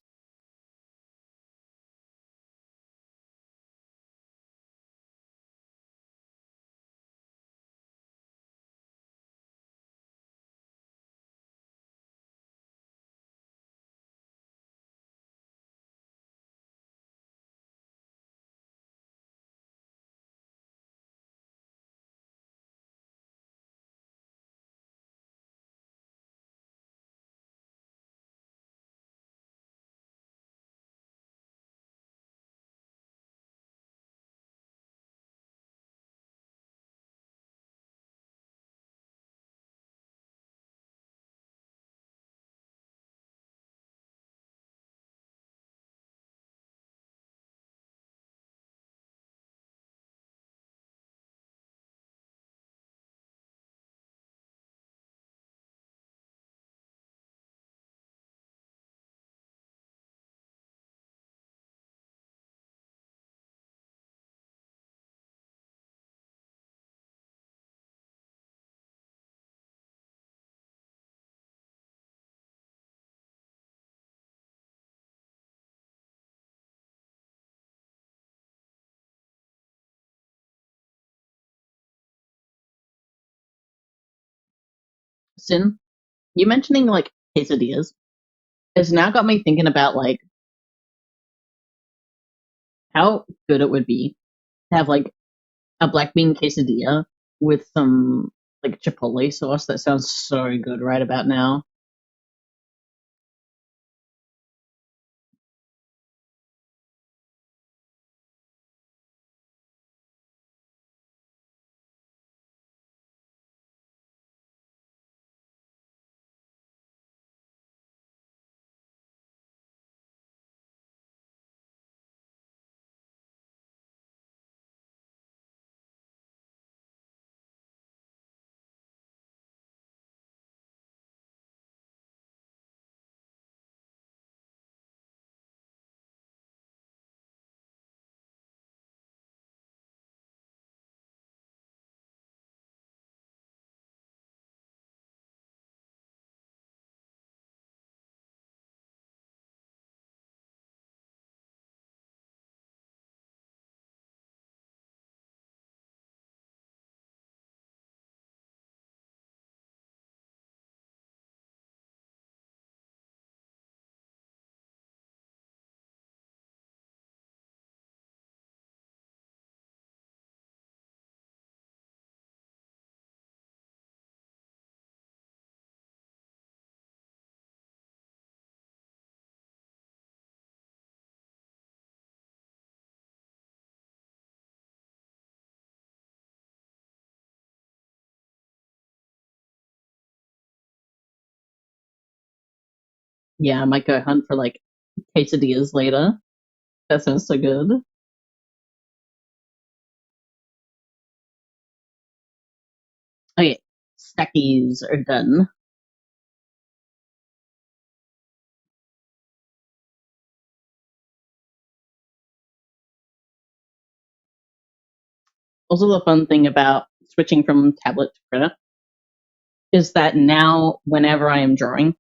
Sin, you mentioning like quesadillas has now got me thinking about like how good it would be to have like a black bean quesadilla with some like chipotle sauce. That sounds so good right about now. Yeah, I might go hunt for like quesadillas later. That sounds so good. Okay, stackies are done. Also, the fun thing about switching from tablet to printer is that now, whenever I am drawing,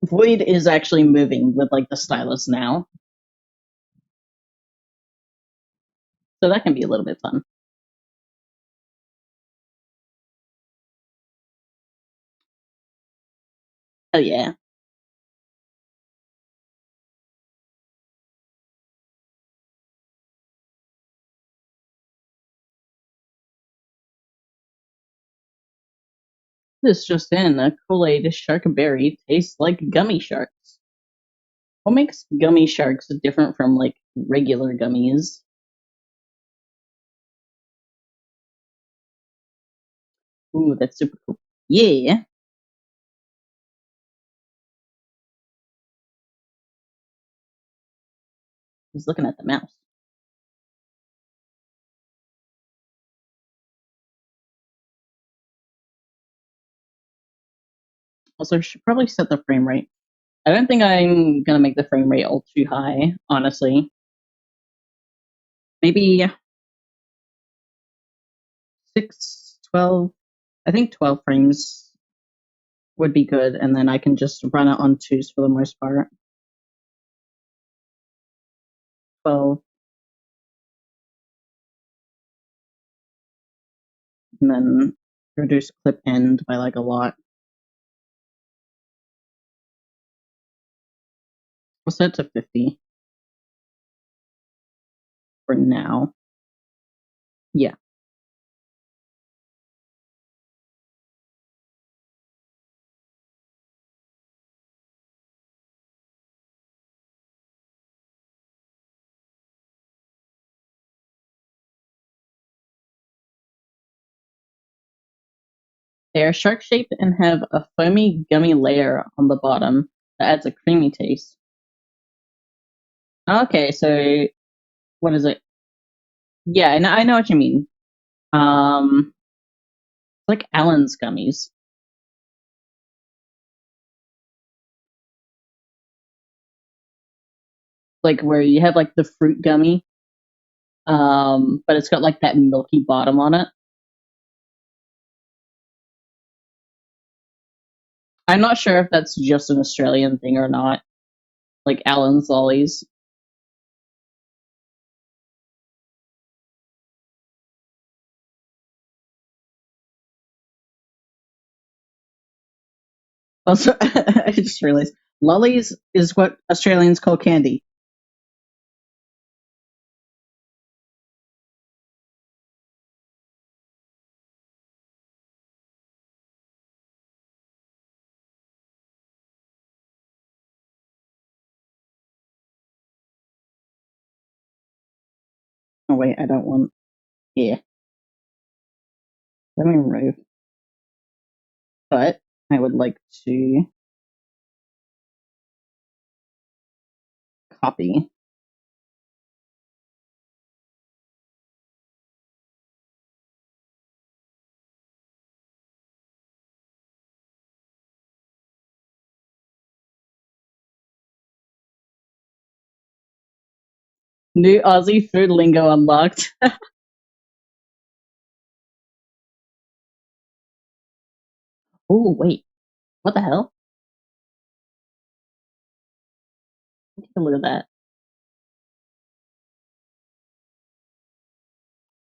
Void is actually moving with like the stylus now, so that can be a little bit fun. Oh yeah. This just in: a Kool-Aid shark berry tastes like gummy sharks. What makes gummy sharks different from like regular gummies? Ooh, that's super cool. Yeah, he's looking at the mouse. Also, should probably set the frame rate. I don't think I'm gonna make the frame rate all too high, honestly. maybe 6, 12. I think 12 frames would be good, and then I can just run it on 2s for the most part. 12, and then reduce clip end by like a lot. We'll set it to 50 for now. Yeah. They are shark shaped and have a foamy, gummy layer on the bottom that adds a creamy taste. Okay, so what is it? Yeah, I know what you mean. Like Allen's gummies. Like where you have like the fruit gummy, but it's got like that milky bottom on it. I'm not sure if that's just an Australian thing or not. Like Allen's lollies. Also, I just realized lollies is what Australians call candy. Oh wait, I don't want. Yeah, let me remove. But I would like to copy. New Aussie food lingo unlocked. Oh wait, what the hell? Take a look at that.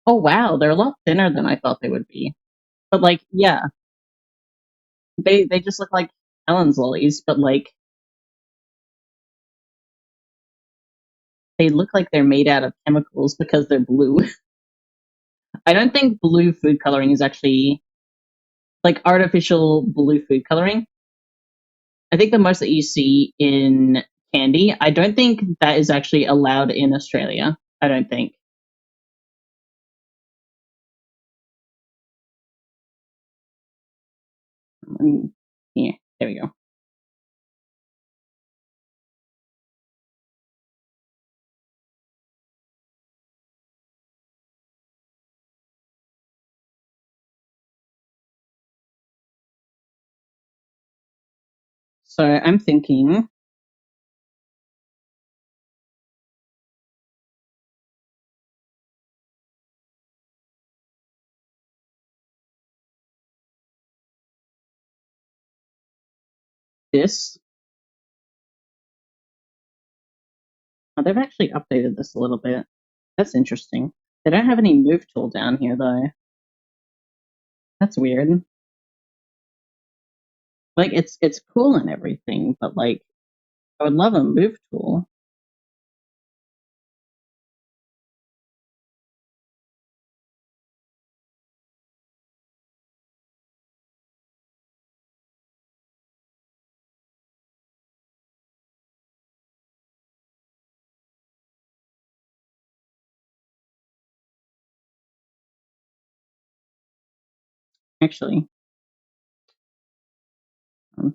Oh wow, they're a lot thinner than I thought they would be. But like, yeah, they just look like Ellen's lollies, but like they look like they're made out of chemicals because they're blue. I don't think blue food coloring is actually like artificial blue food coloring. I think the most that you see in candy, I don't think that is actually allowed in Australia. I don't think. Yeah, there we go. So I'm thinking this. Oh, they've actually updated this a little bit. That's interesting. They don't have any move tool down here though. That's weird. Like it's cool and everything, but like I would love a move tool. Actually, um,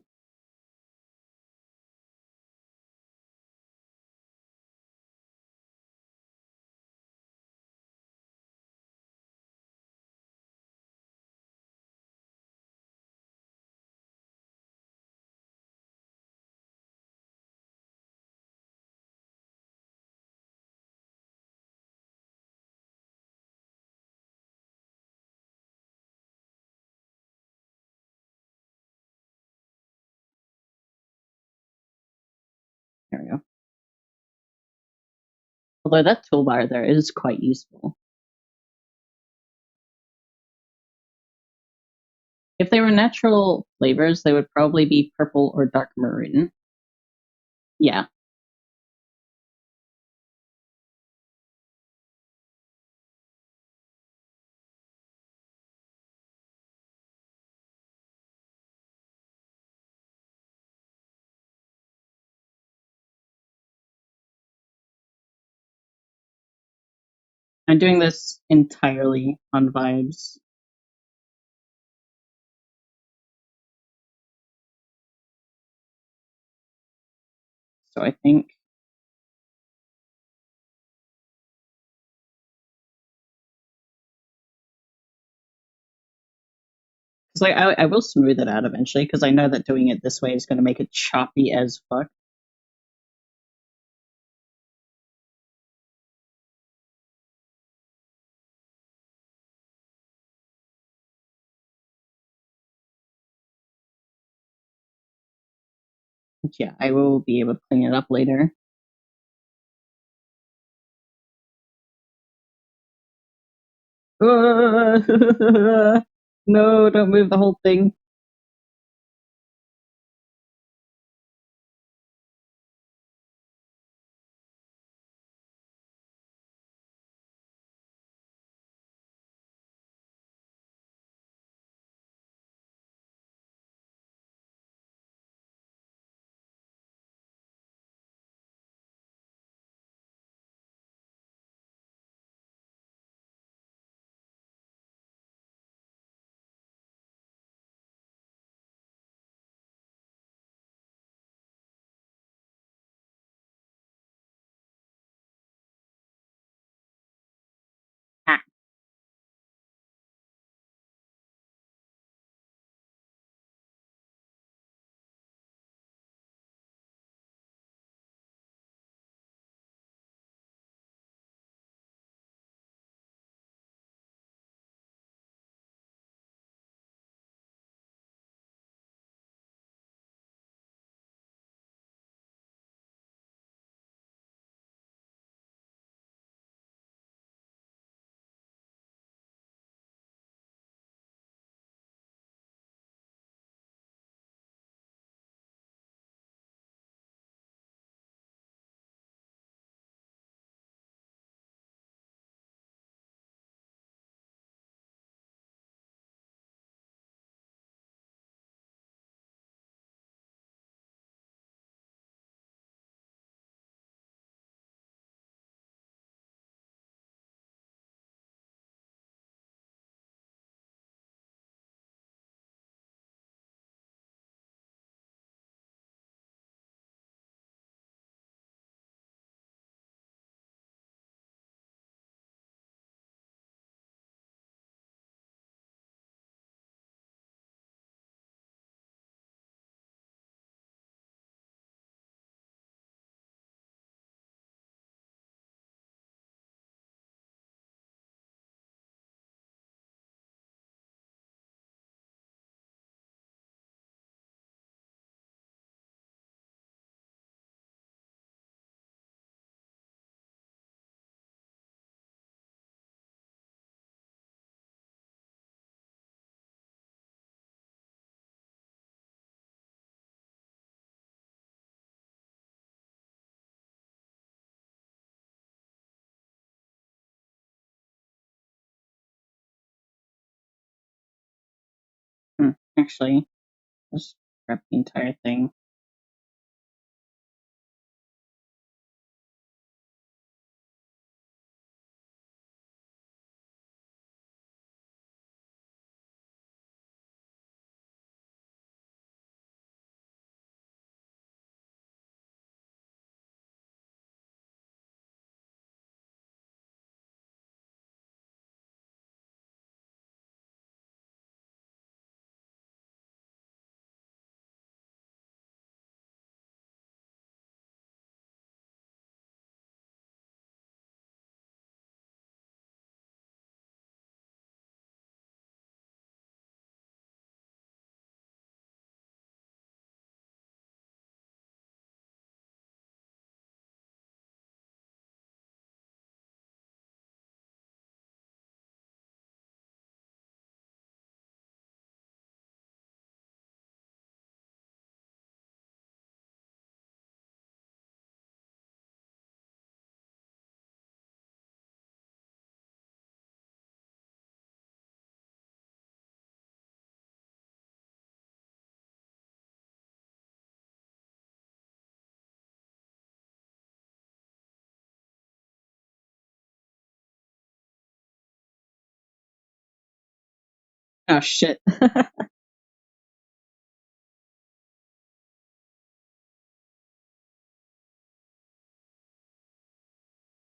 Although that toolbar there is quite useful. If they were natural flavors, they would probably be purple or dark maroon. Yeah. I'm doing this entirely on vibes. So I think because I will smooth it out eventually because I know that doing it this way is going to make it choppy as fuck. But yeah, I will be able to clean it up later. No, don't move the whole thing. Ah. Actually, just grab the entire thing. Oh shit.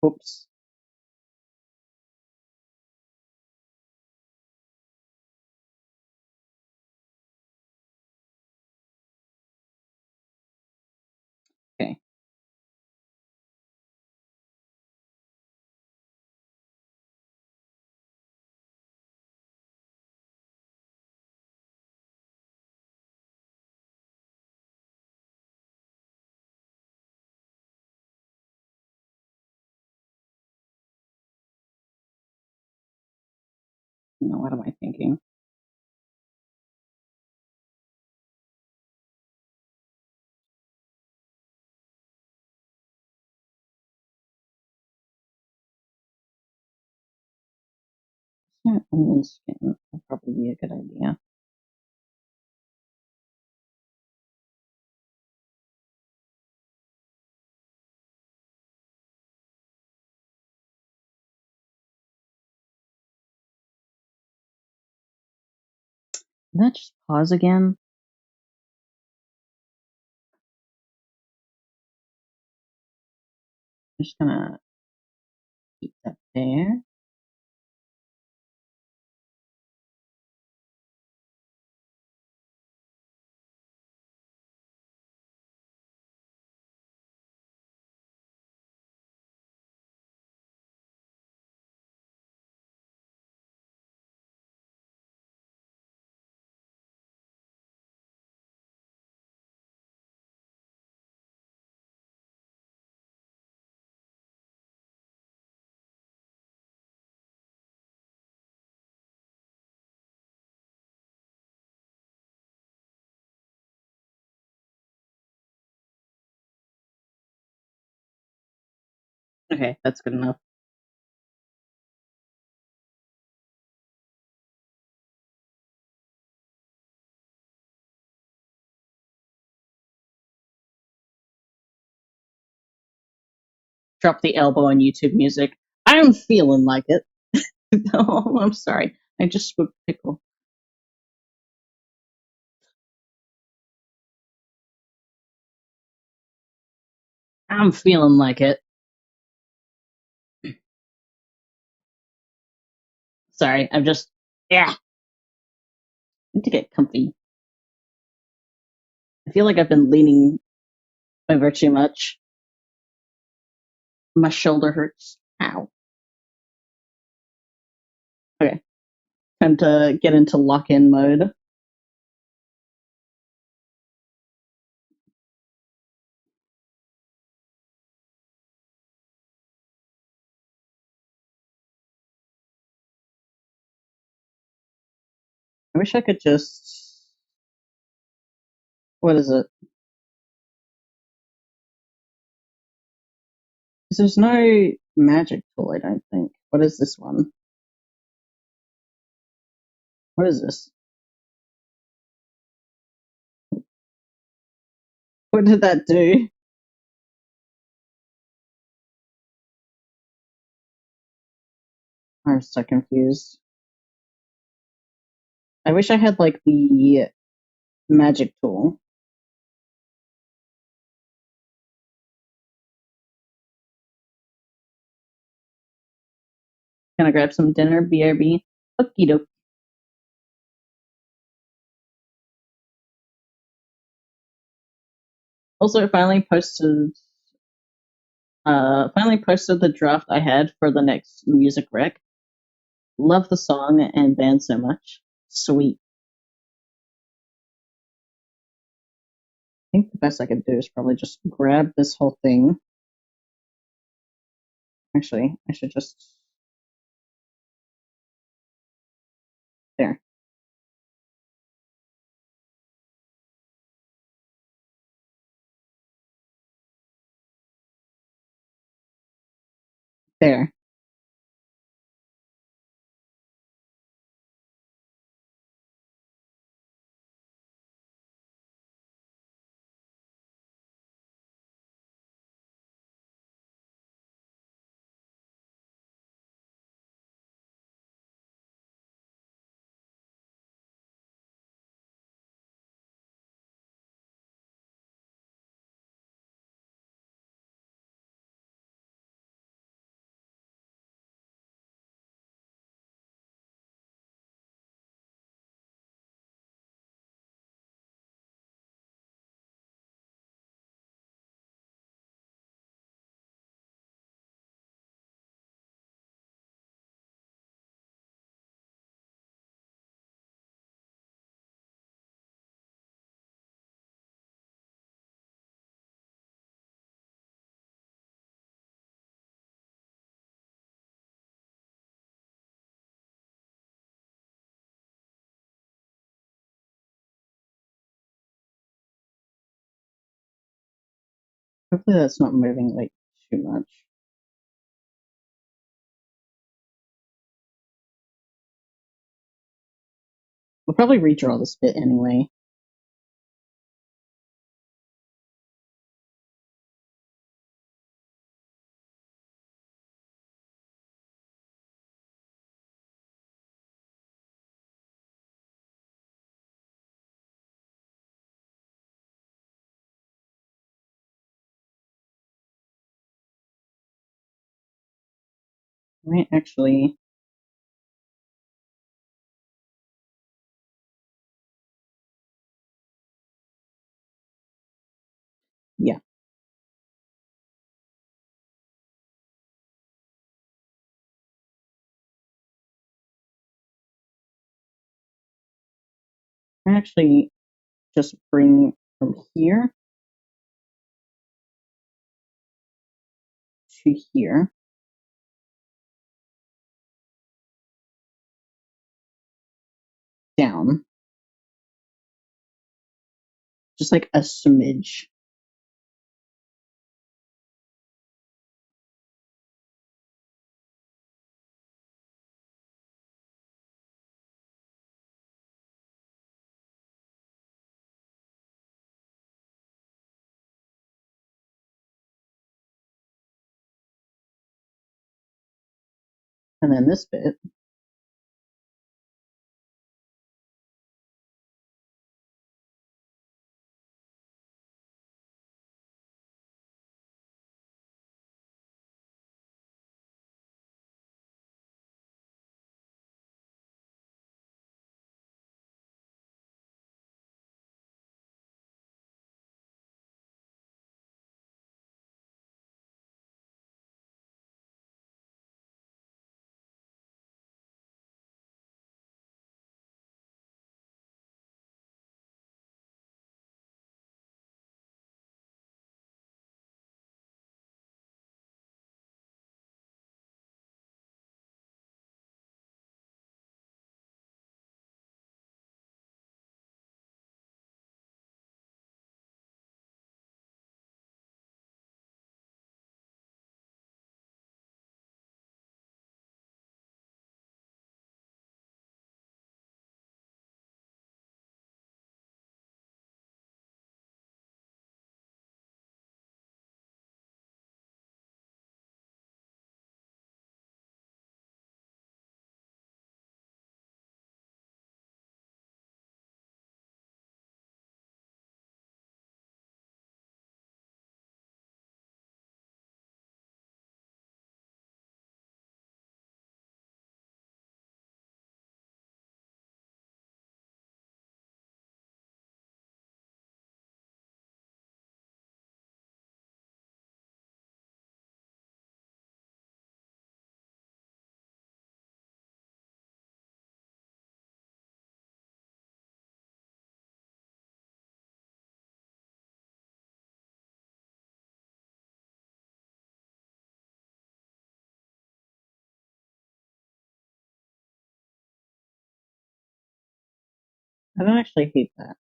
Oops. Okay. No, what am I thinking? Yeah, onion skin would probably be a good idea. Can that just pause again? I'm just gonna keep that there. Okay, that's good enough. Drop the elbow on YouTube music. I'm feeling like it. Oh, I'm sorry. I just spoke pickle. I'm feeling like it. Sorry, I'm just yeah. I need to get comfy. I feel like I've been leaning over too much. My shoulder hurts. Ow. Okay, time to get into lock-in mode. I wish I could just. What is it? There's no magic tool, I don't think. What is this one? What is this? What did that do? I'm so confused. I wish I had like the magic tool. Can I grab some dinner? BRB. Okie doke. Also, finally posted the draft I had for the next music rec. Love the song and band so much. Sweet. I think the best I could do is probably just grab this whole thing. Actually, I should just there. There. Hopefully that's not moving like too much. We'll probably redraw this bit anyway. Might actually. Yeah. I actually just bring from here to here. Down. Just like a smidge. And then this bit. I don't actually hate that.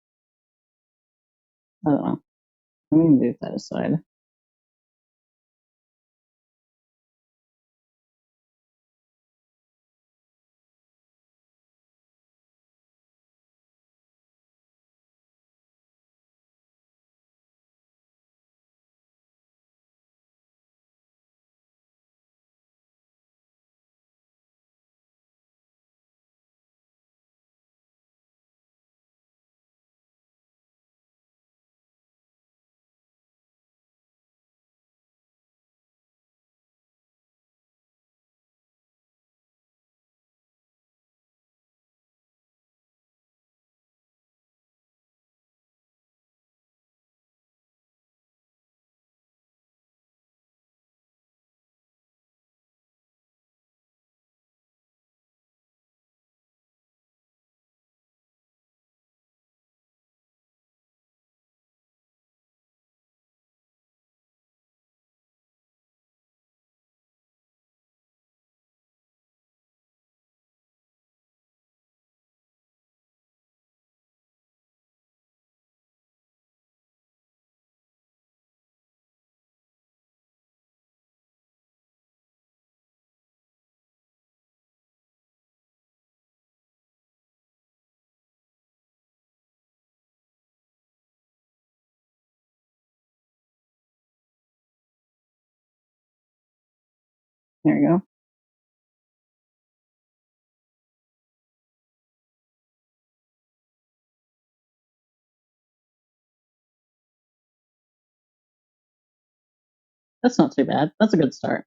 I don't know. Let me move that aside. There you go. That's not too bad. That's a good start.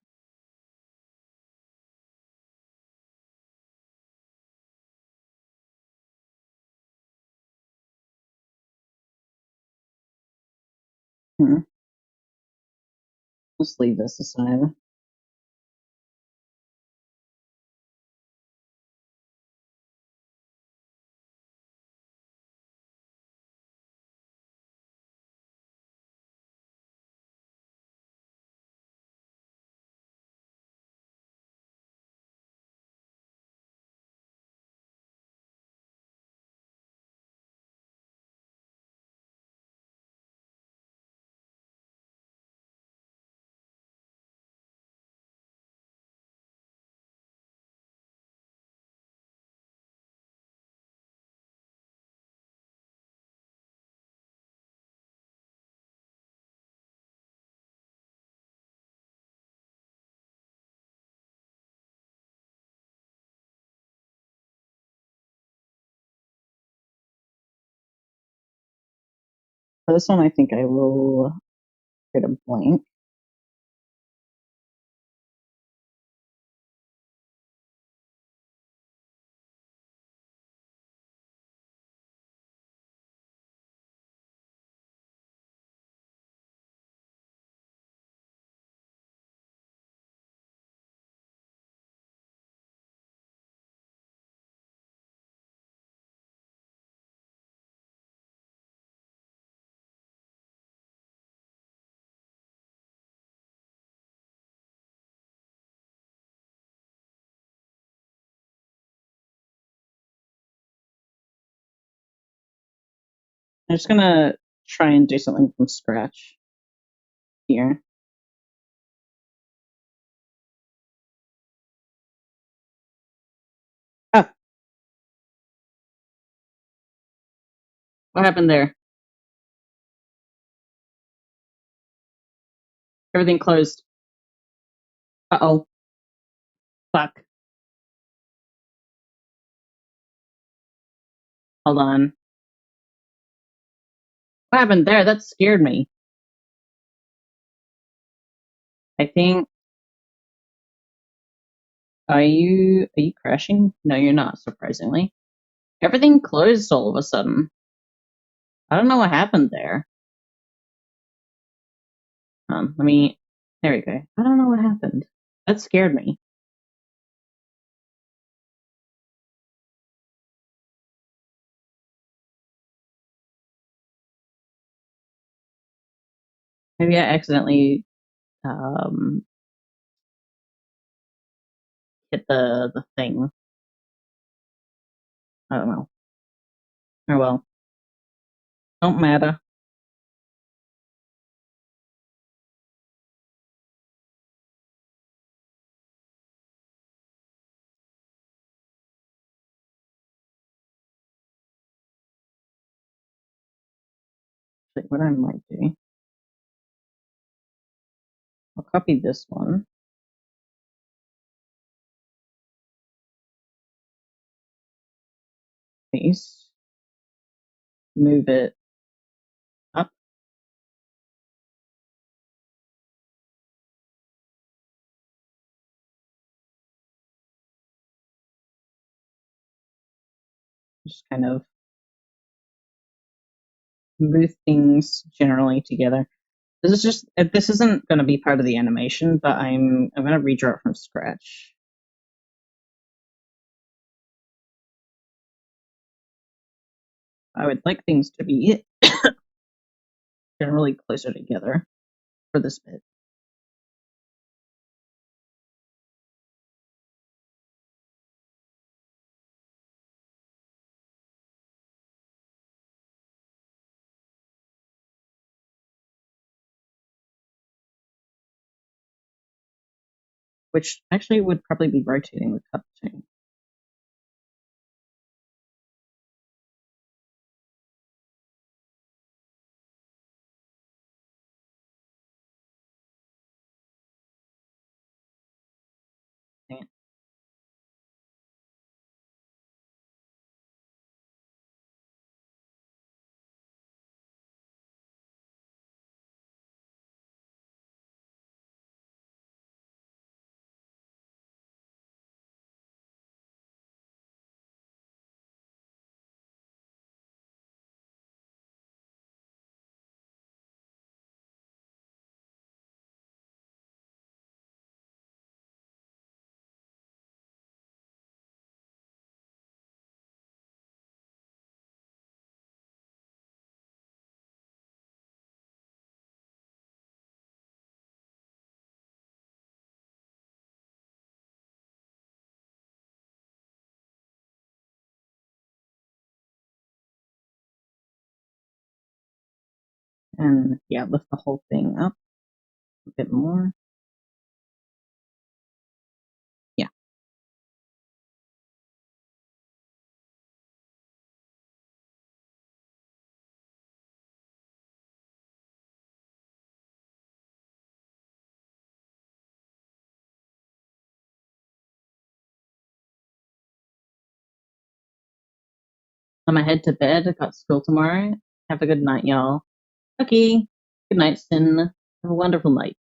Hmm. Let's leave this aside. For this one, I think I will create a blank. I'm just gonna try and do something from scratch here. Ah, what happened there? Everything closed. Uh-oh. Fuck. Hold on. What happened there? That scared me. I think. Are you crashing? No, you're not, surprisingly. Everything closed all of a sudden. I don't know what happened there. Let me. There we go. I don't know what happened. That scared me. Maybe I accidentally hit the thing. I don't know. Oh well. Don't matter. What I might do. I'll copy this one. Paste. Move it up. Just kind of move things generally together. This isn't going to be part of the animation, but I'm going to redraw it from scratch. I would like things to be generally closer together for this bit. Which actually would probably be rotating the cup too. Dang it. And yeah, lift the whole thing up a bit more. Yeah. I'm gonna head to bed. I got school tomorrow. Have a good night, y'all. Okay. Good night, Sin. Have a wonderful night.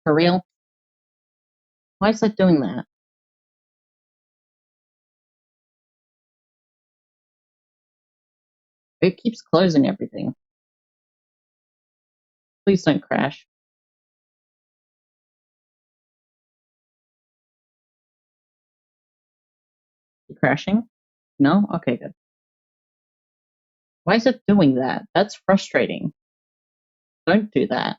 For real? Why is that doing that? It keeps closing everything. Please don't crash. You crashing? No? Okay, good. Why is it doing that? That's frustrating. Don't do that.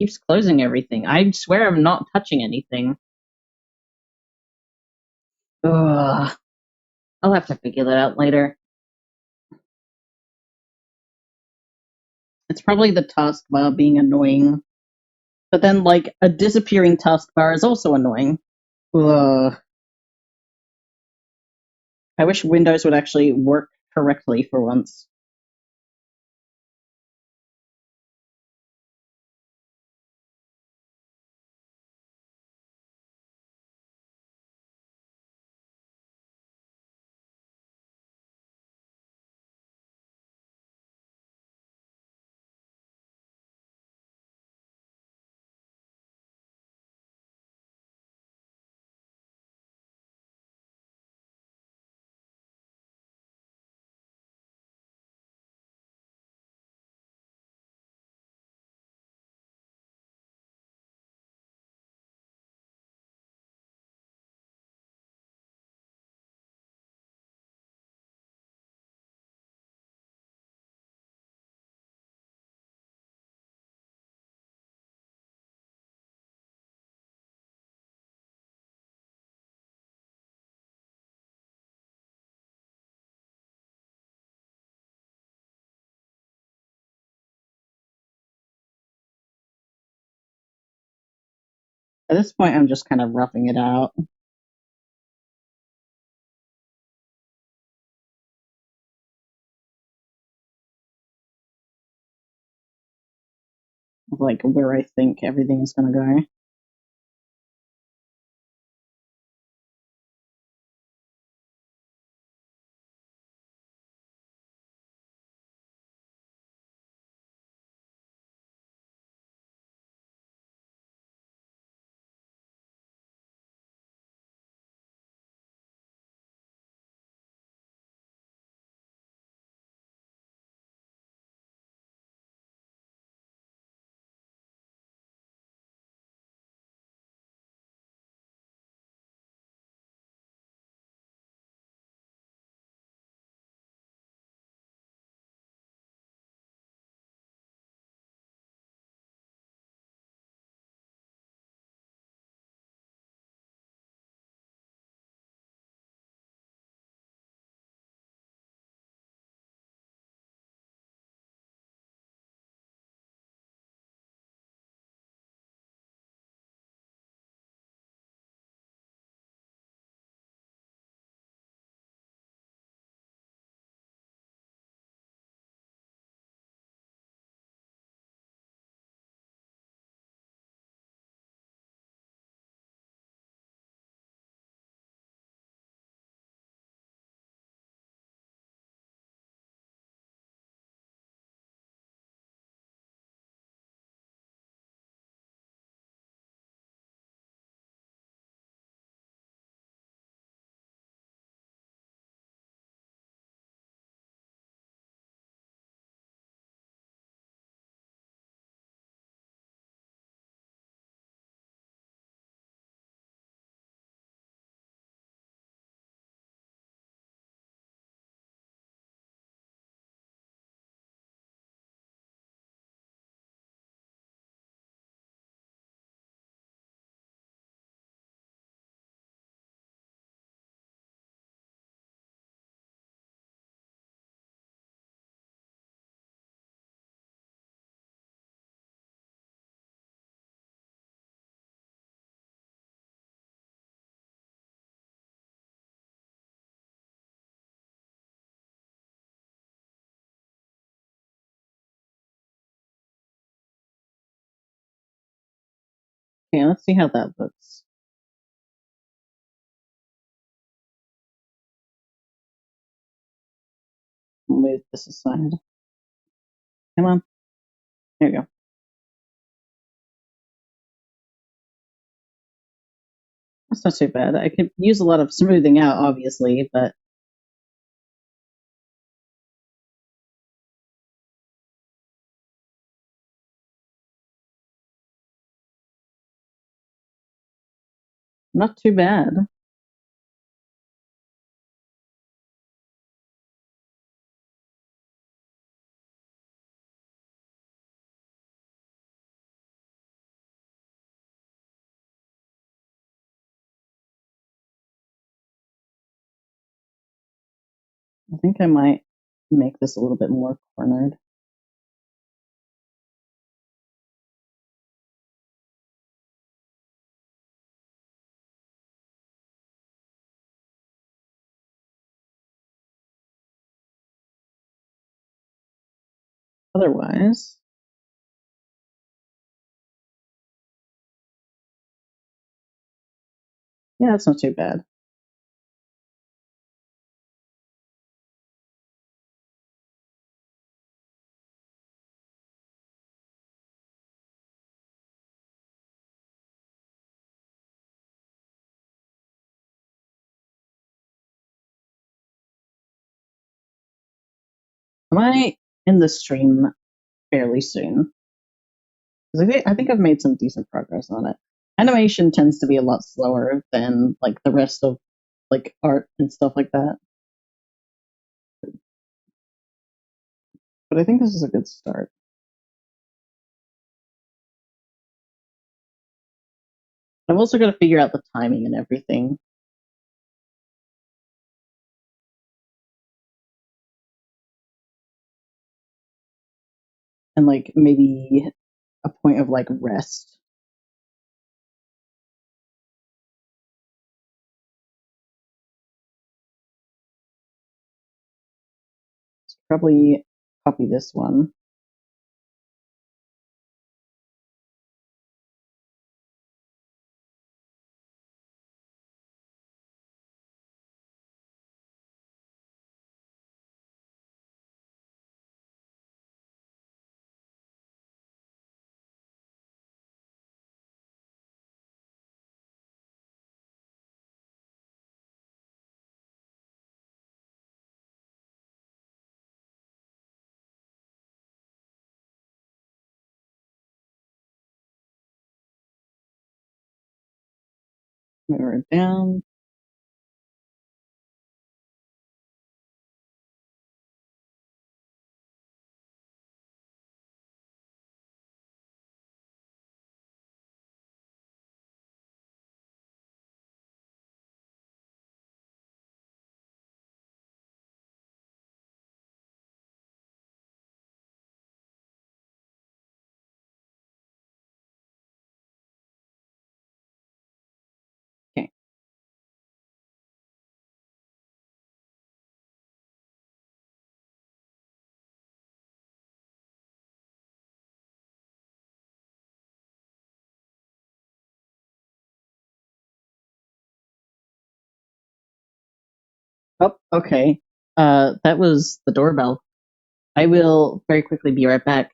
Keeps closing everything. I swear I'm not touching anything. Ugh. I'll have to figure that out later. It's probably the taskbar being annoying. But then, like, a disappearing taskbar is also annoying. Ugh. I wish Windows would actually work correctly for once. At this point, I'm just kind of roughing it out. Of like where I think everything is going to go. Okay, let's see how that looks. Move this aside. Come on. There you go. That's not too bad. I could use a lot of smoothing out, obviously, but not too bad. I think I might make this a little bit more cornered. Otherwise, yeah, that's not too bad. Am I in the stream fairly soon? Because I think I've made some decent progress on it. Animation tends to be a lot slower than like the rest of like art and stuff like that. But I think this is a good start. I've also got to figure out the timing and everything. And like maybe a point of like rest. probably copy this one. Lower it down. Okay. Oh, okay. That was the doorbell. I will very quickly be right back.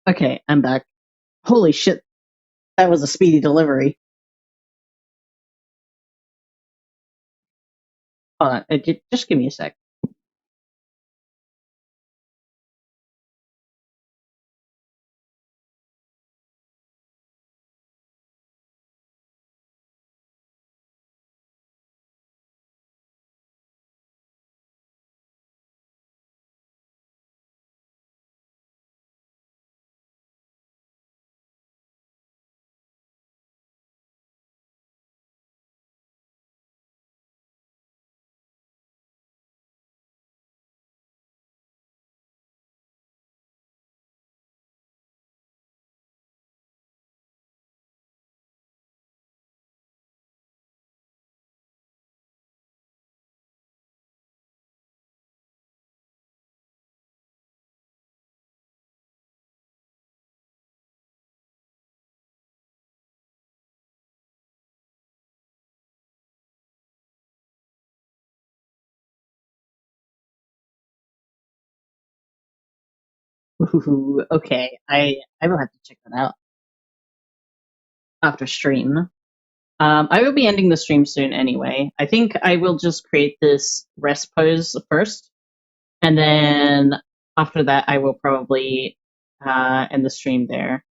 Okay, I'm back. Holy shit, that was a speedy delivery. Hold on, just give me a sec. Ooh, okay, I will have to check that out after stream. I will be ending the stream soon anyway. I think I will just create this rest pose first, and then after that, I will probably end the stream there.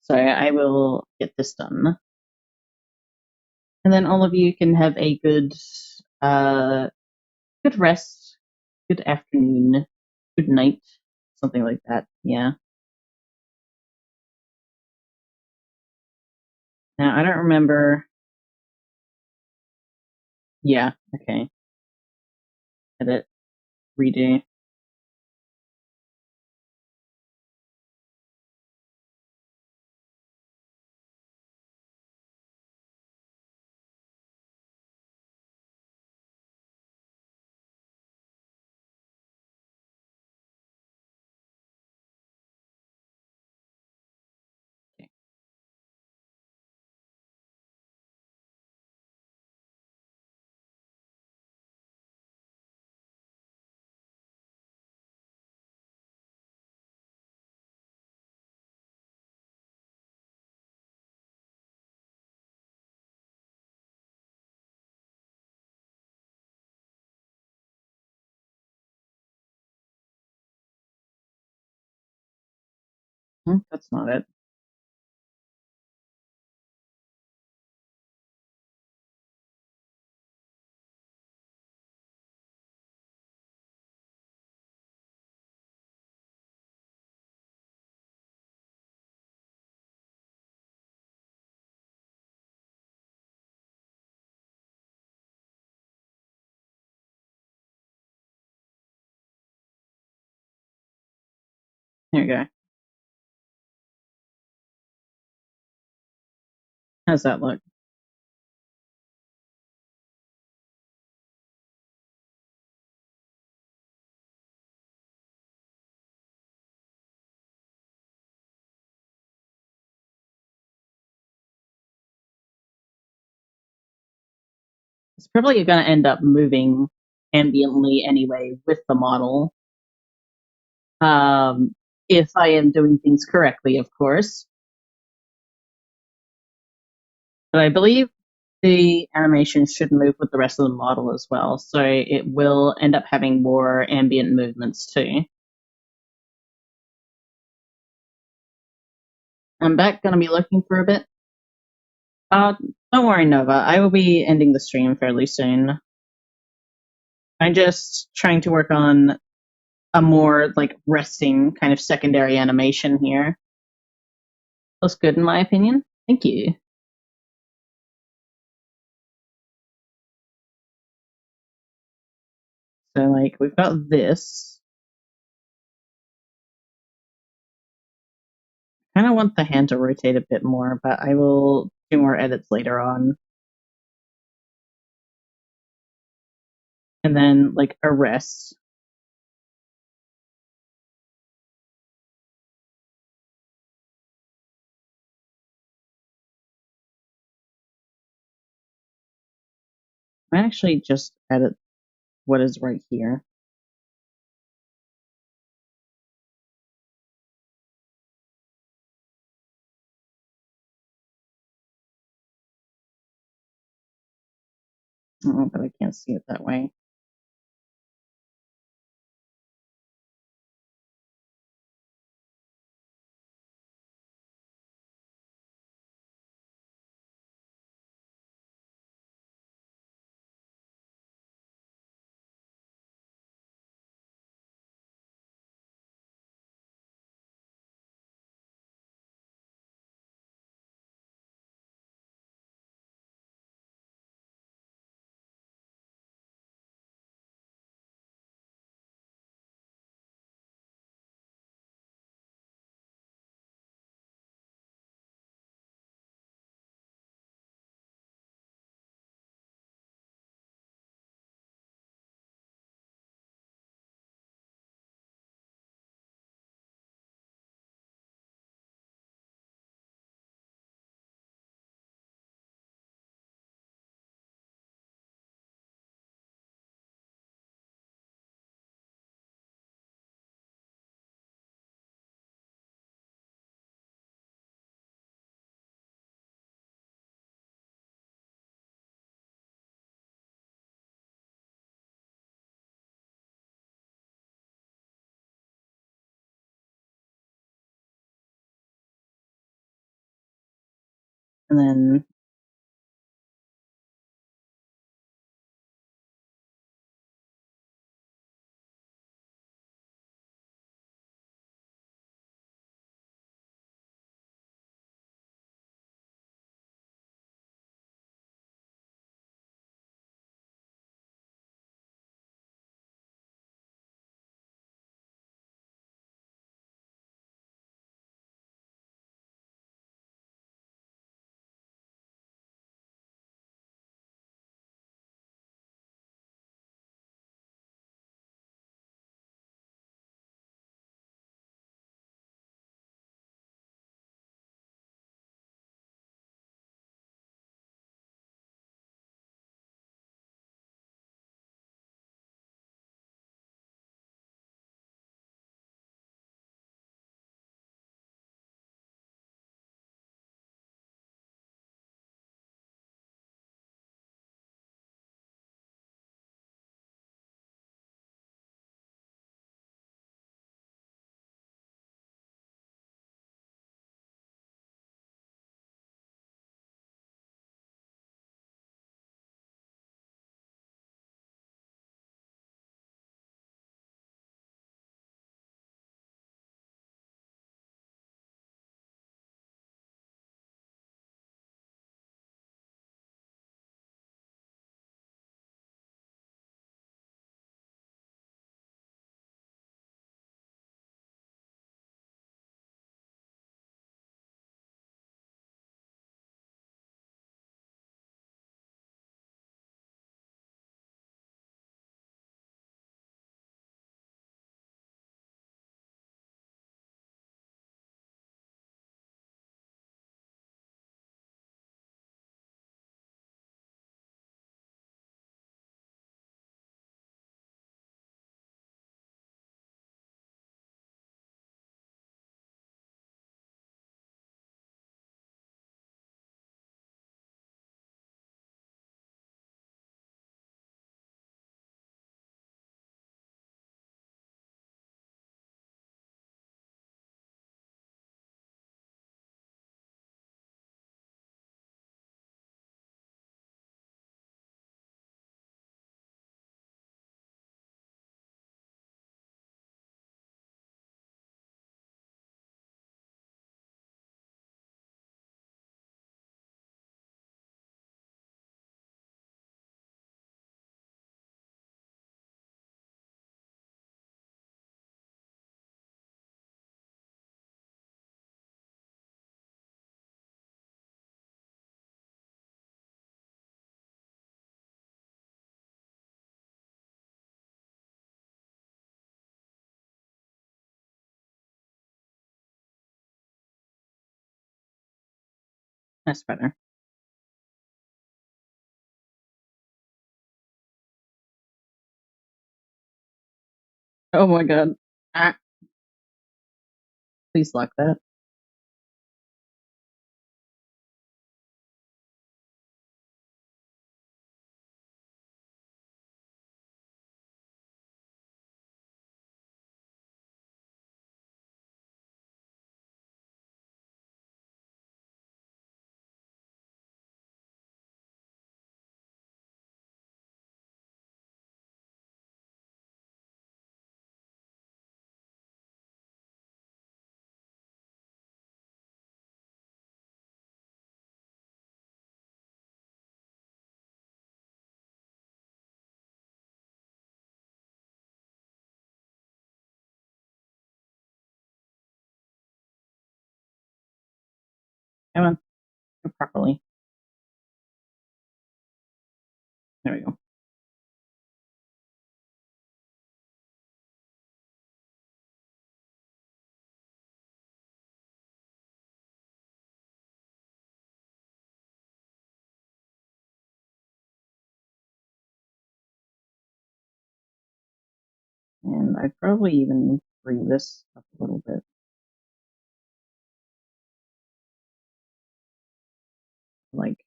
So I will get this done, and then all of you can have a good rest, good afternoon, good night. something like that. Yeah. Now I don't remember. Yeah. Okay. Edit. Redo. Okay. That's not it. Here we go. How's that look? It's probably going to end up moving ambiently anyway with the model. If I am doing things correctly, of course. But I believe the animation should move with the rest of the model as well, so it will end up having more ambient movements too. I'm back, gonna be looking for a bit. Don't worry, Nova. I will be ending the stream fairly soon. I'm just trying to work on a more like resting kind of secondary animation here. Looks good in my opinion. Thank you. So like we've got this. I kind of want the hand to rotate a bit more, but I will do more edits later on. And then like a rest. I actually just edit what is right here. Oh, but I can't see it that way. And then That's better. Oh my god. Ah, please lock that. Come on. Go properly. There we go. And I'd probably even bring this up a little bit. Like,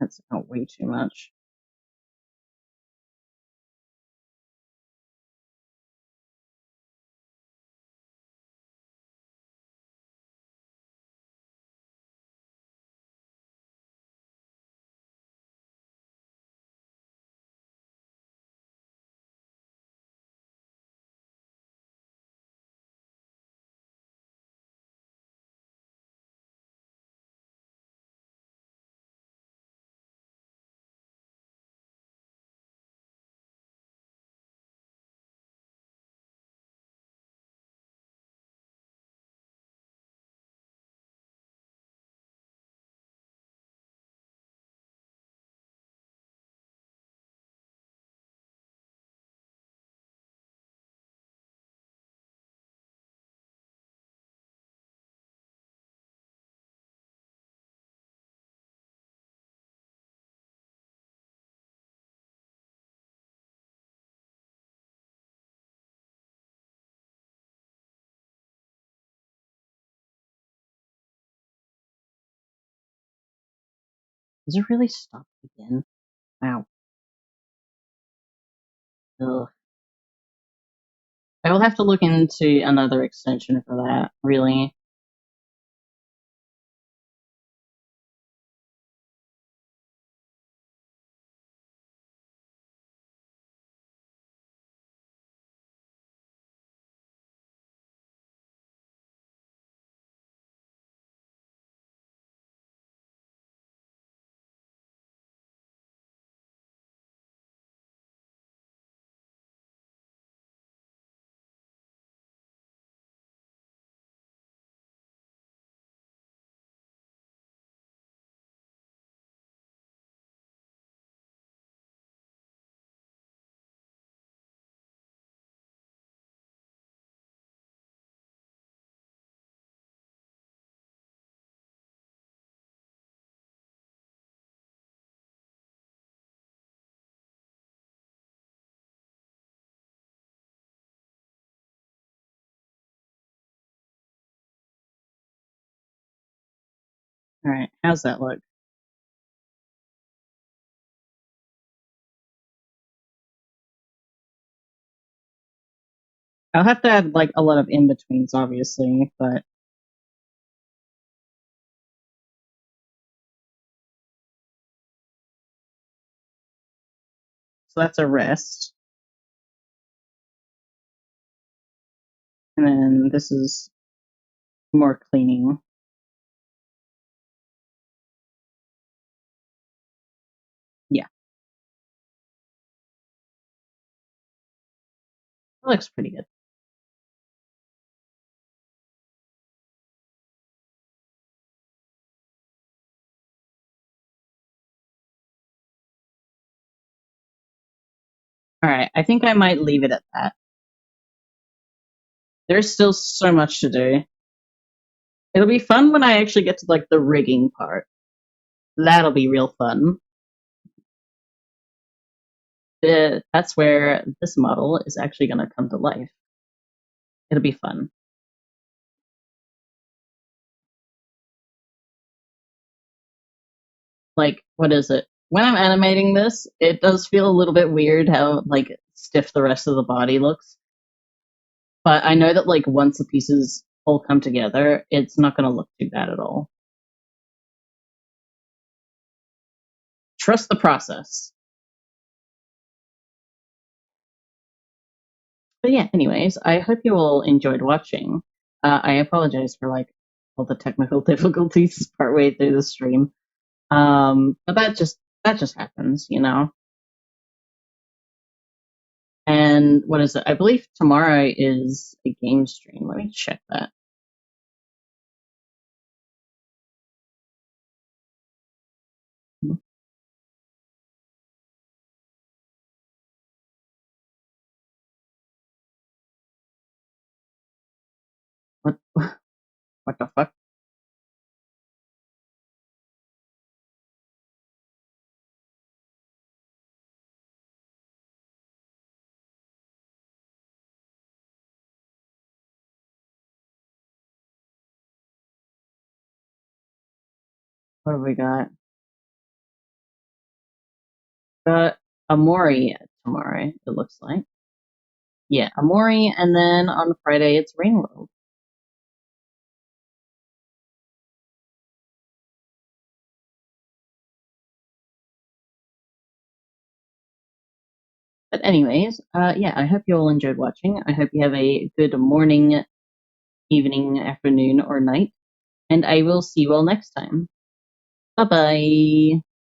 that's out way too much. Does it really stop again? Wow. Ugh. I will have to look into another extension for that, really. Alright, how's that look? I'll have to add like a lot of in-betweens, obviously, but so that's a wrist. And then this is more cleaning. Yeah, that looks pretty good. Alright, I think I might leave it at that. There's still so much to do. It'll be fun when I actually get to like the rigging part. That'll be real fun. That's where this model is actually going to come to life. It'll be fun. Like, what is it? When I'm animating this, it does feel a little bit weird how like stiff the rest of the body looks. But I know that like once the pieces all come together, it's not going to look too bad at all. Trust the process. But yeah, anyways, I hope you all enjoyed watching. I apologize for like all the technical difficulties partway through the stream. But that just happens, you know. And what is it? I believe tomorrow is a game stream. Let me check that. What what the fuck? What have we got? Got Amori tomorrow, it looks like. Yeah, Amori, and then on Friday it's Rain World. But anyways, yeah, I hope you all enjoyed watching. I hope you have a good morning, evening, afternoon, or night, and I will see you all next time. Bye bye.